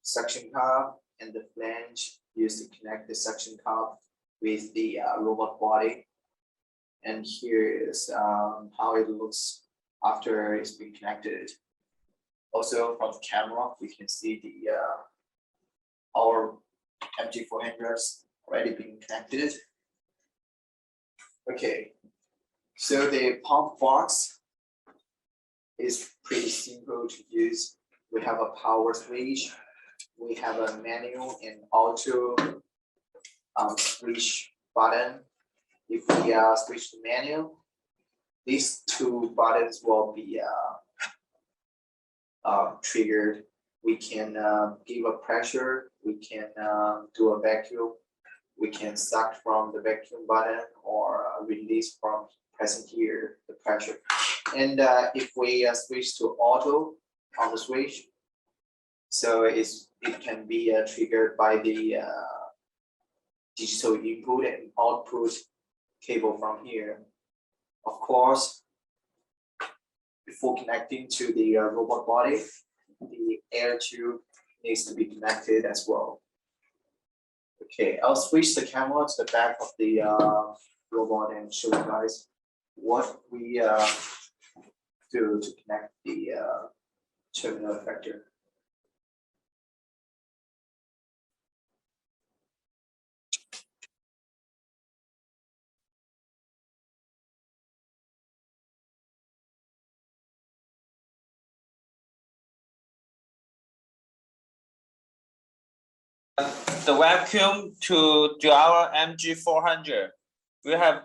S1: suction cup and the flange used to connect the suction cup with the robot body. And here is how it looks after it's been connected. Also from the camera, we can see the our MG400s already being connected. Okay, so the pump box is pretty simple to use. We have a power switch, we have a manual and auto switch button. If we switch to manual, these two buttons will be triggered. We can give a pressure, we can do a vacuum, we can suck from the vacuum button or release from pressing here the pressure. And if we switch to auto on the switch, so it can be triggered by the digital input and output cable from here. Of course, before connecting to the robot body, the air tube needs to be connected as well. Okay, I'll switch the camera to the back of the robot and show you guys what we do to connect the terminal effector.
S2: The vacuum to our MG400. We have,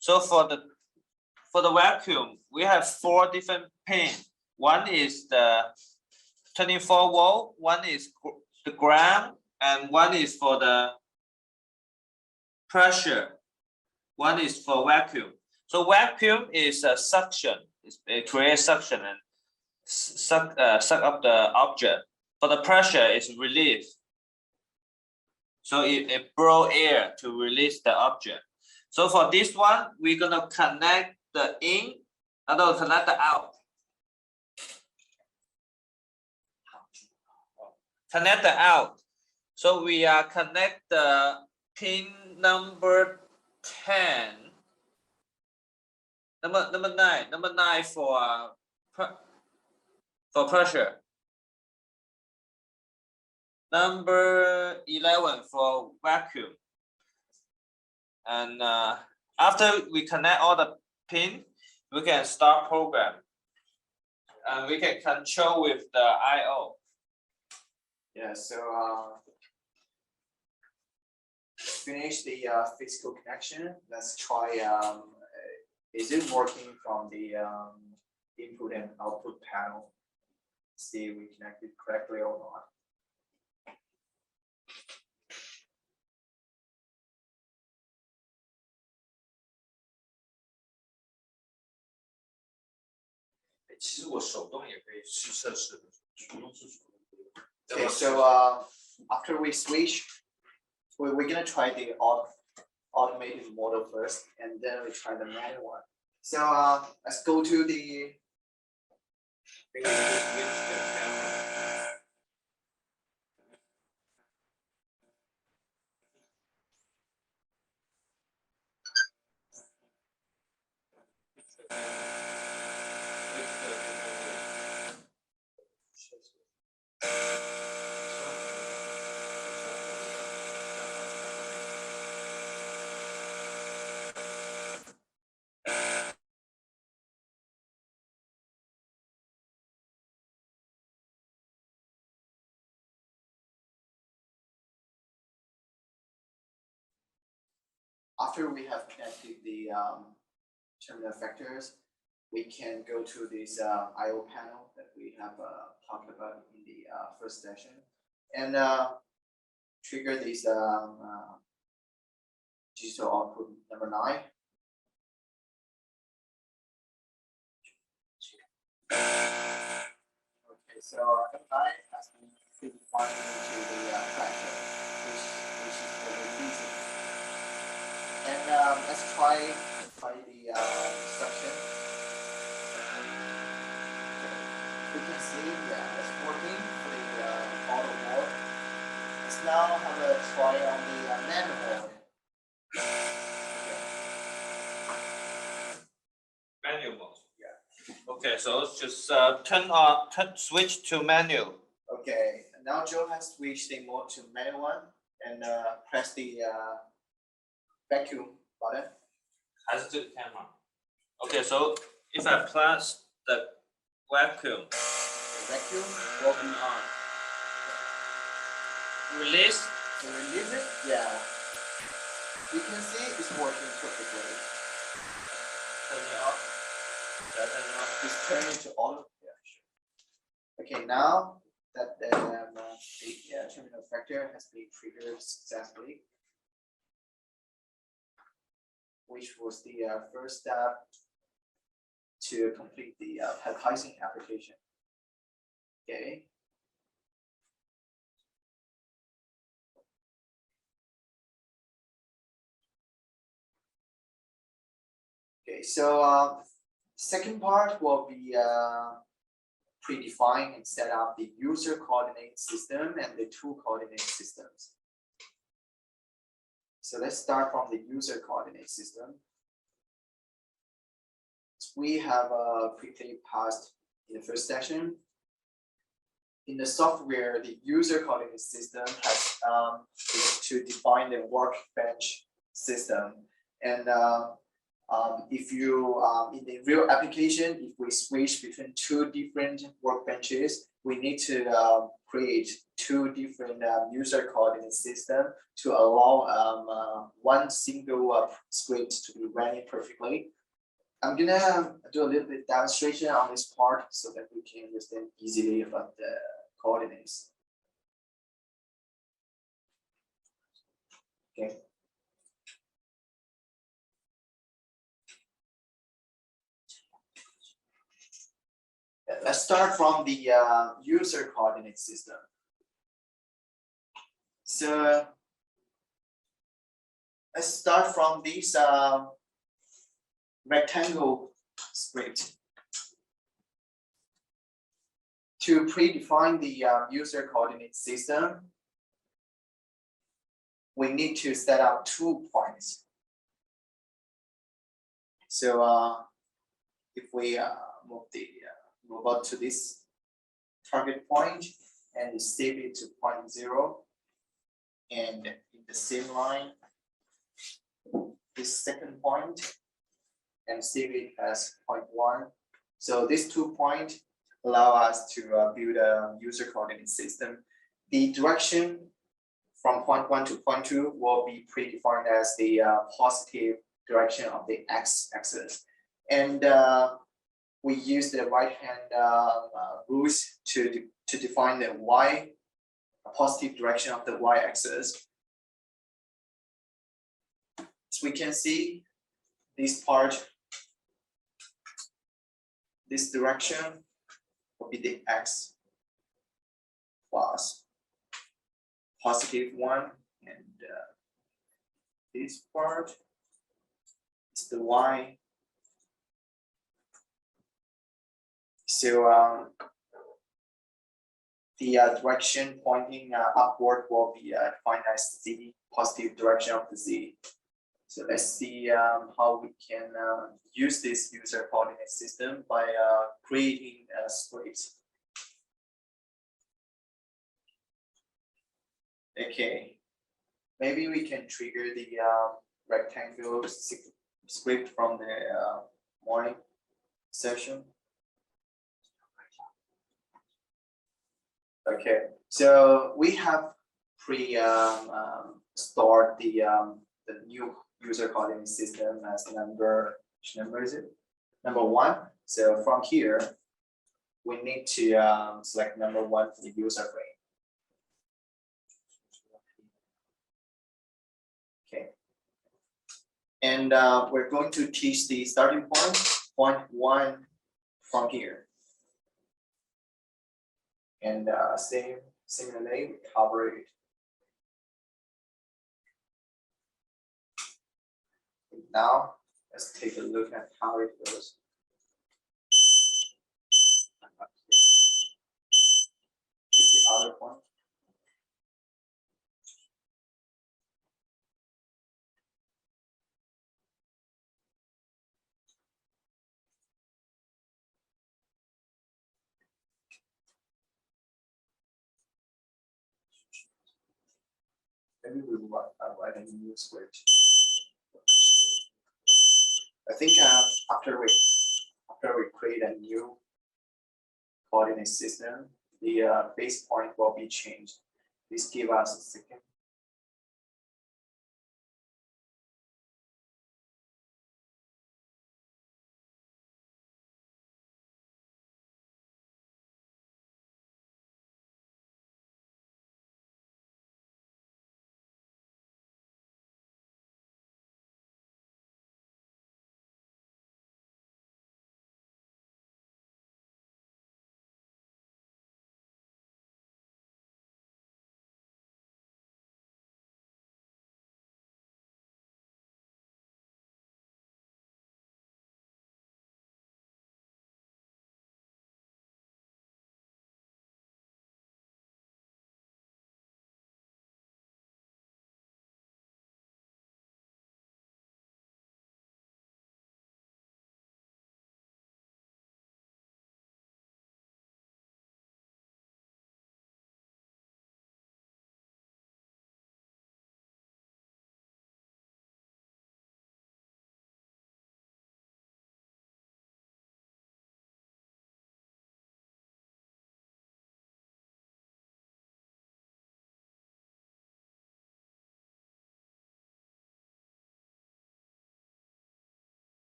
S2: so for the vacuum, we have 4 different pins. One is the 24 volt, one is the ground, and one is for the pressure. One is for vacuum. So vacuum is a suction. It creates suction and suck up the object. For the pressure, it's release. So it blow air to release the object. So for this one, we're gonna connect the in, connect the out. Connect the out. So we are connect the pin number 10. Number 9 for pressure. Number 11 for vacuum. And after we connect all the pin, we can start program. And we can control with the I/O.
S1: Yeah, so finish the physical connection. Let's try, is it working from the input and output panel? See if we connected correctly or not. Okay, so after we switch, we're gonna try the automated model first, and then we try the manual one. So let's go to the. After we have connected the terminal effectors, we can go to this I/O panel that we have talked about in the first session, and trigger this digital output number 9. Okay, so MI has been predefined into the factor, which is the releasing. And let's try the instruction. Okay. We can see, yeah, it's working for the auto mode. Let's now have a try on the manual mode.
S2: Manual mode.
S1: Yeah.
S2: Okay, so just switch to manual.
S1: Okay, and now Joe has switched the mode to manual one and press the vacuum button.
S2: Has to the camera. Okay, so if I press the vacuum,
S1: The vacuum will be on.
S2: release.
S1: To release it, yeah. You can see it's working perfectly.
S2: Turn it off. Turn it off.
S1: Just turn it to auto. Yeah, sure. Okay, now that the terminal factor has been triggered successfully, which was the first step to complete the baptizing application. Okay. Okay, so second part will be predefine and set up the user coordinate system and the tool coordinate systems. So let's start from the user coordinate system. We have quickly passed in the first session. In the software, the user coordinate system has is to define the workbench system. And if you in the real application, if we switch between two different workbenches, we need to create two different user coordinate system to allow one single script to be running perfectly. I'm gonna do a little bit demonstration on this part so that we can understand easily about the coordinates. Okay. Let's start from the user coordinate system. So let's start from this rectangle script. To predefine the user coordinate system, we need to set up 2 points. So if we move on to this target point and save it to 0.0, and in the same line, this second point, and save it as 0.1. So these 2 points allow us to build a user coordinate system. The direction from 0.1 to 0.2 will be predefined as the positive direction of the x-axis. And we use the right-hand rules to define the y, a positive direction of the y-axis. So we can see this part, this direction will be the x plus +1, and this part is the y. So the direction pointing upward will be defined as z, positive direction of the z. So let's see how we can use this user coordinate system by creating a script. Okay, maybe we can trigger the rectangle script from the morning session. Okay, so we have stored the new user coordinate system as number, which number is it? Number 1. So from here, we need to select number 1 for the user frame. Okay. And we're going to teach the starting point 1 from here. And similarly, we cover it. Now, let's take a look at how it goes. Take the other one. Maybe we will write a new script. I think after we create a new coordinate system, the base point will be changed. Please give us a second.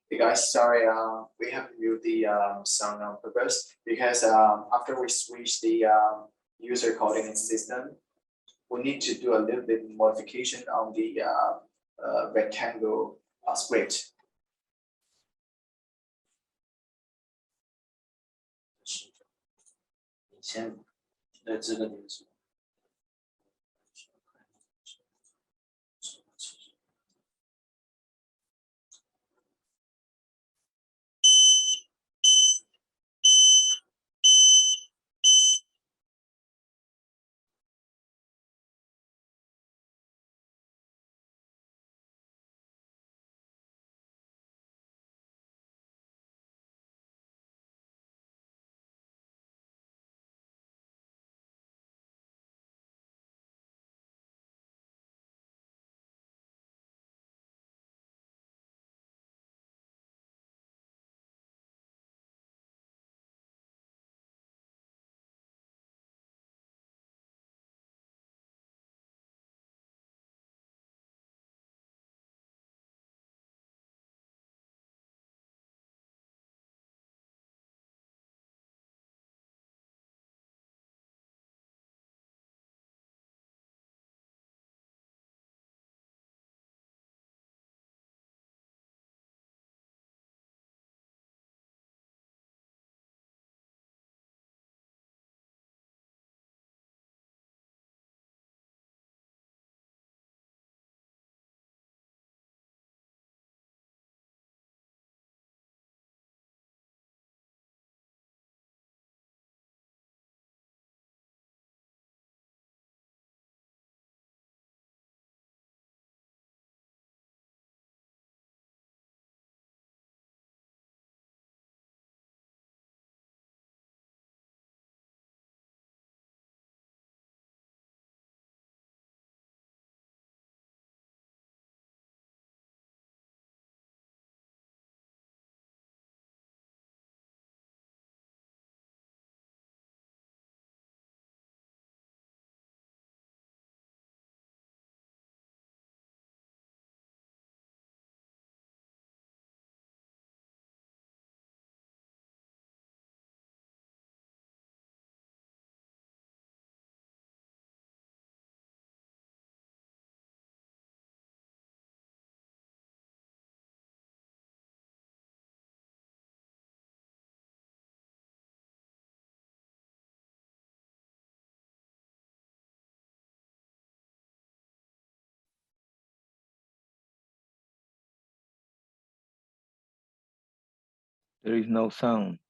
S1: Hey guys, sorry, we have to mute the sound on purpose because after we switch the user coordinate system, we need to do a little bit modification on the rectangle script.
S2: 你先在这个点数。
S8: There is no sound.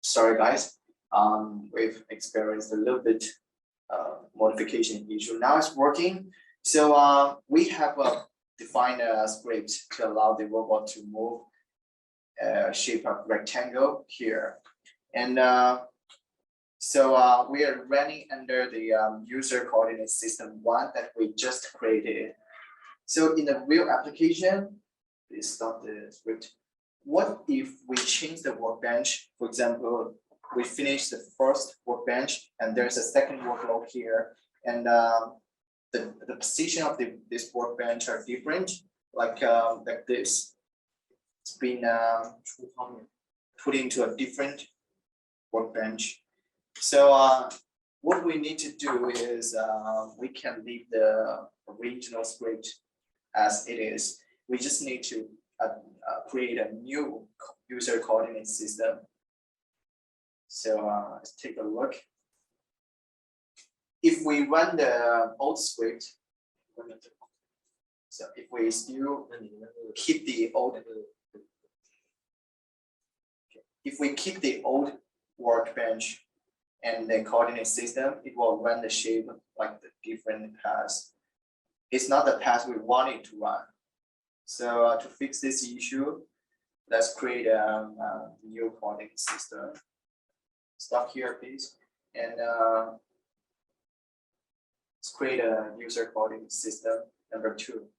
S1: Sorry, guys. We've experienced a little bit modification issue. Now it's working. So we have defined a script to allow the robot to move shape of rectangle here. And so we are running under the user coordinate system 1 that we just created. So in the real application, please stop the script. What if we change the workbench? For example, we finish the first workbench and there's a second workload here, and the position of this workbench are different, like this. It's been put into a different workbench. So what we need to do is we can leave the original script as it is. We just need to create a new user coordinate system. So let's take a look. If we run the old script, so if we still keep the old, if we keep the old workbench and the coordinate system, it will run the shape like the different paths. It's not the path we want it to run. So to fix this issue, let's create a new coordinate system. Stop here, please. And let's create a user coordinate system number 2.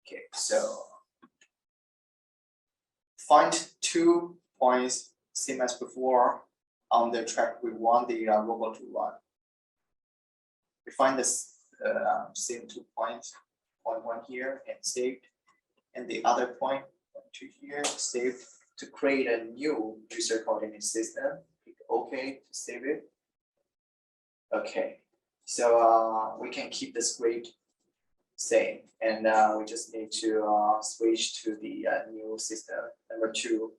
S1: Okay, so find 2 points, same as before, on the track we want the robot to run. We find this same 2 points, point 1 here and saved, and the other point 2 here saved. To create a new user coordinate system, click OK to save it. Okay, so we can keep the script same, and we just need to switch to the new system number 2.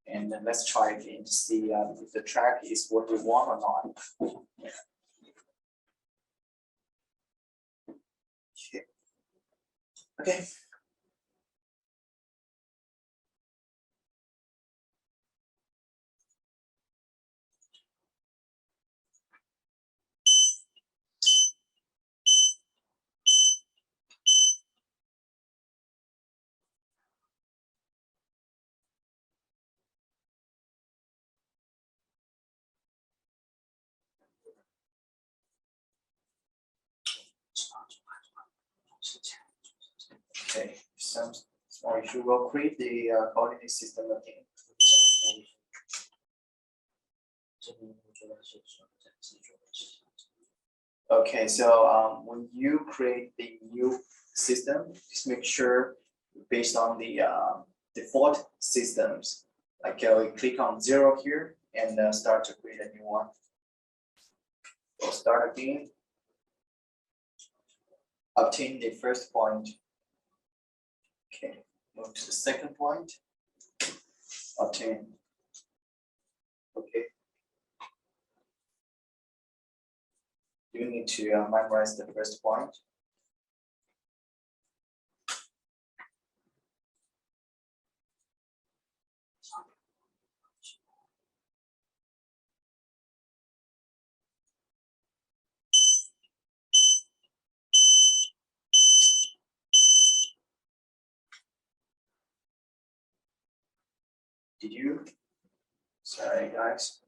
S1: And then let's try again to see if the track is what we want or not. Okay. Okay, some small issue. We'll create the coordinate system again. Okay, so when you create the new system, just make sure based on the default systems, like we click on 0 here and start to create a new one. We'll start again. Obtain the first point. Okay, move to the second point. Obtain. Okay. You need to memorize the first point. Did you? Sorry, guys.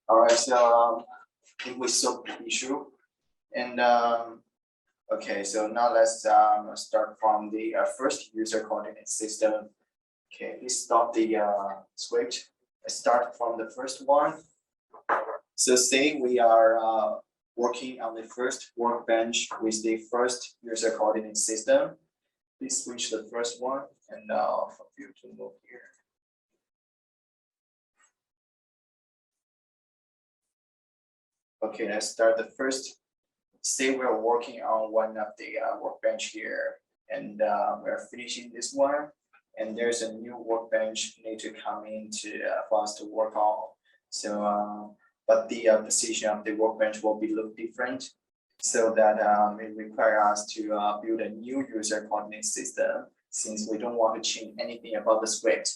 S1: All right, so I think we solved the issue. And okay, so now let's start from the first user coordinate system. Okay, please stop the script. Let's start from the first one. So say we are working on the first workbench with the first user coordinate system. Please switch the first one and for you to move here. Okay, let's start the first. Say we're working on one of the workbench here, and we're finishing this one, and there's a new workbench need to come in to for us to work on. So, but the position of the workbench will be look different, so that it requires us to build a new user coordinate system, since we don't want to change anything about the script.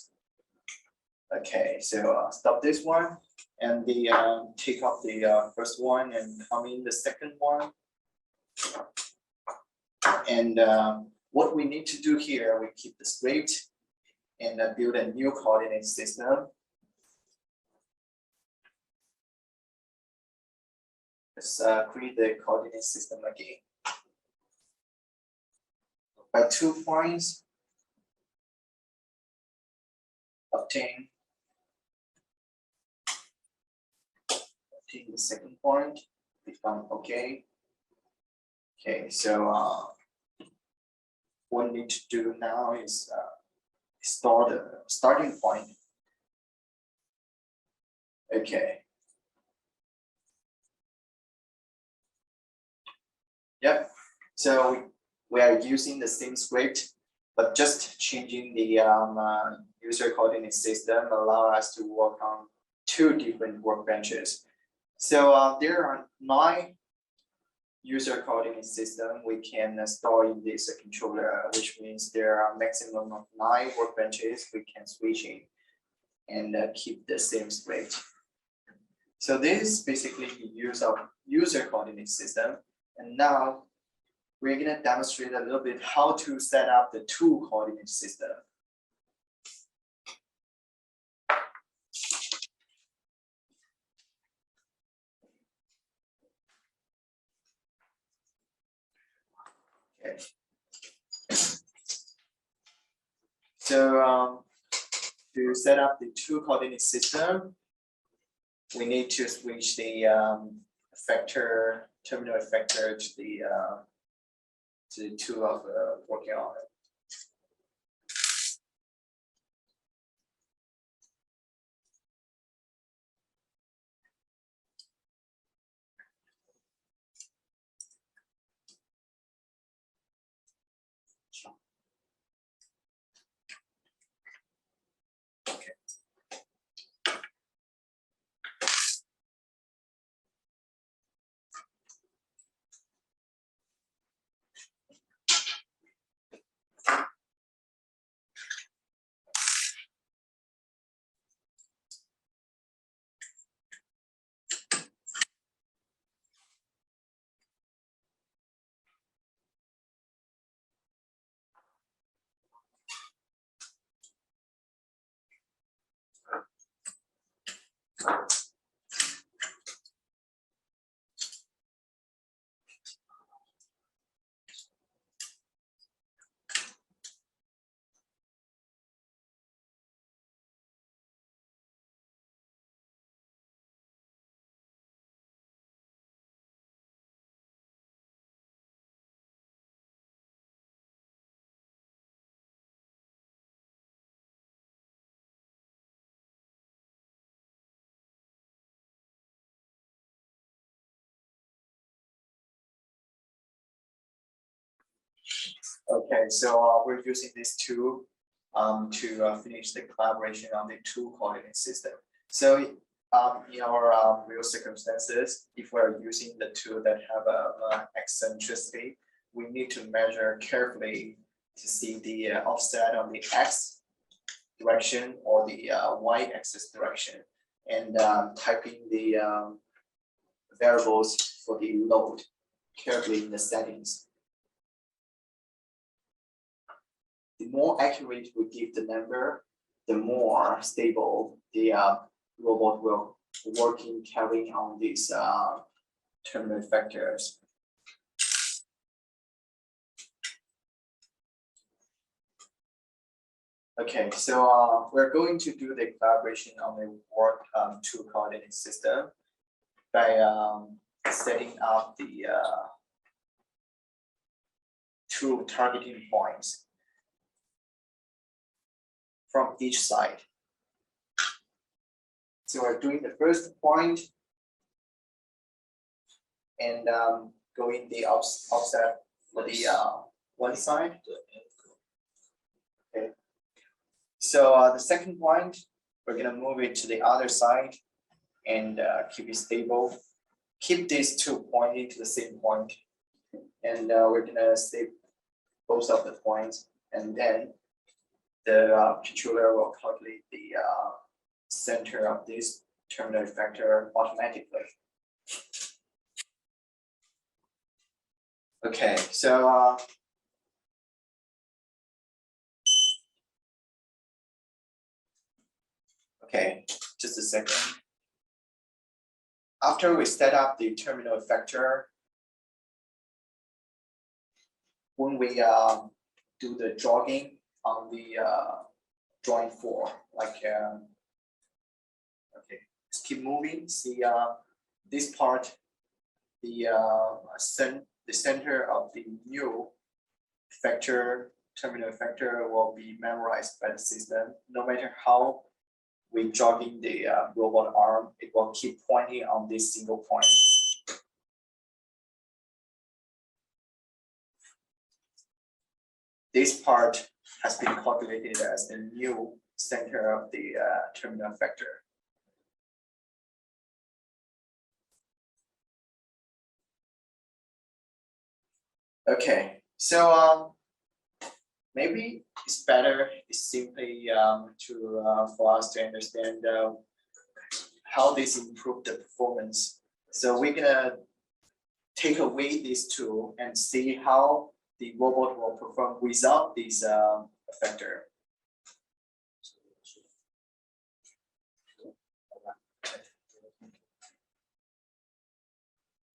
S1: Okay, so stop this one, and the take off the first one and come in the second one. And what we need to do here, we keep the script and build a new coordinate system. Let's create the coordinate system again. By 2 points, obtain the second point, become okay. Okay, so what we need to do now is store the starting point. Okay. Yep. So we are using the same script, but just changing the user coordinate system allow us to work on 2 different workbenches. So there are 9 user coordinate system we can store in this controller, which means there are maximum of 9 workbenches we can switch in and keep the same script. So this is basically the use of user coordinate system. And now we're going to demonstrate a little bit how to set up the 2 coordinate system. Okay. So to set up the 2 coordinate system, we need to switch the terminal effector to the tool of working on it. Okay, so we're using this tool to finish the collaboration on the 2 coordinate system. So in our real circumstances, if we're using the tool that have a eccentricity, we need to measure carefully to see the offset on the x direction or the y-axis direction, and typing the variables for the load carefully in the settings. The more accurate we give the number, the more stable the robot will working carrying on these terminal factors. Okay, so we're going to do the collaboration on the work two coordinate system by setting up the two targeting points from each side. So we're doing the first point and going the offset for the one side. Okay. So the second point, we're gonna move it to the other side and keep it stable. Keep these two pointing to the same point, and we're gonna save both of the points, and then the controller will calculate the center of this terminal factor automatically. Okay, so okay, just a second. After we set up the terminal factor, when we do the jogging on the drawing 4, like okay, let's keep moving. See this part, the center of the new factor, terminal factor will be memorized by the system. No matter how we jogging the robot arm, it will keep pointing on this single point. This part has been calculated as the new center of the terminal factor. Okay, so maybe it's better, it's simply for us to understand how this improve the performance. So we're gonna take away these two and see how the robot will perform without this factor.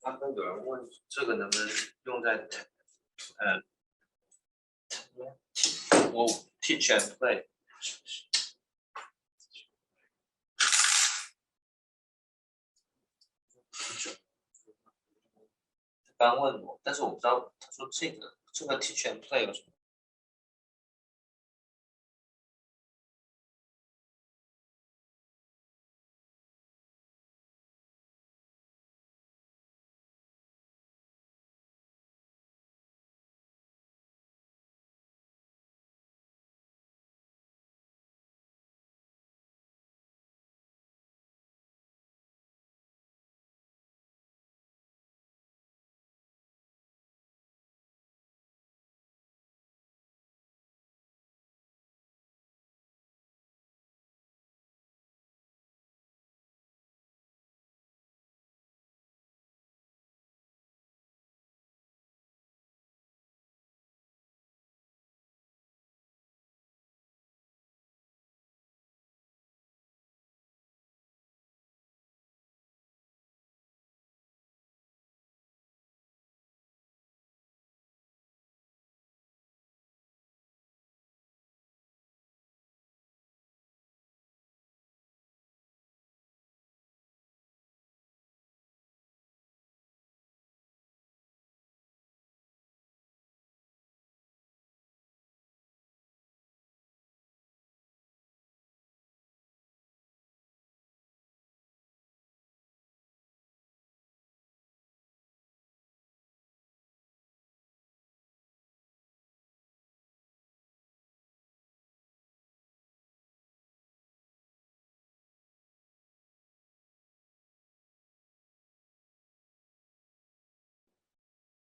S2: 刚刚有人问这个能不能用在我 teach and play。刚问我，但是我不知道，他说这个 teach and play 有什么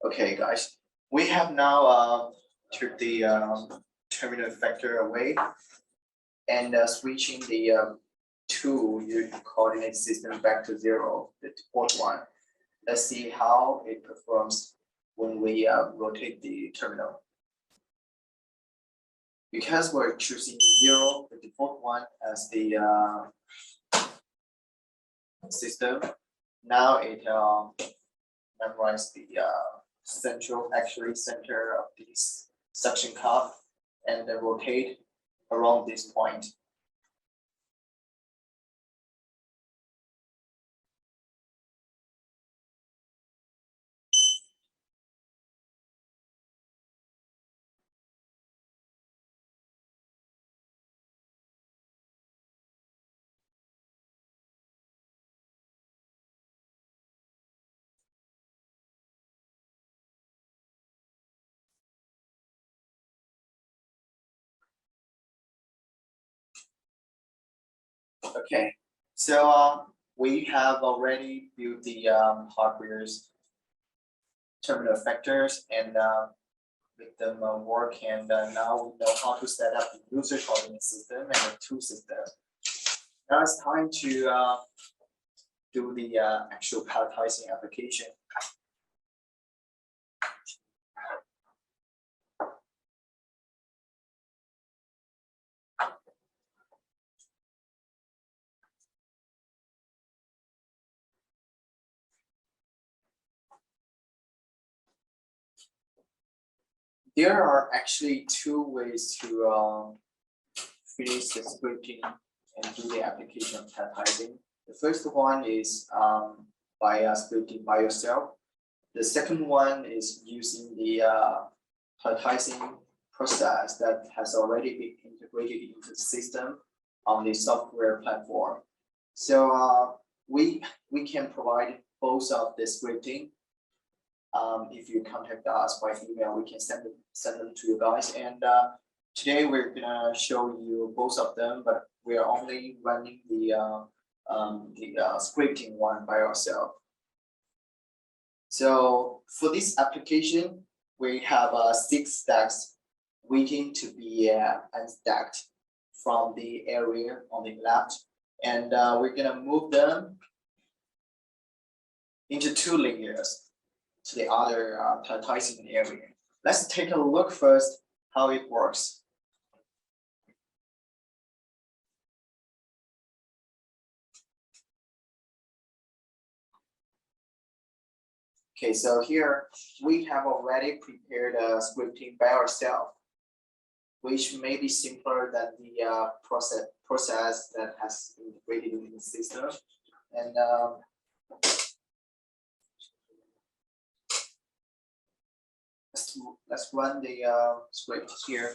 S2: ？Okay,
S1: guys, we have now took the terminal factor away and switching the two coordinate system back to 0, the port 1. Let's see how it performs when we rotate the terminal. Because we're choosing 0, the default one as the system. Now it memorized the center of this suction cup and then rotate around this point. Okay, so we have already built the hardware's terminal factors and make them work. And now we know how to set up the user coordinate system and the tool system. Now it's time to do the actual palletizing application. There are actually two ways to finish the scripting and do the application of palletizing. The first one is by scripting by yourself. The second one is using the palletizing process that has already been integrated into the system on the software platform. So we can provide both of the scripting. If you contact us by email, we can send them to you guys. And today we're gonna show you both of them, but we are only running the scripting one by ourselves. So for this application, we have 6 stacks waiting to be unstacked from the area on the left, and we're gonna move them into 2 layers to the other palletizing area. Let's take a look first how it works. Okay, so here we have already prepared a scripting by ourselves, which may be simpler than the process that has integrated in the system. And let's run the script here.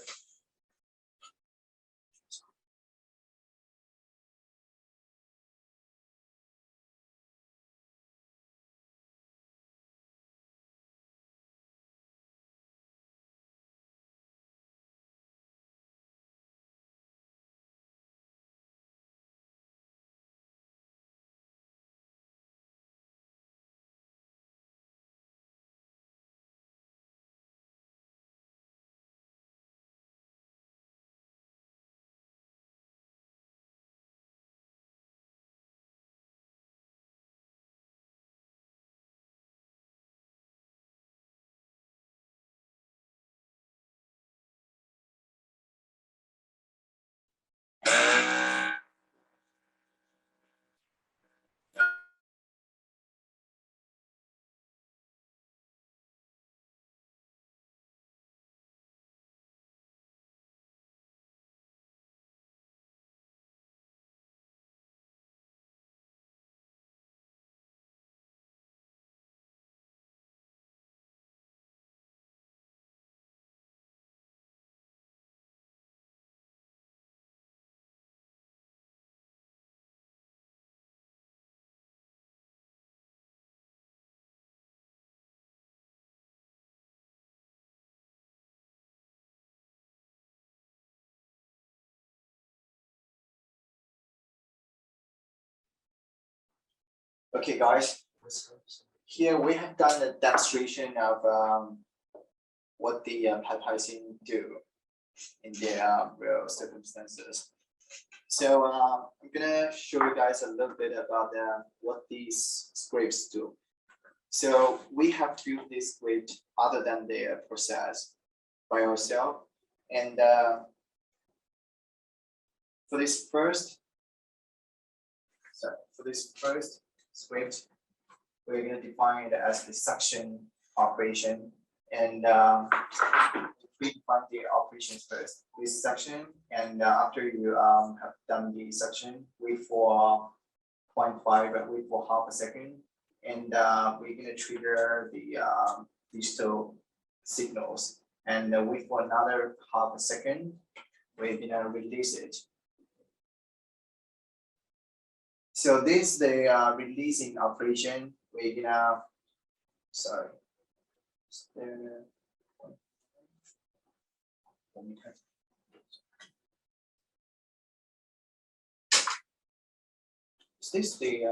S1: Okay, guys, here we have done a demonstration of what the palletizing do in their real circumstances. So I'm gonna show you guys a little bit about what these scripts do. So we have built this script other than the process by ourselves, and for this first, for this first script, we're going to define it as the suction operation, and we define the operations first. This suction, and after you have done the suction, wait for 0.5, wait for half a second, and we're going to trigger the digital signals, and wait for another half a second. We're going to release it. So this is the releasing operation. We're gonna, sorry. Is this the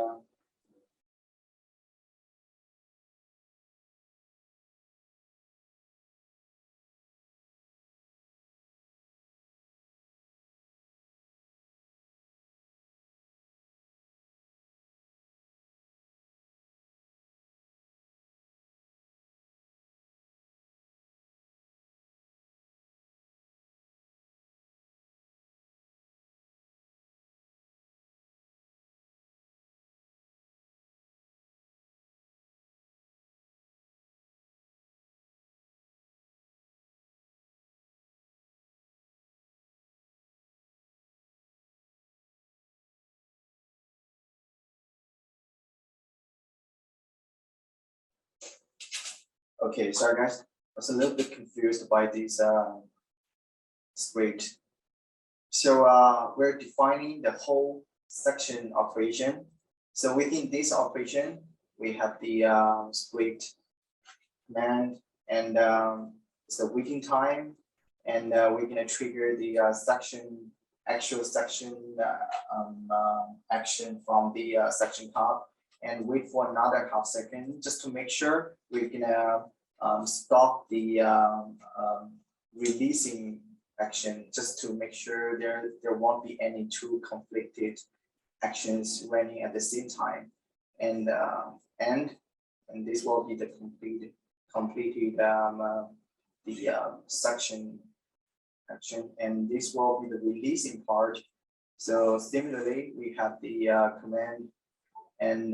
S1: okay, sorry guys, I was a little bit confused by this script. So we're defining the whole section operation. So within this operation, we have the script command, and it's the waiting time, and we're gonna trigger the actual section action from the section hub, and wait for another half second just to make sure we're gonna stop the releasing action, just to make sure there won't be any two conflicted actions running at the same time, and this will be the completed section action, and this will be the releasing part. So similarly, we have the command, and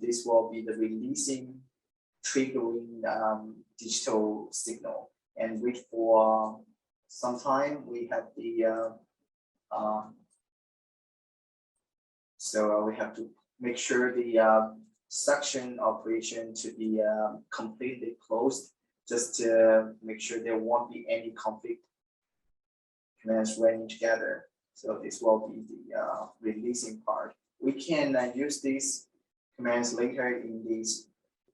S1: this will be the releasing, triggering digital signal, and wait for some time. We have the so we have to make sure the suction operation to be completely closed, just to make sure there won't be any conflict commands running together. So this will be the releasing part. We can use these commands later in this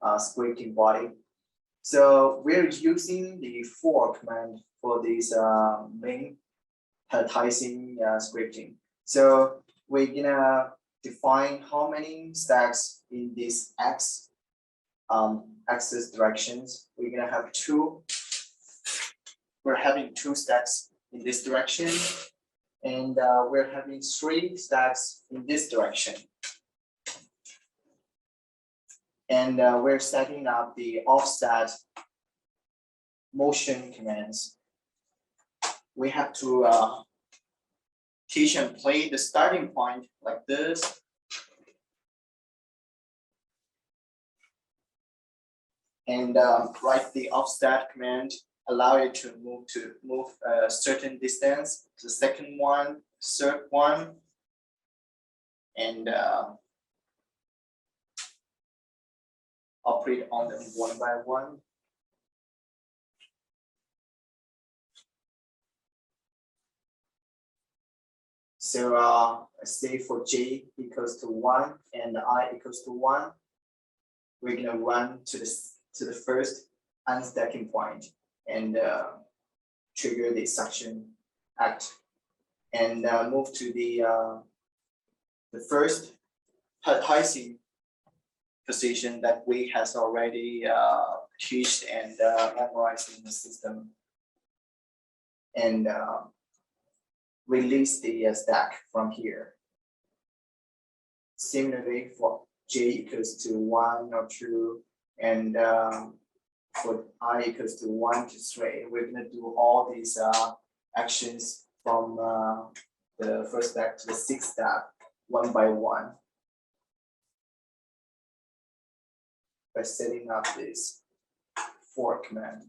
S1: scripting body. So we're using the for command for this main palletizing scripting. So we're gonna define how many stacks in this axis directions. We're gonna have two. We're having 2 stacks in this direction, and we're having 3 stacks in this direction. And we're setting up the offset motion commands. We have to teach and play the starting point like this. And write the offset command, allow it to move a certain distance, the second one, third one, and operate on them one by one. So say for j equals to 1 and I equals to 1, we're gonna run to the first unstacking point and trigger the suction act, and move to the first palletizing position that we has already teached and memorized in the system, and release the stack from here. Similarly, for j equals to 1 or 2, and for I equals to 1 to 3, we're gonna do all these actions from the first stack to the 6th stack, one by one. by setting up this for command.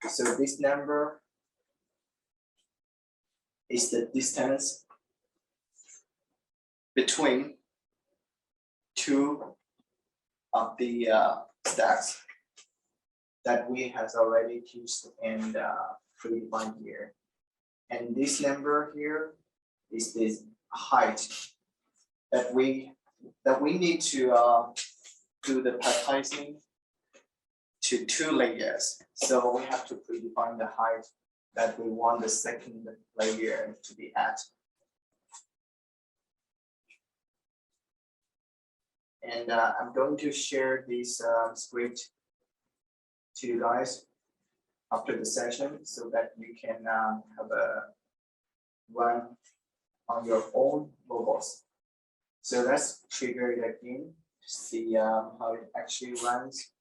S1: So this number is the distance between two of the stacks that we has already used and predefined here. And this number here is this height that we need to do the palletizing to 2 layers. So we have to predefine the height that we want the second layer to be at. And I'm going to share this script to you guys after the session so that you can have a run on your own robots. So let's trigger it again to see how it actually runs.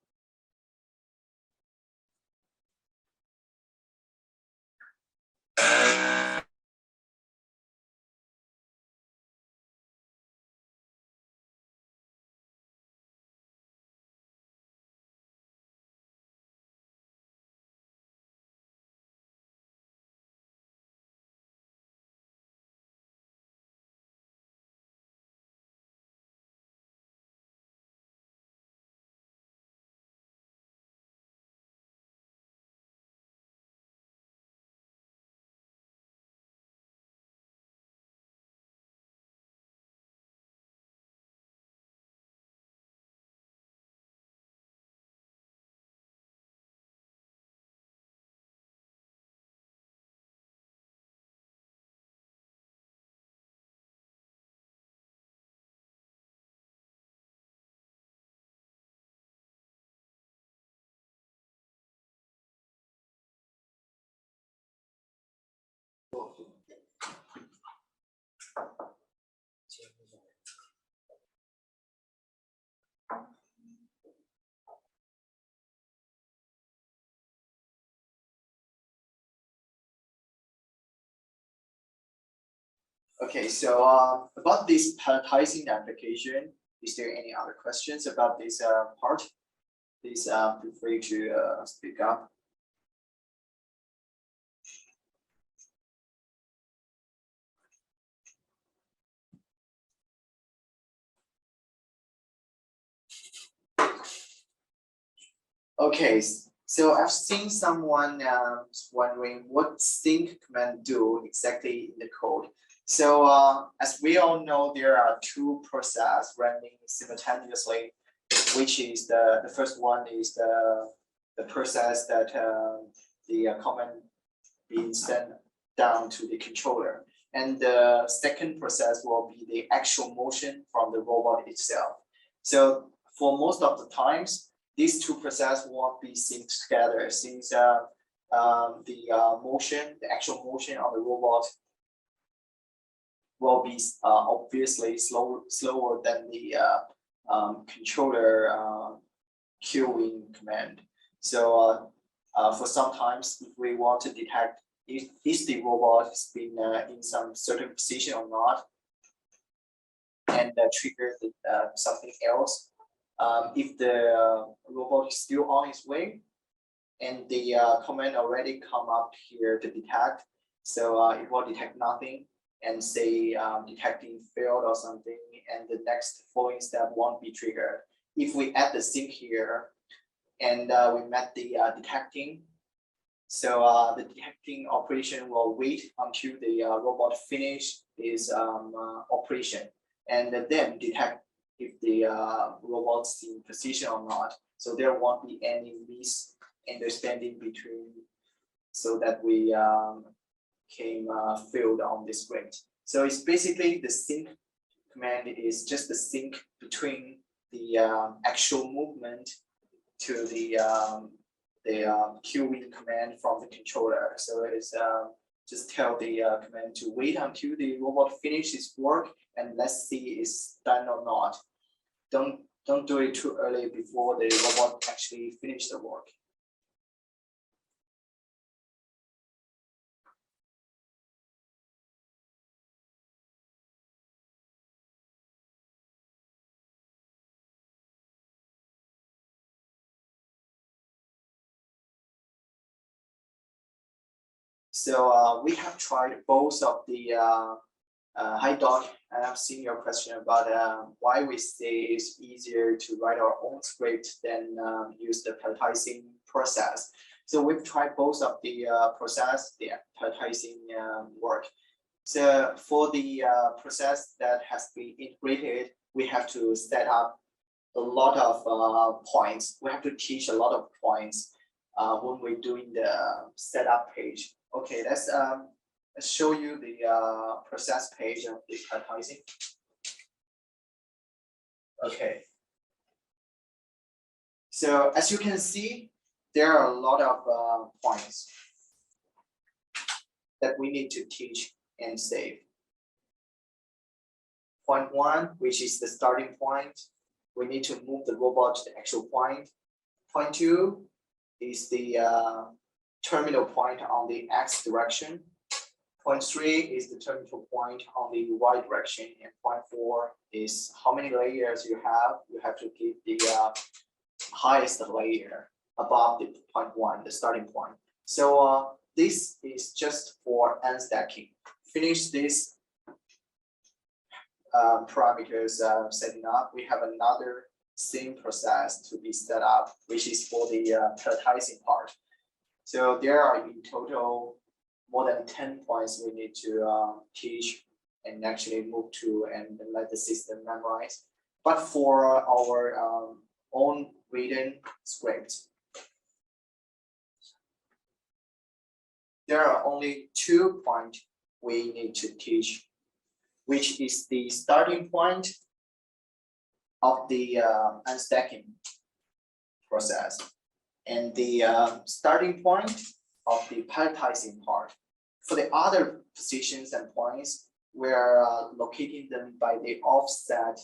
S1: Okay, so about this palletizing application, is there any other questions about this part? Please feel free to speak up. Okay, so I've seen someone wondering what sync command do exactly in the code. So as we all know, there are 2 processes running simultaneously, which is the first one is the process that the command being sent down to the controller. And the second process will be the actual motion from the robot itself. So for most of the times, these 2 processes won't be synced together since the actual motion of the robot will be obviously slower than the controller queuing command. So for sometimes, if we want to detect if the robot has been in some certain position or not, and trigger something else. If the robot is still on its way, and the command already come up here to detect, so it will detect nothing and say detecting failed or something, and the next following step won't be triggered. If we add the sync here, and we met the detecting, so the detecting operation will wait until the robot finish its operation, and then detect if the robot's in position or not. So there won't be any misunderstanding between, so that we came failed on this rate. So it's basically the sync command is just the sync between the actual movement to the queuing command from the controller. So it's just tell the command to wait until the robot finishes work, and let's see it's done or not. Don't do it too early before the robot actually finish the work. So we have tried both of the hi Doc, and I've seen your question about why we say it's easier to write our own script than use the pelletizing process. So we've tried both of the process, the pelletizing work. So for the process that has been integrated, we have to set up a lot of points. We have to teach a lot of points when we're doing the setup page. Okay, let's show you the process page of the pelletizing. Okay. So as you can see, there are a lot of points that we need to teach and save. Point 1, which is the starting point, we need to move the robot to the actual point. Point 2 is the terminal point on the X direction. Point 3 is the terminal point on the Y direction. And point 4 is how many layers you have. You have to give the highest layer above the point 1, the starting point. So this is just for unstacking. Finish this parameters setting up. We have another same process to be set up, which is for the pelletizing part. So there are in total more than 10 points we need to teach and actually move to and let the system memorize. But for our own written script, there are only 2 points we need to teach, which is the starting point of the unstacking process and the starting point of the pelletizing part. For the other positions and points, we're locating them by the offset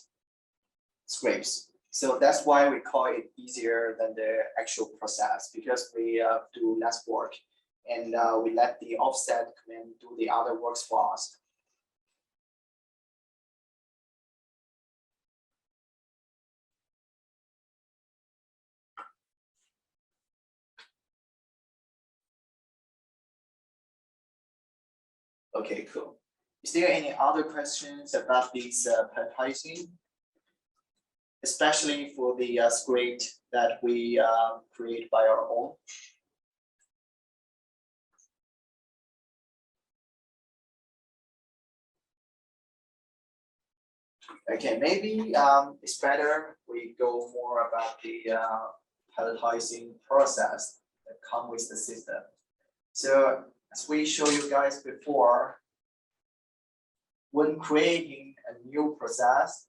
S1: scripts. So that's why we call it easier than the actual process, because we do less work and we let the offset command do the other works for us. Okay, cool. Is there any other questions about this pelletizing? Especially for the script that we create by our own? Okay, maybe it's better we go more about the pelletizing process that comes with the system. So as we showed you guys before, when creating a new process,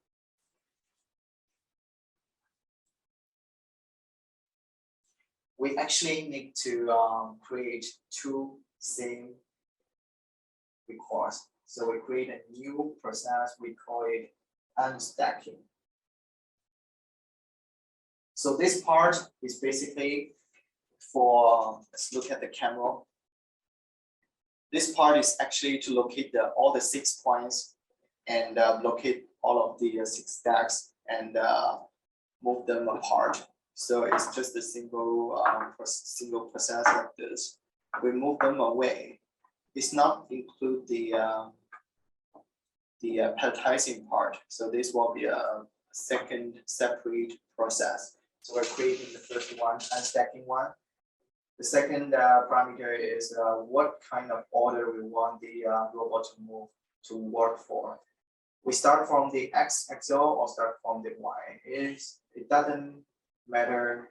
S1: we actually need to create 2 same records. So we create a new process, we call it unstacking. So this part is basically for, let's look at the camera. This part is actually to locate all the 6 points and locate all of the 6 stacks and move them apart. So it's just a single process like this. We move them away. It's not include the pelletizing part. So this will be a second separate process. So we're creating the first one, unstacking one. The second parameter is what kind of order we want the robot to move to work for. We start from the X axis or start from the Y. It doesn't matter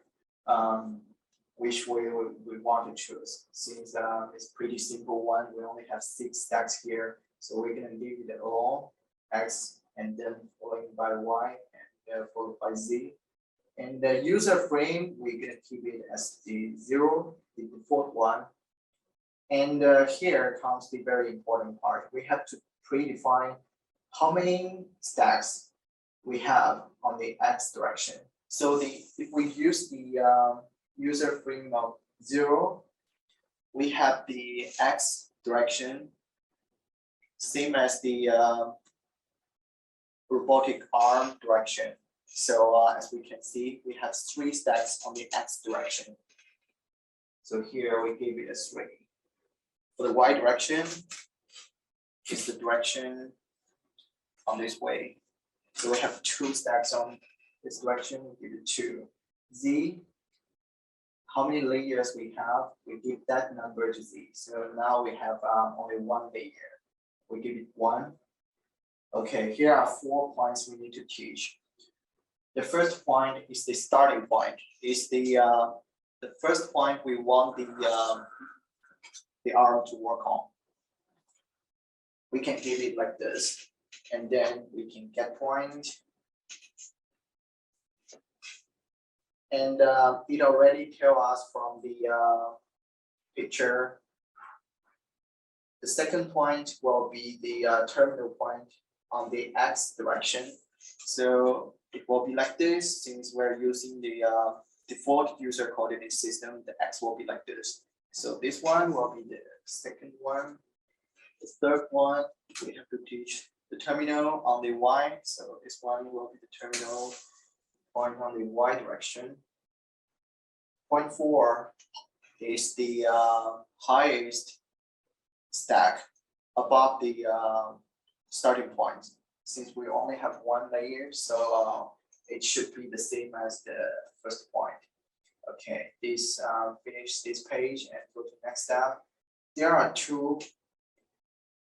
S1: which way we want to choose. Since it's pretty simple one, we only have 6 stacks here. So we're gonna leave it all X and then following by Y and followed by Z. And the user frame, we're gonna keep it as the 0, the default one. And here comes the very important part. We have to predefine how many stacks we have on the X direction. So if we use the user frame of 0, we have the X direction, same as the robotic arm direction. So as we can see, we have 3 stacks on the X direction. So here we gave it a 3. For the y direction, is the direction on this way. So we have 2 stacks on this direction, we give it 2. Z, how many layers we have, we give that number to Z. So now we have only 1 layer. We give it 1. Okay, here are 4 points we need to teach. The first point is the starting point. Is the first point we want the arm to work on. We can give it like this, and then we can get point. And it already tell us from the picture. The second point will be the terminal point on the x direction. So it will be like this. Since we're using the default user coordinate system, the x will be like this. So this one will be the second one. The third one, we have to teach the terminal on the y. So this one will be the terminal point on the y direction. Point 4 is the highest stack above the starting point. Since we only have 1 layer, so it should be the same as the first point. Okay, this finish this page and go to the next step. There are 2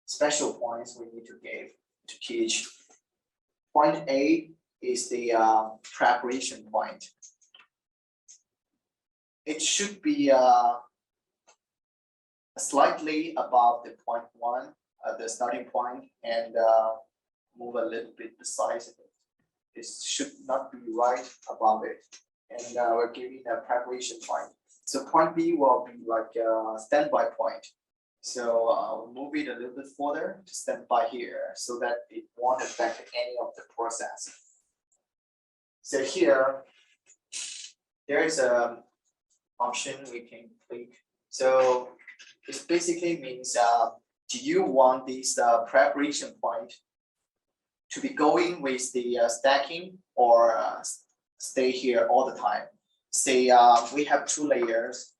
S1: special points we need to give to teach. Point A is the preparation point. It should be slightly above the point 1 at the starting point, and move a little bit the size of it. It should not be right above it. And we're giving a preparation point. So point B will be like a standby point. So we'll move it a little bit further to stand by here so that it won't affect any of the process. So here, there is a option we can click. So this basically means, do you want this preparation point to be going with the stacking or stay here all the time? Say we have 2 layers.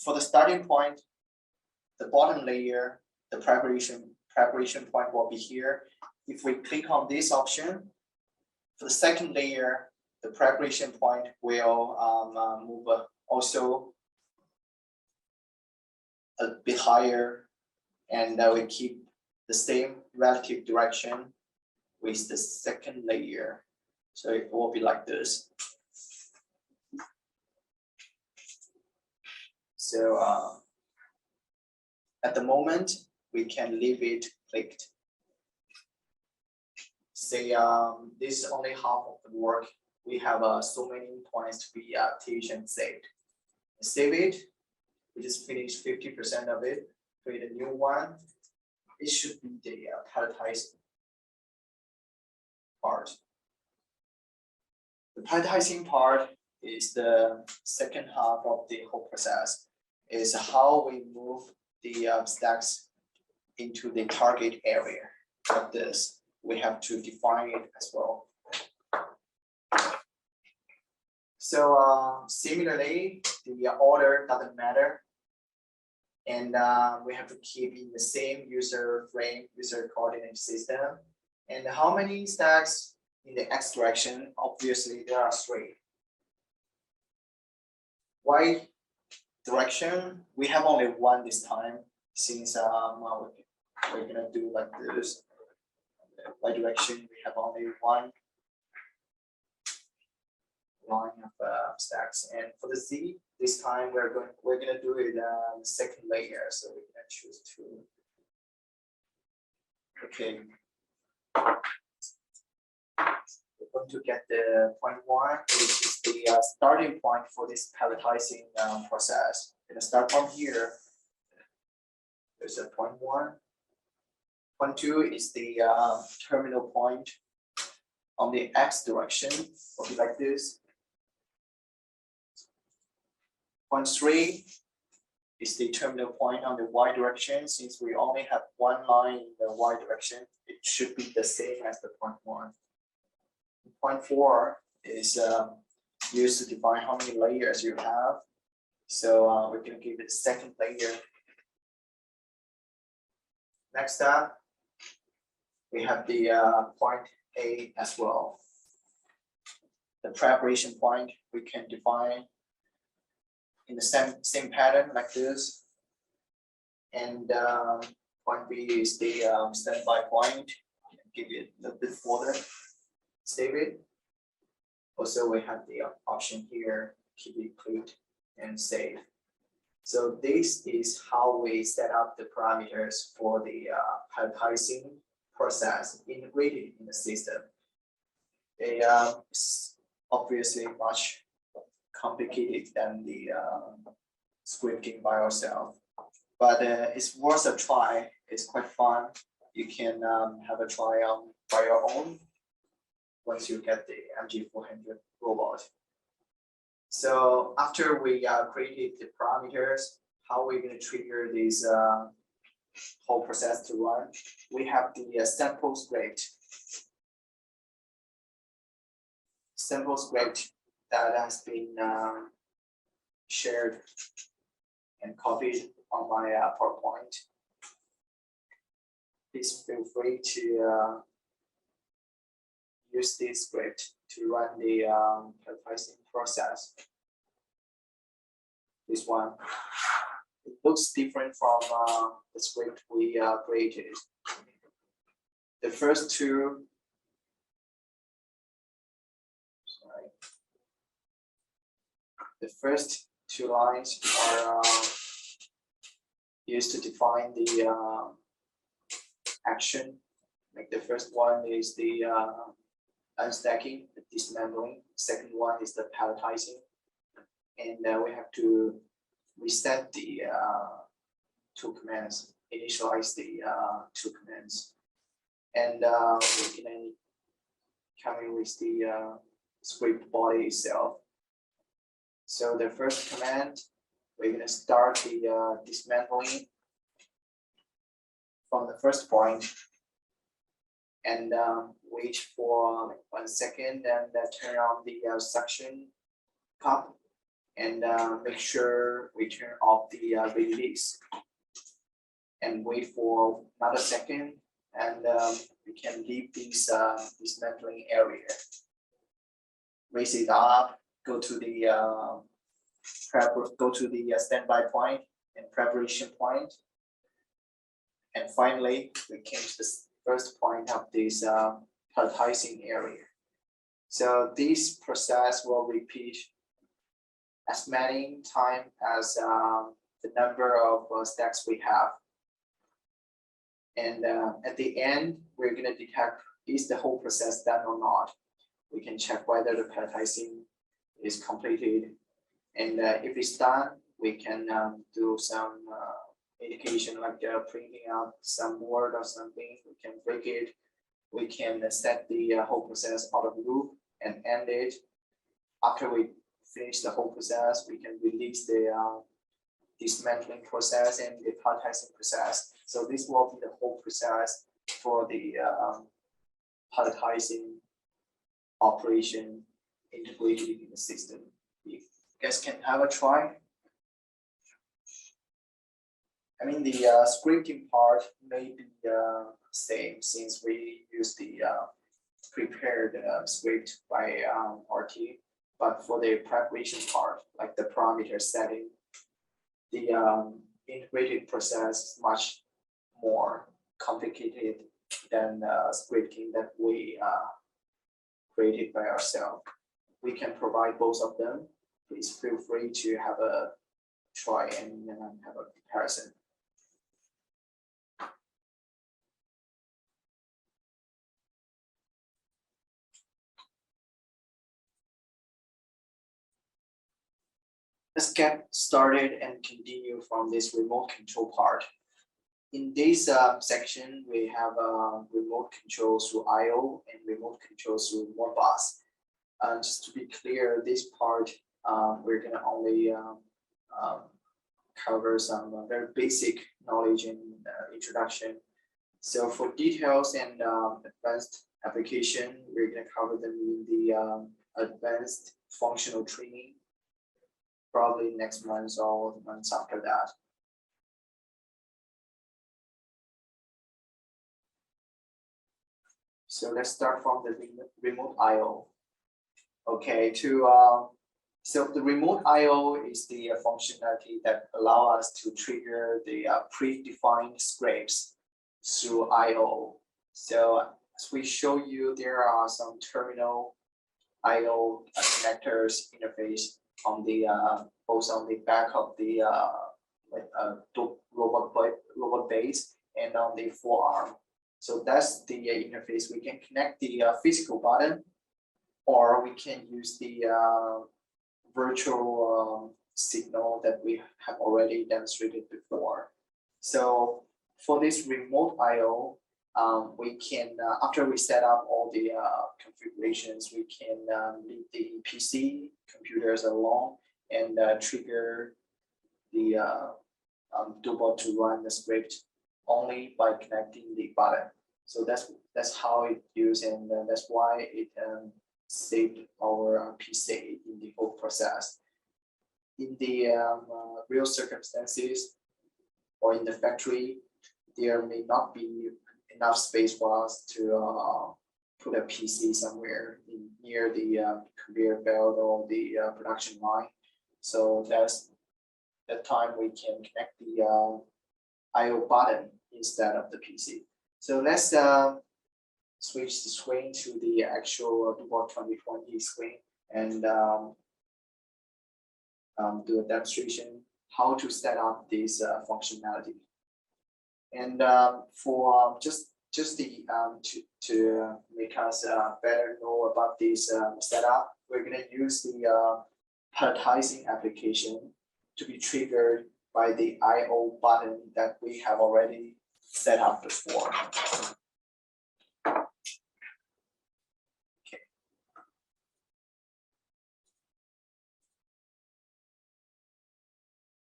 S1: For the starting point, the bottom layer, the preparation point will be here. If we click on this option, for the second layer, the preparation point will move also a bit higher, and we keep the same relative direction with the second layer. So it will be like this. So at the moment, we can leave it clicked. Say this is only half of the work. We have so many points to be teach and saved. Save it. We just finished 50% of it. Create a new one. It should be the palletizing part. The palletizing part is the second half of the whole process. Is how we move the stacks into the target area. Like this, we have to define it as well. So similarly, the order doesn't matter. And we have to keep in the same user frame, user coordinate system. And how many stacks in the x direction? Obviously, there are 3. Y direction, we have only 1 this time, since we're gonna do like this. Y direction, we have only 1 line of stacks, and for the Z, this time we're gonna do it the second layer, so we can choose 2. Okay. We're going to get the point 1, which is the starting point for this palletizing process. We're gonna start from here. There's a point 1. Point 2 is the terminal point on the x direction. Will be like this. Point 3 is the terminal point on the y direction. Since we only have 1 line in the y direction, it should be the same as the point 1. Point 4 is used to define how many layers you have. So we're going to give it a second layer. Next up, we have the point A as well. The preparation point we can define in the same pattern like this. And point B is the standby point. Give it a little bit further, save it. Also, we have the option here, keep it clicked and save. So this is how we set up the parameters for the palletizing process integrated in the system. They are obviously much complicated than the scripting by yourself, but it's worth a try. It's quite fun. You can have a try on by your own once you get the MG400 robot. So after we created the parameters, how we're going to trigger this whole process to run, we have the sample script. Sample script that has been shared and copied on my PowerPoint. Please feel free to use this script to run the palletizing process. This one, it looks different from the script we created. The first two, the first two lines are used to define the action. Like the first one is the unstacking, the dismantling. Second one is the palletizing, and we have to reset the two commands, initialize the two commands, and we can come in with the script body itself. So the first command, we're going to start the dismantling from the first point, and wait for like 1 second, and turn on the suction cup, and make sure we turn off the release, and wait for another second, and we can leave this dismantling area. Raise it up, go to the standby point and preparation point, and finally we came to the first point of this palletizing area. So this process will repeat as many times as the number of stacks we have. And at the end, we're going to detect is the whole process done or not. We can check whether the palletizing is completed. And if it's done, we can do some indication like printing out some word or something. We can break it. We can set the whole process out of loop and end it. After we finish the whole process, we can release the dismantling process and the palletizing process. So this will be the whole process for the palletizing operation integrated in the system. You guys can have a try. I mean, the scripting part may be same since we use the prepared script by our team, but for the preparation part, like the parameter setting, the integrated process is much more complicated than scripting that we created by ourselves. We can provide both of them. Please feel free to have a try and have a comparison. Let's get started and continue from this remote control part. In this section, we have remote control through I/O and remote control through Modbus. Just to be clear, this part we're going to only cover some very basic knowledge and introduction. So for details and advanced application, we're going to cover them in the advanced functional training, probably next month or the months after that. So let's start from the remote IO. Okay, so the remote IO is the functionality that allow us to trigger the predefined scripts through IO. So as we show you, there are some terminal IO connectors interface on the both on the back of the robot base and on the forearm. So that's the interface. We can connect the physical button, or we can use the virtual signal that we have already demonstrated before. So for this remote IO, we can, after we set up all the configurations, we can leave the PC computers alone and trigger the Dobot to run the script only by connecting the button. So that's how it used, and that's why it saved our PC in the whole process. In the real circumstances or in the factory, there may not be enough space for us to put a PC somewhere near the conveyor belt or the production line. So that's the time we can connect the IO button instead of the PC. So let's switch the screen to the actual Dobot 2020 screen and do a demonstration how to set up this functionality. And for just the to make us better know about this setup, we're going to use the palletizing application to be triggered by the IO button that we have already set up before.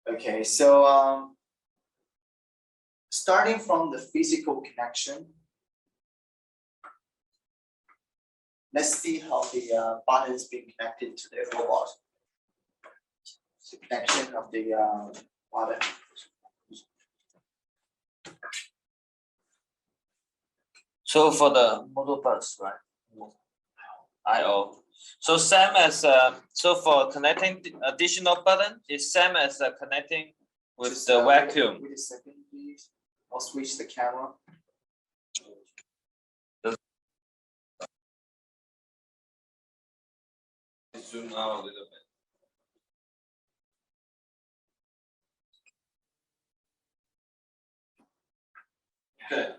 S1: Okay, so starting from the physical connection, let's see how the button is being connected to the robot. The connection of the button.
S2: So for the model bus, right? IO. So same as so for connecting the additional button is same as connecting with
S1: Just,
S2: the vacuum.
S1: Wait a second, please. I'll switch the camera.
S2: Zoom out a little bit. Okay.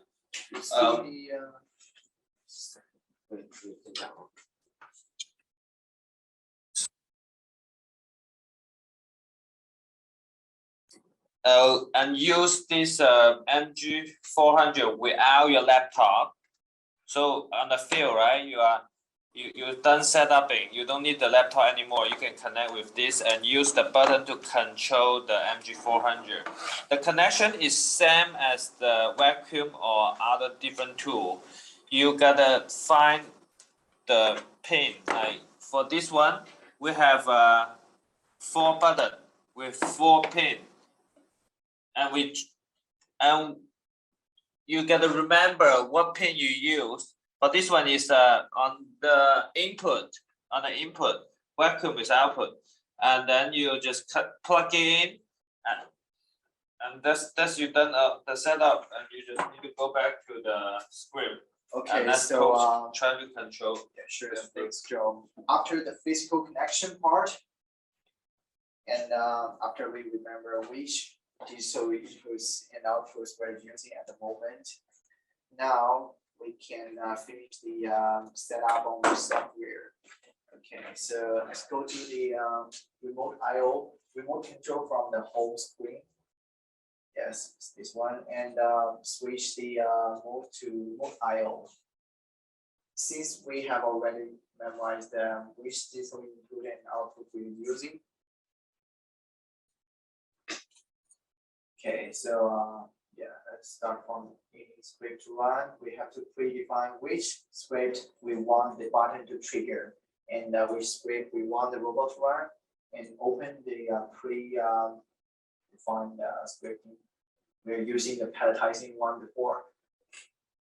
S2: And use this MG400 without your laptop. So on the field, right? You're done setuping. You don't need the laptop anymore. You can connect with this and use the button to control the MG400. The connection is same as the vacuum or other different tool. You gotta find the pin. Like for this one, we have 4 button with 4 pin, and you gotta remember what pin you use. But this one is on the input. On the input, vacuum is output, and then you just plug it in, and that's you done the setup, and you just need to go back to the script.
S1: Okay,
S2: and that's
S1: so
S2: try to control.
S1: yeah, sure. Thanks, Joe. After the physical connection part, and after we remember which digital inputs and outputs we're using at the moment, now we can finish the setup on the software. Okay, so let's go to the remote IO, remote control from the home screen. Yes, it's this one, and switch the move to remote IO. Since we have already memorized which digital input and output we're using. Okay, so yeah, let's start from any script to run. We have to predefine which script we want the button to trigger, and which script we want the robot to run, and open the pre-defined scripting. We're using the palletizing one before,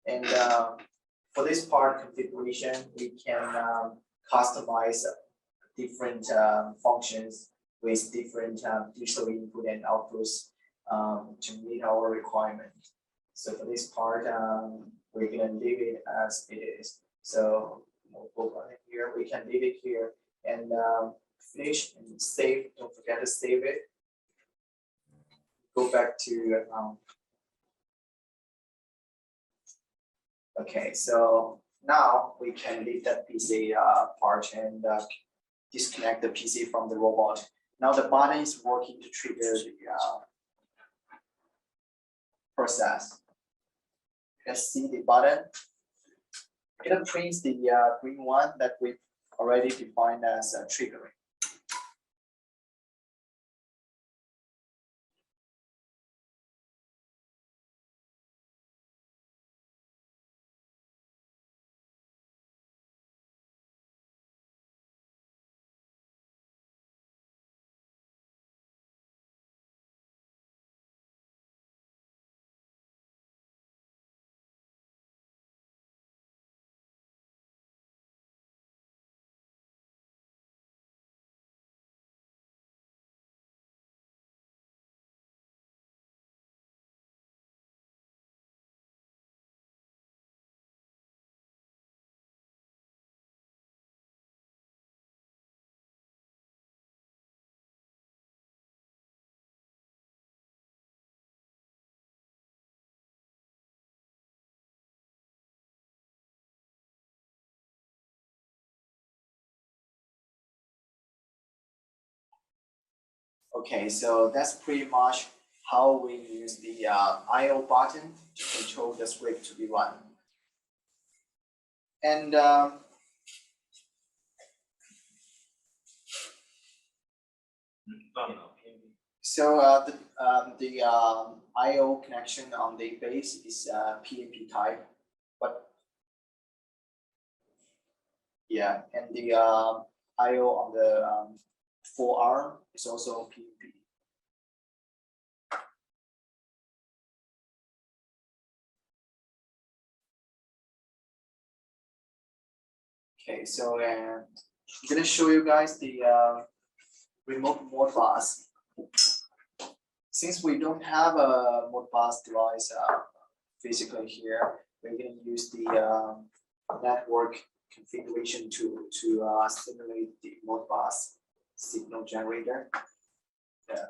S1: and for this part configuration, we can customize different functions with different digital input and outputs to meet our requirement. So for this part, we're gonna leave it as it is. So we'll go on here. We can leave it here and finish and save. Don't forget to save it. Go back to okay. So now we can leave that PC part and disconnect the PC from the robot. Now the button is working to trigger the process. You can see the button. It prints the green one that we already defined as triggering. Okay, so that's pretty much how we use the I/O button to control the script to be run. And so the I/O connection on the base is PNP type, but yeah, and the I/O on the forearm is also PNP. Okay, so I'm gonna show you guys the remote mode bus. Since we don't have a mode bus device physically here, we're gonna use the network configuration tool to simulate the mode bus signal generator. Yeah.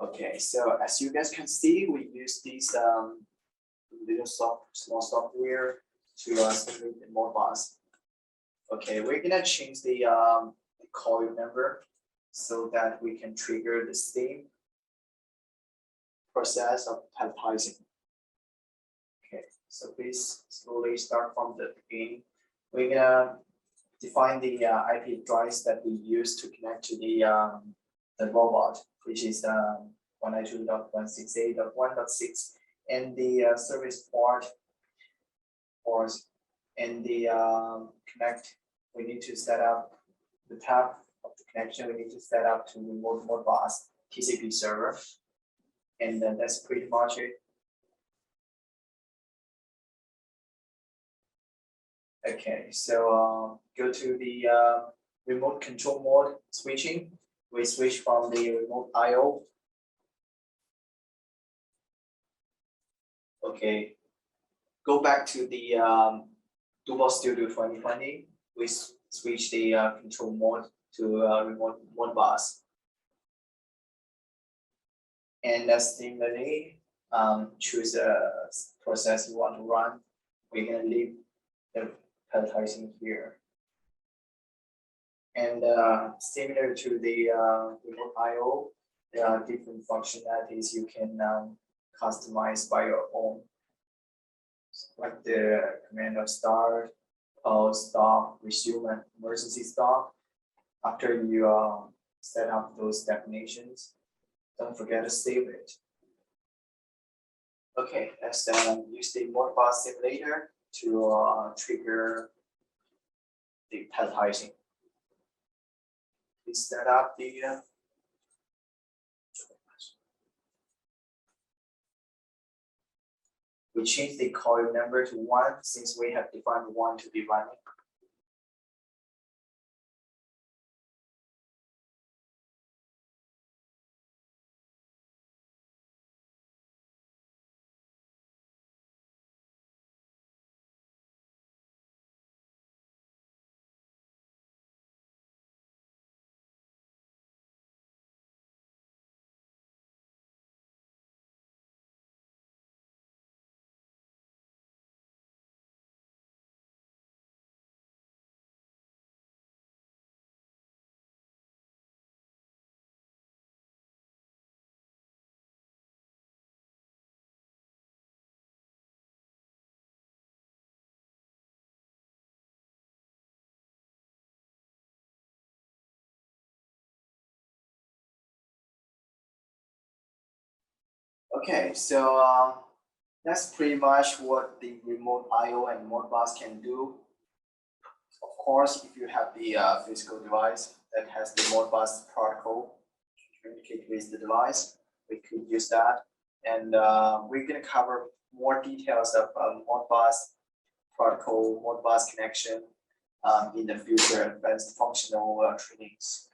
S1: Okay, so as you guys can see, we use this small software to simulate the mode bus. Okay, we're gonna change the coil number so that we can trigger the same process of pelletizing. Okay, so please slowly start from the beginning. We're gonna define the IP address that we use to connect to the robot, which is 192.168.1.6, and the service port, and the connect. We need to set up the tab of the connection. We need to set up to remote mode bus TCP server, and then that's pretty much it. Okay, so go to the remote control mode switching. We switch from the remote I/O. Okay, go back to the Duval Studio 2020. We switch the control mode to remote mode bus. And similarly, choose a process you want to run. We're gonna leave the pelletizing here. And similar to the remote I/O, there are different functionalities you can customize by your own, like the command of start, pause, stop, resume, and emergency stop. After you set up those definitions, don't forget to save it. Okay, let's use the Modbus simulator to trigger the palletizing. Please start up the we change the coil number to 1 since we have defined 1 to be running. Okay, so that's pretty much what the remote I/O and Modbus can do. Of course, if you have the physical device that has the Modbus protocol to communicate with the device, we could use that. And we're going to cover more details of Modbus protocol, Modbus connection in the future advanced functional trainings.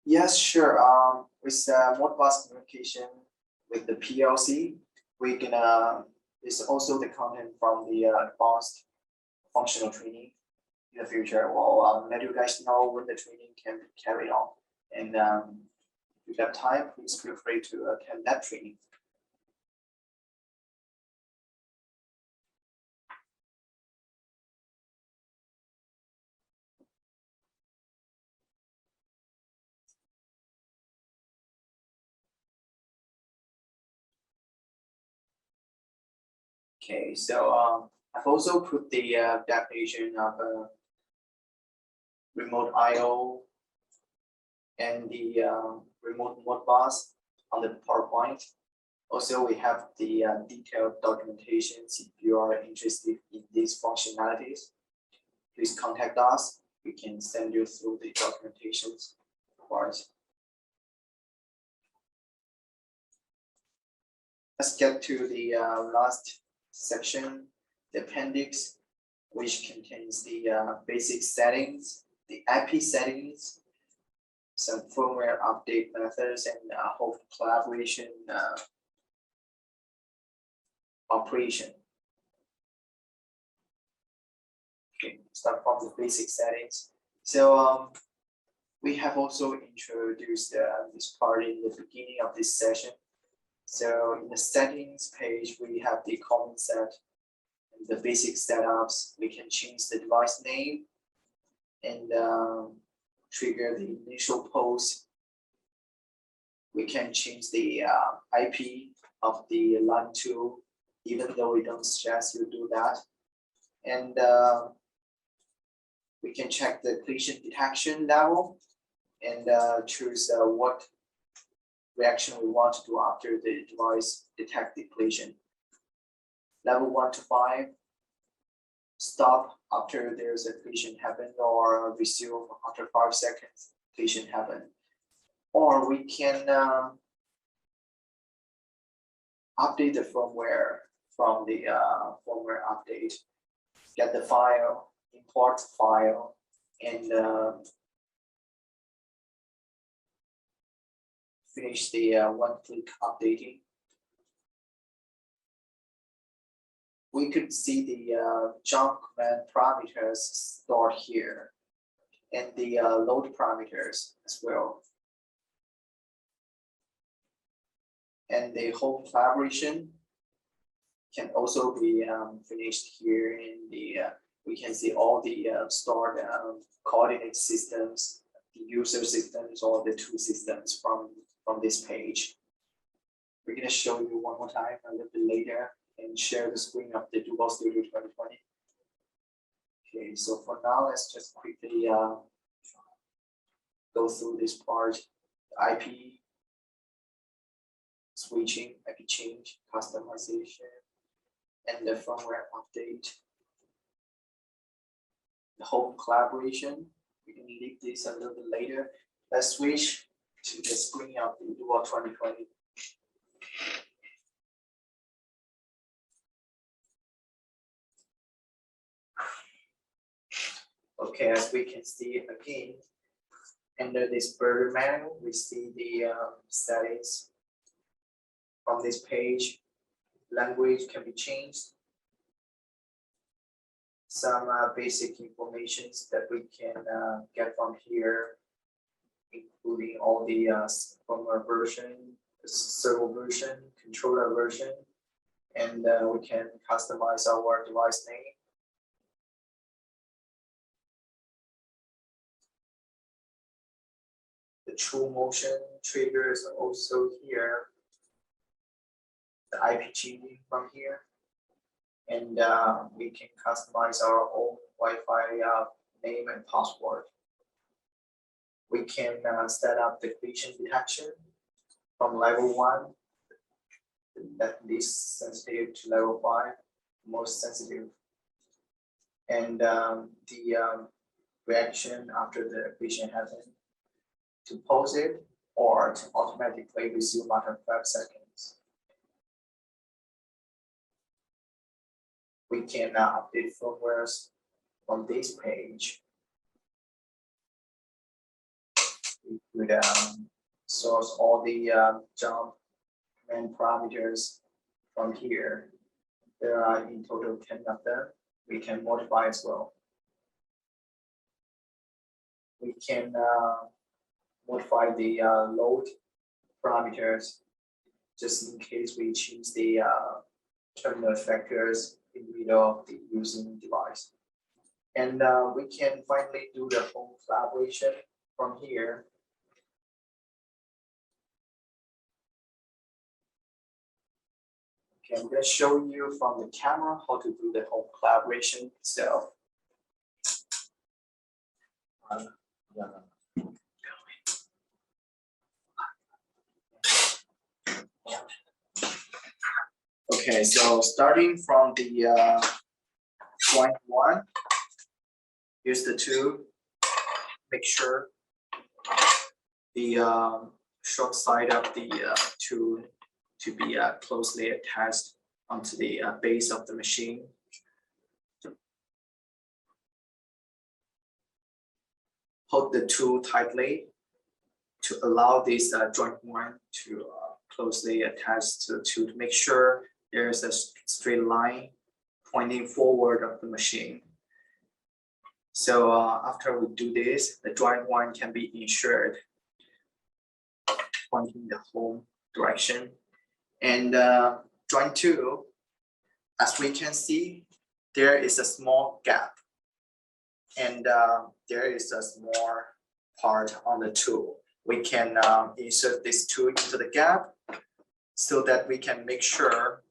S1: Yes, sure. With Modbus communication with the PLC, we can. It's also the content from the advanced functional training in the future. Well, let you guys know when the training can be carried on, and if you have time, please feel free to attend that training. Okay, so I've also put the definition of remote I/O and the remote Modbus on the PowerPoint. Also, we have the detailed documentations. If you are interested in these functionalities, please contact us. We can send you through the documentations, of course. Let's get to the last section, the appendix, which contains the basic settings, the IP settings, some firmware update methods, and host collaboration operation. Okay, start from the basic settings. So we have also introduced this part in the beginning of this session. So in the settings page, we have the common set and the basic setups. We can change the device name and trigger the initial pose. We can change the IP of the line 2, even though we don't suggest you do that. And we can check the collision detection level and choose what reaction we want to do after the device detect the collision. Level 1 to 5, stop after there's a collision happen, or resume after 5 seconds collision happen. Or we can update the firmware from the firmware update, get the file, import file, and finish the one-click updating. We could see the jump command parameters stored here, and the load parameters as well. And the home collaboration can also be finished here in the, we can see all the stored coordinate systems, the user systems, or the tool systems from this page. We're going to show you one more time a little bit later and share the screen of the Duval Studio 2020. Okay, so for now, let's just quickly go through this part, IP switching, IP change, customization, and the firmware update. The home collaboration, we can leave this a little bit later. Let's switch to the screen of the Dual 2020. Okay, as we can see again, under this burger menu, we see the settings from this page. Language can be changed. Some basic informations that we can get from here, including all the firmware version, server version, controller version, and we can customize our device name. The true motion triggers are also here. The IPG from here. And we can customize our own Wi-Fi name and password. We can set up the collision detection from level 1, that least sensitive, to level 5, most sensitive. And the reaction after the collision happens, to pause it or to automatically resume after 5 seconds. We can update firmwares on this page. We could source all the jump command parameters from here. There are in total 10 of them. We can modify as well. We can modify the load parameters just in case we change the terminal factors in the middle of the using device. And we can finally do the home collaboration from here. Okay, I'm going to show you from the camera how to do the home collaboration itself. Okay, so starting from the point 1, use the tool. Make sure the short side of the tool to be closely attached onto the base of the machine. Hold the tool tightly to allow this joint one to closely attach to the tool to make sure there is a straight line pointing forward of the machine. So after we do this, the joint one can be insured, pointing the home direction. And joint 2, as we can see, there is a small gap. And there is a small part on the tool. We can insert this tool into the gap so that we can make sure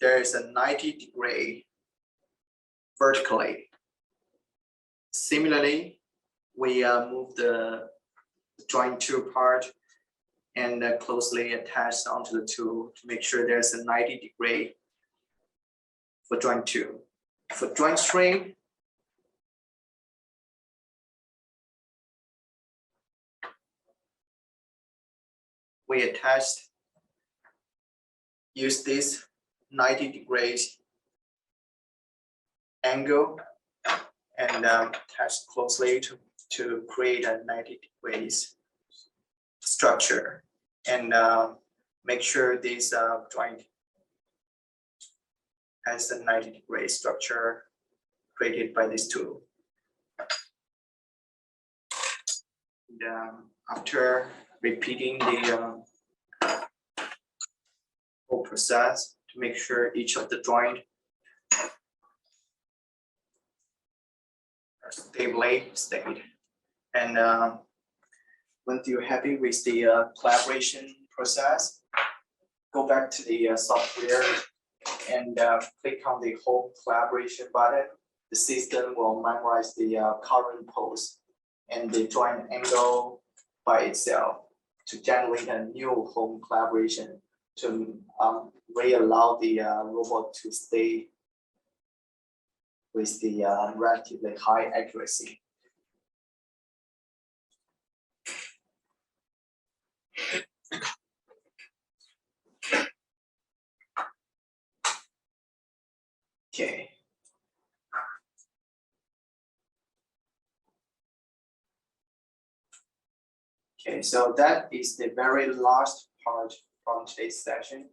S1: there is a 90-degree vertically. Similarly, we move the joint 2 part and closely attach onto the tool to make sure there's a 90-degree for joint 2. For joint 3, we attached, use this 90 degrees angle and attach closely to create a 90 degrees structure, and make sure this joint has a 90-degree structure created by this tool. And, after repeating the whole process to make sure each of the joint are stably stayed. And once you're happy with the collaboration process, go back to the software and click on the home collaboration button. The system will memorize the current pose and the joint angle by itself to generate a new home collaboration to really allow the robot to stay with the relatively high accuracy. Okay. Okay, so that is the very last part from today's session.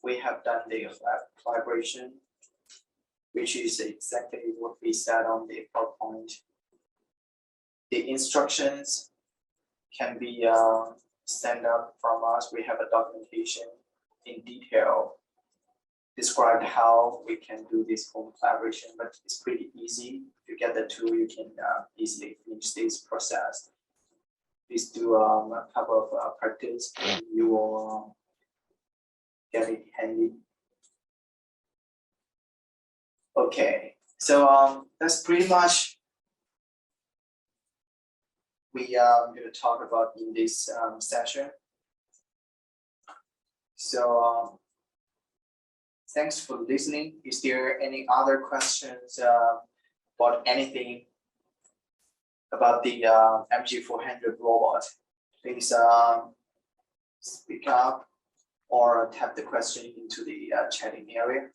S1: We have done the collaboration, which is exactly what we said on the PowerPoint. The instructions can be sent up from us. We have a documentation in detail described how we can do this home collaboration, but it's pretty easy. If you get the tool, you can easily finish this process. Please do a couple of practice, and you will get it handy. Okay, so that's pretty much we are going to talk about in this session. So thanks for listening. Is there any other questions about anything about the MG400 robot? Please speak up or type the question into the chatting area.